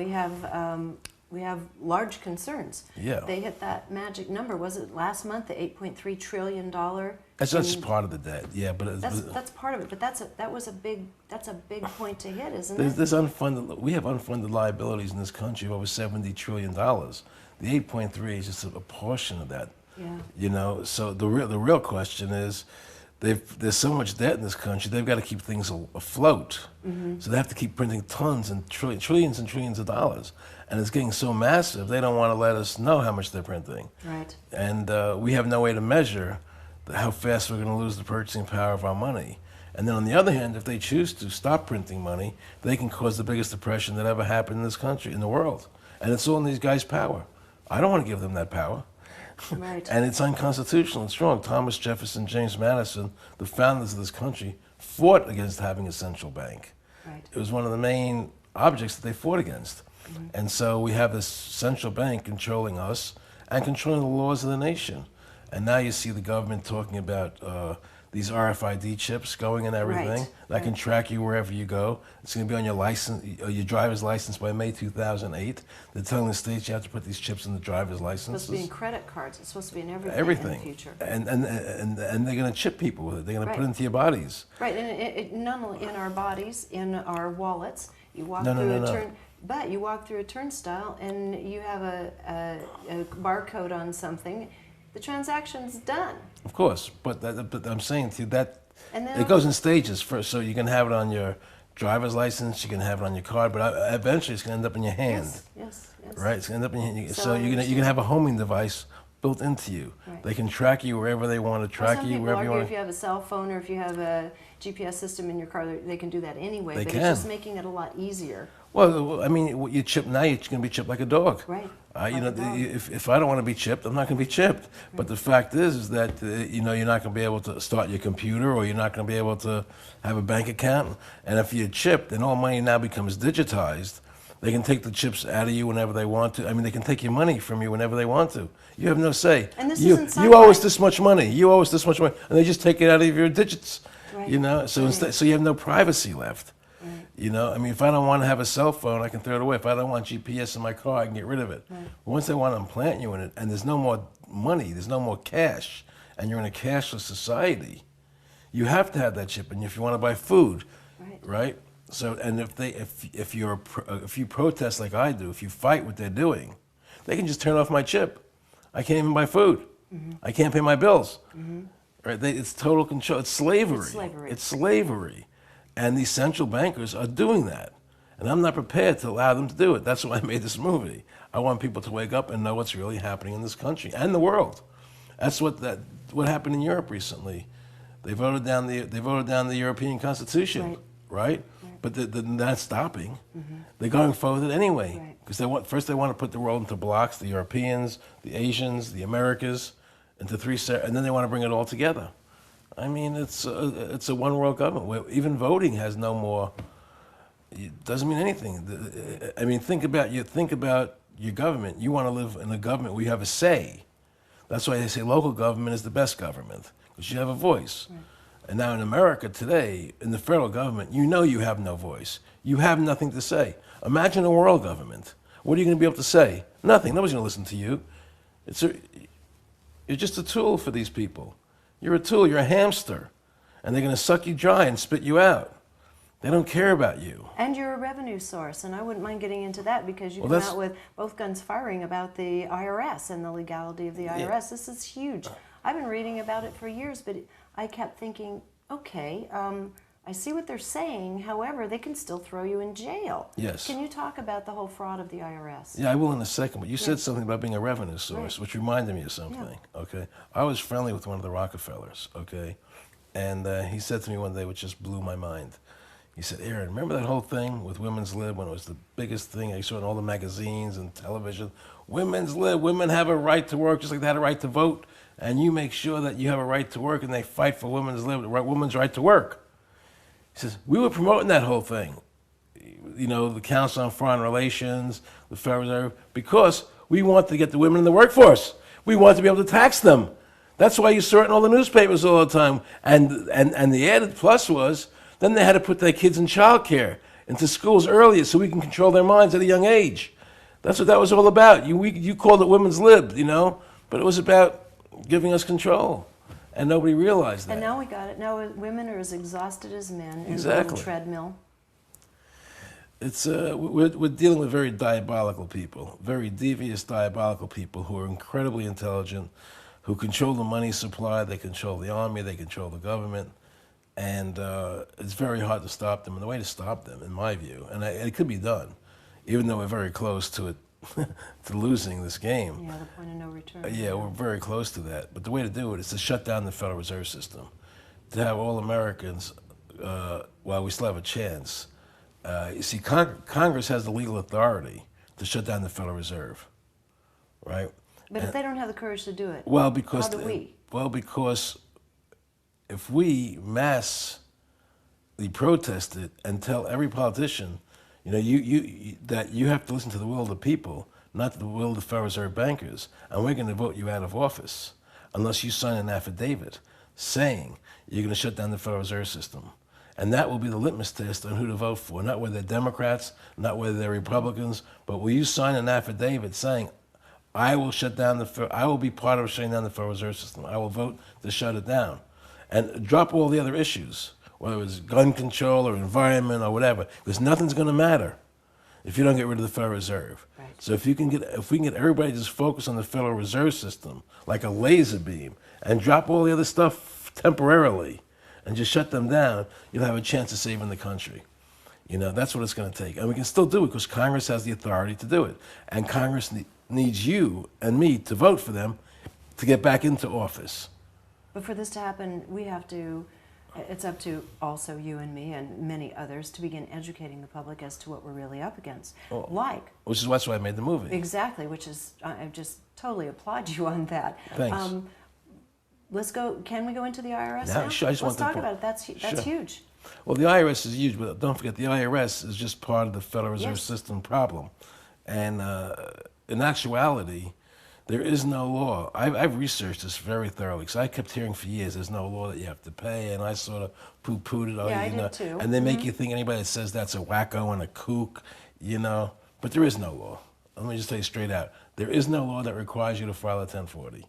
we have large concerns. Yeah. They hit that magic number. Was it last month, the $8.3 trillion? That's just part of the debt, yeah. But that's part of it. But that's a big point to hit, isn't it? We have unfunded liabilities in this country of over $70 trillion. The 8.3 is just a portion of that. Yeah. So the real question is, there's so much debt in this country, they've got to keep things afloat. So they have to keep printing tons and trillions and trillions of dollars. And it's getting so massive, they don't want to let us know how much they're printing. Right. And we have no way to measure how fast we're going to lose the purchasing power of our money. And then on the other hand, if they choose to stop printing money, they can cause the biggest depression that ever happened in this country, in the world. And it's all in these guys' power. I don't want to give them that power. Right. And it's unconstitutional. It's wrong. Thomas Jefferson, James Madison, the founders of this country, fought against having a central bank. Right. It was one of the main objects that they fought against. And so we have this central bank controlling us and controlling the laws of the nation. And now you see the government talking about these RFID chips going and everything that can track you wherever you go. It's going to be on your license, your driver's license by May 2008. They're telling the states you have to put these chips in the driver's licenses. It's supposed to be in credit cards. It's supposed to be in everything in the future. And they're going to chip people with it. They're going to put it into your bodies. Right, and it not only in our bodies, in our wallets. You walk through but you walk through a turnstile and you have a barcode on something. The transaction's done. Of course, but I'm saying to you that it goes in stages first. So you can have it on your driver's license, you can have it on your card, but eventually it's going to end up in your hand. Yes. Right, it's going to end up in your hand. So you can have a homing device built into you. Right. They can track you wherever they want to track you, wherever you want. If you have a cell phone or if you have a GPS system in your car, they can do that anyway. They but can. It's just making it a lot easier. Well, I mean, you chip now, you're going to be chipped like a dog. Right. If I don't want to be chipped, I'm not going to be chipped. Right. But the fact is that you're not going to be able to start your computer, or you're not going to be able to have a bank account. And if you're chipped, then all money now becomes digitized. They can take the chips out of you whenever they want to. I mean, they can take your money from you whenever they want to. You have no say. And this you owe us this much money. You owe us this much money, and they just take it out of your digits. Right. So instead, so you have no privacy left. Right. You know, I mean, if I don't want to have a cell phone, I can throw it away. If I don't want GPS in my car, I can get rid of it. Right. Once they want to implant you in it, and there's no more money, there's no more cash, and you're in a cashless society, you have to have that chip. And if you want to buy food, right? So, and if you protest like I do, if you fight what they're doing, they can just turn off my chip. I can't even buy food. I can't pay my bills. Right? It's total control. It's slavery. It's slavery. It's slavery. And these central bankers are doing that. And I'm not prepared to allow them to do it. That's why I made this movie. I want people to wake up and know what's really happening in this country and the world. That's what happened in Europe recently. They voted down the European Constitution, right? But they're not stopping. They're going forward with it anyway. Because first they want to put the world into blocks: the Europeans, the Asians, the Americas, into and then they want to bring it all together. I mean, it's a one world government where even voting has no more. It doesn't mean anything. I mean, think about your government. You want to live in a government where you have a say. That's why they say local government is the best government, because you have a voice. And now in America today, in the federal government, you know you have no voice. You have nothing to say. Imagine a world government. What are you going to be able to say? Nothing. Nobody's going to listen to you. You're just a tool for these people. You're a tool. You're a hamster. And they're going to suck you dry and spit you out. They don't care about you. And you're a revenue source, and I wouldn't mind getting into that because you come out with both guns firing about the IRS and the legality of the IRS. Yeah. This is huge. I've been reading about it for years, but I kept thinking, okay, I see what they're saying. However, they can still throw you in jail. Yes. Can you talk about the whole fraud of the IRS? Yeah, I will in a second. But you said something about being a revenue source, which reminded me of something. Okay, I was friendly with one of the Rockefellers. Okay, and he said to me one day, which just blew my mind. He said, Aaron, remember that whole thing with Women's Lib when it was the biggest thing I saw in all the magazines and television? Women's Lib, women have a right to work just like they had a right to vote. And you make sure that you have a right to work, and they fight for women's lib, women's right to work. He says, we were promoting that whole thing. You know, the Council on Foreign Relations, the Federal Reserve, because we want to get the women in the workforce. We want to be able to tax them. That's why you saw it in all the newspapers all the time. And the added plus was, then they had to put their kids in childcare, into schools earlier so we can control their minds at a young age. That's what that was all about. You called it women's lib, you know, but it was about giving us control, and nobody realized that. And now we got it. Now women are as exhausted as men in exactly. the treadmill. It's we're dealing with very diabolical people, very devious, diabolical people who are incredibly intelligent, who control the money supply, they control the army, they control the government, and it's very hard to stop them. And the way to stop them, in my view, and it could be done, even though we're very close to it. To losing this game. Yeah, the point of no return. Yeah, we're very close to that. But the way to do it is to shut down the Federal Reserve System, to have all Americans, while we still have a chance. You see, Congress has the legal authority to shut down the Federal Reserve, right? But if they don't have the courage to do it, well, because how do we? Well, because if we massively protest it and tell every politician, you know, that you have to listen to the will of the people, not the will of the Federal Reserve bankers, and we're going to vote you out of office unless you sign an affidavit saying you're going to shut down the Federal Reserve System. And that will be the litmus test on who to vote for, not whether they're Democrats, not whether they're Republicans, but will you sign an affidavit saying, I will be part of shutting down the Federal Reserve System. I will vote to shut it down. And drop all the other issues, whether it's gun control or environment or whatever, because nothing's going to matter if you don't get rid of the Federal Reserve. Right. So if we can get everybody just focus on the Federal Reserve System like a laser beam and drop all the other stuff temporarily and just shut them down, you'll have a chance of saving the country. You know, that's what it's going to take. And we can still do it because Congress has the authority to do it. And Congress needs you and me to vote for them to get back into office. But for this to happen, we have to, it's up to also you and me and many others to begin educating the public as to what we're really up against. Oh, which is why I made the movie. Exactly, which is, I just totally applaud you on that. Thanks. Let's go, can we go into the IRS now? Sure, Let's talk about it, that's sure. huge. Well, the IRS is huge, but don't forget the IRS is just part of the Federal Reserve System problem. And in actuality, There is no law. I've researched this very thoroughly because I kept hearing for years there's no law that you have to pay, and I sort of poo-pooed it. Yeah, I did too. And they make you think anybody that says that's a wacko and a kook, But there is no law. Let me just tell you straight out. There is no law that requires you to file a 1040.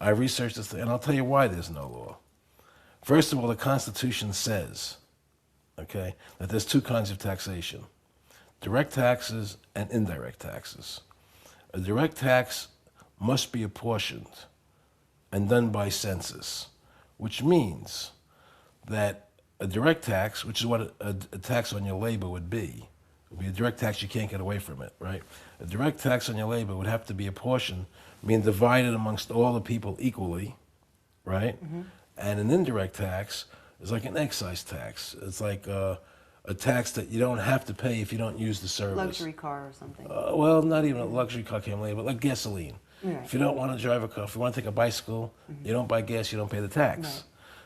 I researched this, and I'll tell you why there's no law. First of all, the Constitution says, okay, that there's two kinds of taxation: direct taxes and indirect taxes. A direct tax must be apportioned and done by census, which means that a direct tax, which is what a tax on your labor would be a direct tax, you can't get away from it, right? A direct tax on your labor would have to be apportioned, meaning divided amongst all the people equally, right? Mm-hmm. And an indirect tax is like an excise tax. It's like a tax that you don't have to pay if you don't use the service. Luxury car or something. Well, not even a luxury car, but like gasoline. Right. If you don't want to drive a car, if you want to take a bicycle, you don't buy gas, you don't pay the tax. Right.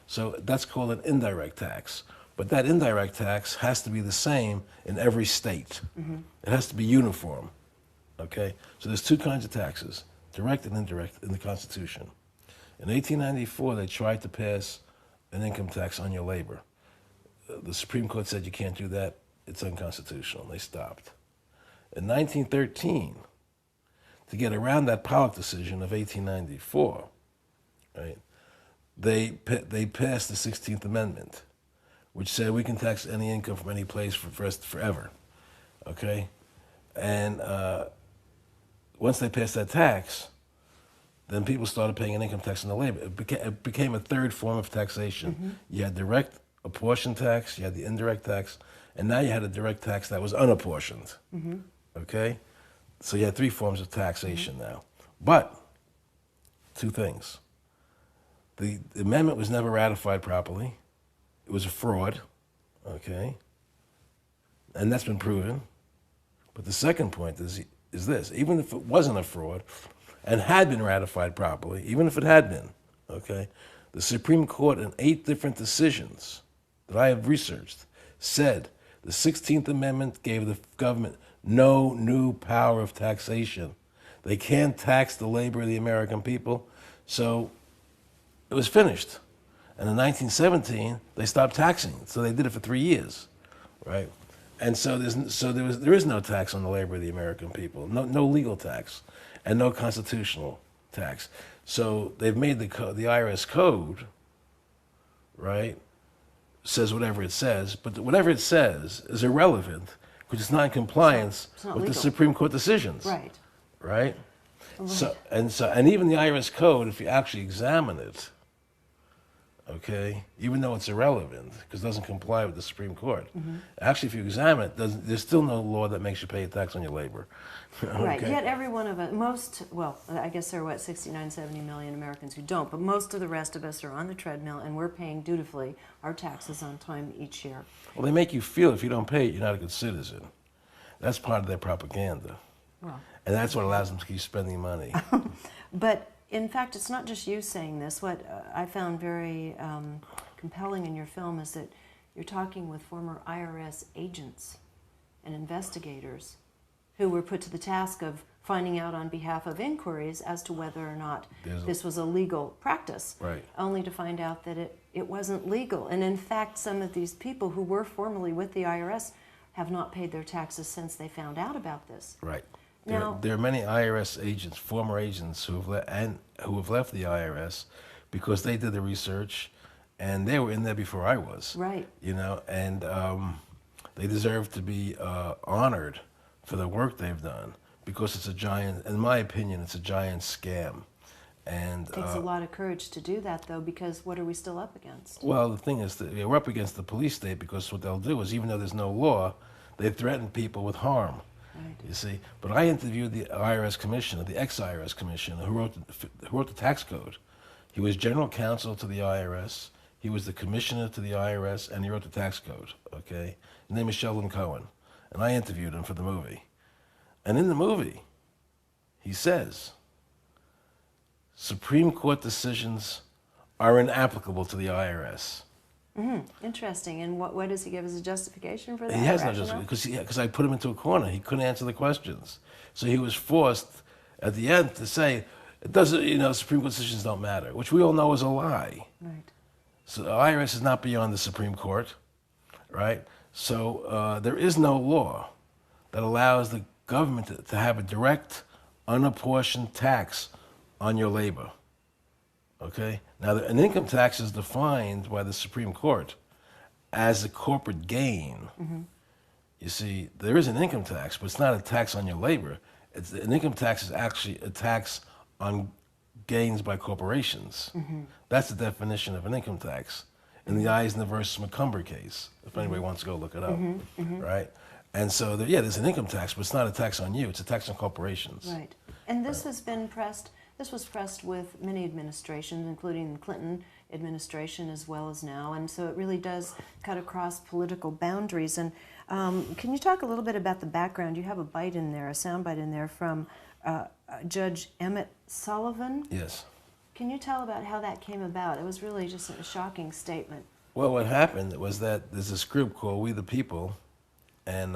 So that's called an indirect tax. But that indirect tax has to be the same in every state. Mm-hmm. It has to be uniform, okay? So there's two kinds of taxes, direct and indirect, in the Constitution. In 1894, they tried to pass an income tax on your labor. The Supreme Court said you can't do that. It's unconstitutional. They stopped. In 1913, to get around that Pollock decision of 1894, right, they passed the 16th Amendment, which said we can tax any income from any place forever, okay? And once they passed that tax, then people started paying an income tax on the labor. It became a third form of taxation. Mm-hmm. You had direct apportioned tax, you had the indirect tax, and now you had a direct tax that was unapportioned, okay? So you had three forms of taxation now. But, two things. The amendment was never ratified properly. It was a fraud, okay? And that's been proven. But the second point is this: even if it wasn't a fraud and had been ratified properly, even if it had been, okay, the Supreme Court in 8 different decisions that I have researched said the 16th Amendment gave the government no new power of taxation. They can't tax the labor of the American people, so it was finished. And in 1917, they stopped taxing, so they did it for 3 years, right? And so there is no tax on the labor of the American people, no legal tax, and no constitutional tax. So they've made the IRS code, right, says whatever it says, but whatever it says is irrelevant because it's not in compliance with legal. The Supreme Court decisions, right? Right. And even the IRS code, if you actually examine it, okay, even though it's irrelevant because it doesn't comply with the Supreme Court. Mm-hmm. Actually, if you examine it, there's still no law that makes you pay a tax on your labor. Okay? Right, yet every one of us, I guess there are, 69, 70 million Americans who don't, but most of the rest of us are on the treadmill and we're paying dutifully our taxes on time each year. Well, they make you feel if you don't pay it, you're not a good citizen. That's part of their propaganda. Well, and that's what allows them to keep spending money. But in fact, it's not just you saying this. What I found very compelling in your film is that you're talking with former IRS agents and investigators who were put to the task of finding out on behalf of inquiries as to whether or not this was a legal practice, right, only to find out that it wasn't legal. And in fact, some of these people who were formerly with the IRS have not paid their taxes since they found out about this. Right. There are many IRS agents, former agents, who have left the IRS because they did the research, and they were in there before I was. Right. You know, and they deserve to be honored for the work they've done because it's a giant, in my opinion, it's a giant scam. And it takes a lot of courage to do that, though, because what are we still up against? Well, the thing is that we're up against the police state because what they'll do is, even though there's no law, they threaten people with harm. Right. You see, but I interviewed the IRS commissioner, the ex-IRS commissioner, who wrote the tax code. He was general counsel to the IRS. He was the commissioner to the IRS, and he wrote the tax code. Okay, his name is Sheldon Cohen, and I interviewed him for the movie. And in the movie, he says, Supreme Court decisions are inapplicable to the IRS. Mm-hmm. Interesting. And what does he give as a justification for that? He has no justification because I put him into a corner. He couldn't answer the questions. So he was forced, at the end to say it doesn't, Supreme Court decisions don't matter, which we all know is a lie. Right. So the IRS is not beyond the Supreme Court, right? So there is no law that allows the government to have a direct, unapportioned tax on your labor. Okay? Now, an income tax is defined by the Supreme Court as a corporate gain. Mm-hmm. You see, there is an income tax, but it's not a tax on your labor. An income tax is actually a tax on gains by corporations. Mm-hmm. That's the definition of an income tax in the Eisner versus McCumber case, if anybody wants to go look it up, right? And so, there's an income tax, but it's not a tax on you. It's a tax on corporations. Right. And this has been pressed, this was pressed with many administrations, including the Clinton administration as well as now. And so it really does cut across political boundaries. And can you talk a little bit about the background? You have a bite in there, a sound bite in there from Judge Emmett Sullivan. Yes. Can you tell about how that came about? It was really just a shocking statement. Well, what happened was that there's this group called We the People, and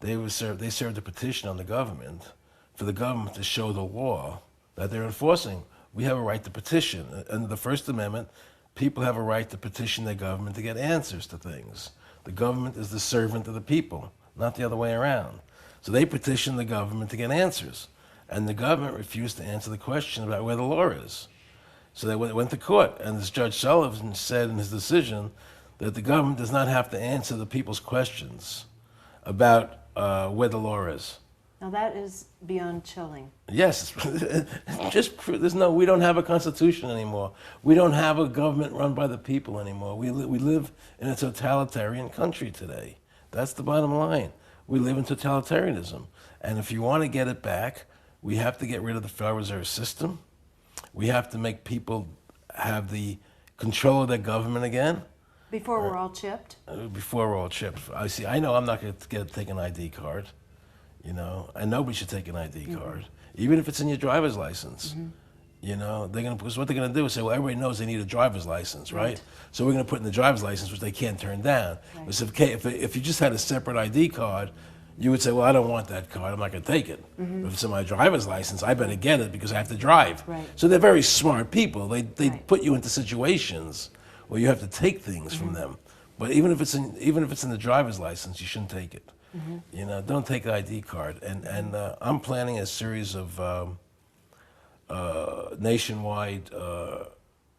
they served a petition on the government for the government to show the law that they're enforcing. We have a right to petition. Under the First Amendment, people have a right to petition their government to get answers to things. The government is the servant of the people, not the other way around. So they petitioned the government to get answers, and the government refused to answer the question about where the law is. So they went to court, and this Judge Sullivan said in his decision that the government does not have to answer the people's questions about where the law is. Now that is beyond chilling. Yes, we don't have a constitution anymore. We don't have a government run by the people anymore. We live in a totalitarian country today. That's the bottom line. We live in totalitarianism. And if you want to get it back, we have to get rid of the Federal Reserve System. We have to make people have the control of their government again. Before we're all chipped? Before we're all chipped. I know I'm not going to take an ID card, and nobody should take an ID card, even if it's in your driver's license. Because what they're going to do is say, well, everybody knows they need a driver's license, right? So we're going to put in the driver's license, which they can't turn down. Right. If you just had a separate ID card, you would say, well, I don't want that card, I'm not going to take it. If it's in my driver's license, I better get it because I have to drive. Right. So they're very smart people. They put you into situations where you have to take things from them. But even if it's in the driver's license, you shouldn't take it. Don't take the ID card. And I'm planning a series of nationwide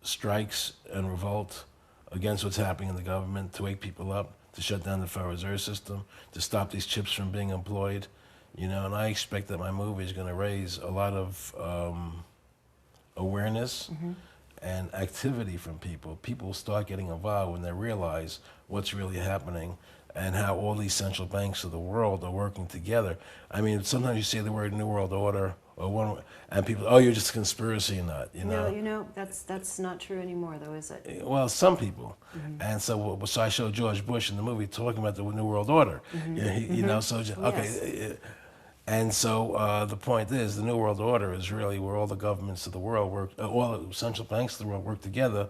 strikes and revolt against what's happening in the government to wake people up, to shut down the Federal Reserve System, to stop these chips from being employed, and I expect that my movie is going to raise a lot of awareness and activity from people. People start getting involved when they realize what's really happening and how all these central banks of the world are working together. I mean, sometimes you say the word New World Order, and people, oh, you're just a conspiracy nut, No, that's not true anymore, though, is it? Well, some people. And so I showed George Bush in the movie talking about the New World Order. Okay. And so the point is, the New World Order is really where all the governments of the world work, all the central banks of the world work together.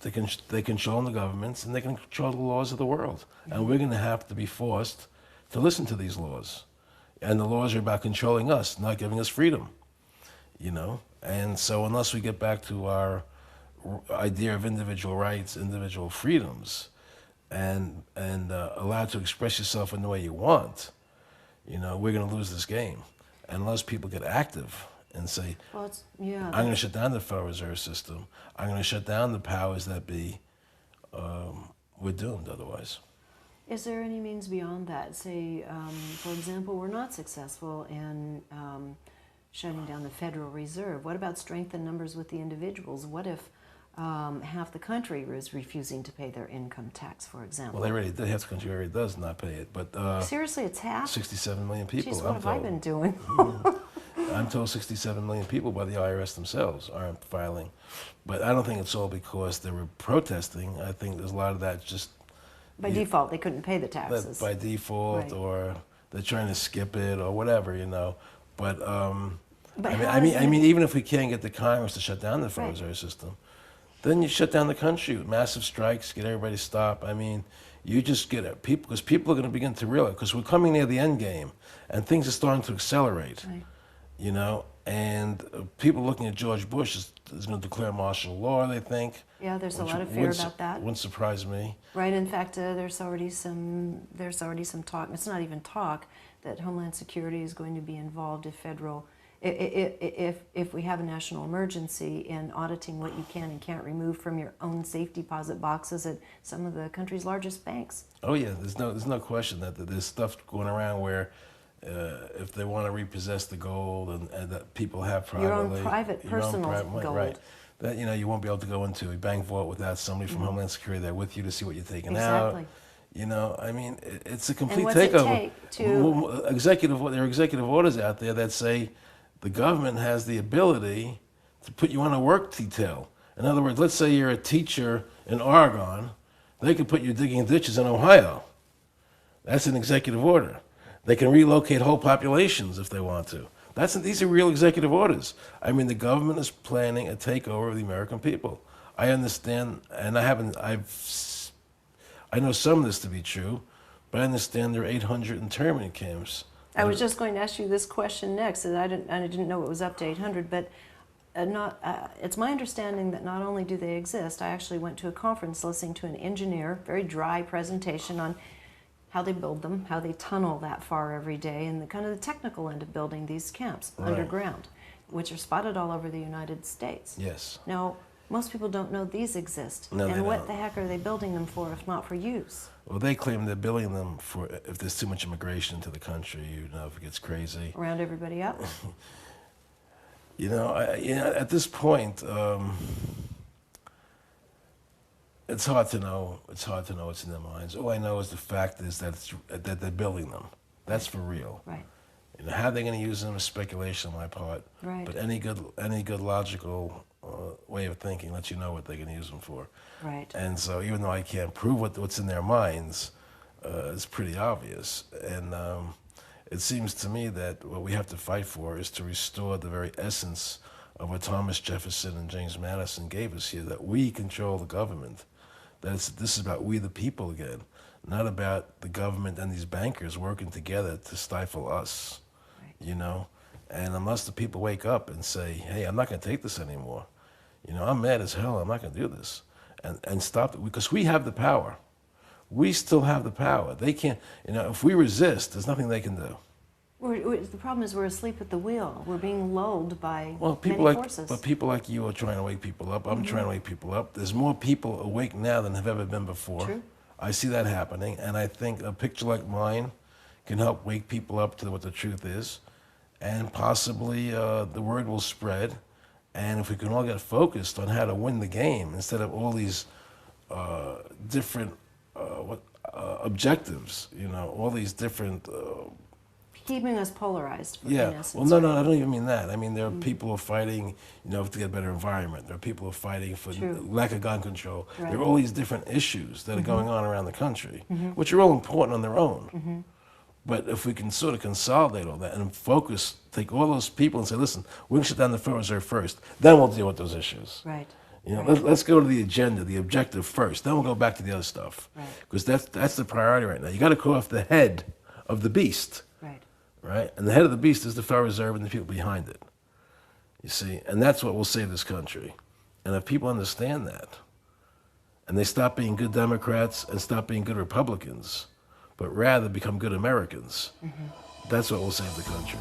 They control the governments and they can control the laws of the world. And we're going to have to be forced to listen to these laws. And the laws are about controlling us, not giving us freedom. And so unless we get back to our idea of individual rights, individual freedoms, and allowed to express yourself in the way you want, we're going to lose this game. And unless people get active and say, I'm going to shut down the Federal Reserve System, I'm going to shut down the powers that be, we're doomed otherwise. Is there any means beyond that? Say, for example, we're not successful in shutting down the Federal Reserve. What about strength in numbers with the individuals? What if half the country is refusing to pay their income tax, for example? Well, half the country already does not pay it, but seriously, it's half? 67 million people. Jeez, what have I been doing? I'm told 67 million people by the IRS themselves aren't filing. But I don't think it's all because they were protesting. I think there's a lot of that just... By default, they couldn't pay the taxes. By default, or they're trying to skip it, or whatever, But I mean, even if we can't get the Congress to shut down the Federal Reserve System, then you shut down the country with massive strikes, get everybody to stop. I mean, you just get people, because people are going to begin to realize, because we're coming near the end game, and things are starting to accelerate, And people looking at George Bush is going to declare martial law, they think. Yeah, there's a lot of fear about that. Wouldn't surprise me. Right. In fact, there's already some talk. It's not even talk that Homeland Security is going to be involved if we have a national emergency in auditing what you can and can't remove from your own safe deposit boxes at some of the country's largest banks. Oh yeah, there's no question that there's stuff going around where if they want to repossess the gold and that people have privately, your own private, personal gold. Right. That you won't be able to go into a bank vault without somebody from Homeland Security there with you to see what you're taking out. I mean, it's a complete takeover. There are executive orders out there that say the government has the ability to put you on a work detail. In other words, let's say you're a teacher in Oregon, they could put you digging ditches in Ohio. That's an executive order. They can relocate whole populations if they want to. These are real executive orders. I mean, the government is planning a takeover of the American people. I understand, and I know some of this to be true, but I understand there are 800 internment camps. I was just going to ask you this question next, and I didn't know it was up to 800, but it's my understanding that not only do they exist, I actually went to a conference listening to an engineer, very dry presentation on how they build them, how they tunnel that far every day, and the kind of the technical end of building these camps underground, which are spotted all over the United States. Yes. Now, most people don't know these exist. No, and what the heck are they building them for if not for use? Well, they claim they're building them for if there's too much immigration into the country, if it gets crazy. Round everybody up? At this point, it's hard to know. It's hard to know what's in their minds. All I know is the fact is that they're building them. That's for real. Right. How they're going to use them is speculation on my part. Right. But any good logical way of thinking lets you know what they're going to use them for. Right. And so even though I can't prove what's in their minds, it's pretty obvious. And it seems to me that what we have to fight for is to restore the very essence of what Thomas Jefferson and James Madison gave us here, that we control the government. This is about we the people again, not about the government and these bankers working together to stifle us, And unless the people wake up and say, hey, I'm not going to take this anymore. I'm mad as hell. I'm not going to do this. And stop it, because we have the power. We still have the power. They can't, if we resist, there's nothing they can do. The problem is we're asleep at the wheel. We're being lulled by many forces. But people like you are trying to wake people up. I'm trying to wake people up. There's more people awake now than have ever been before. True. I see that happening, and I think a picture like mine can help wake people up to what the truth is, and possibly the word will spread. And if we can all get focused on how to win the game instead of all these different objectives, all these different. Keeping us polarized. Yeah. Well, no, I don't even mean that. I mean, there are people who are fighting, to get a better environment. There are people who are fighting for lack of gun control. Right. There are all these different issues that are going on around the country, which are all important on their own. But if we can sort of consolidate all that and focus, take all those people and say, listen, we're going to shut down the Federal Reserve first, then we'll deal with those issues. Right. Let's go to the agenda, the objective first. Then we'll go back to the other stuff. Right. Because that's the priority right now. You got to cut off the head of the beast. Right? And the head of the beast is the Federal Reserve and the people behind it. You see? And that's what will save this country. And if people understand that, and they stop being good Democrats and stop being good Republicans, but rather become good Americans, that's what will save the country.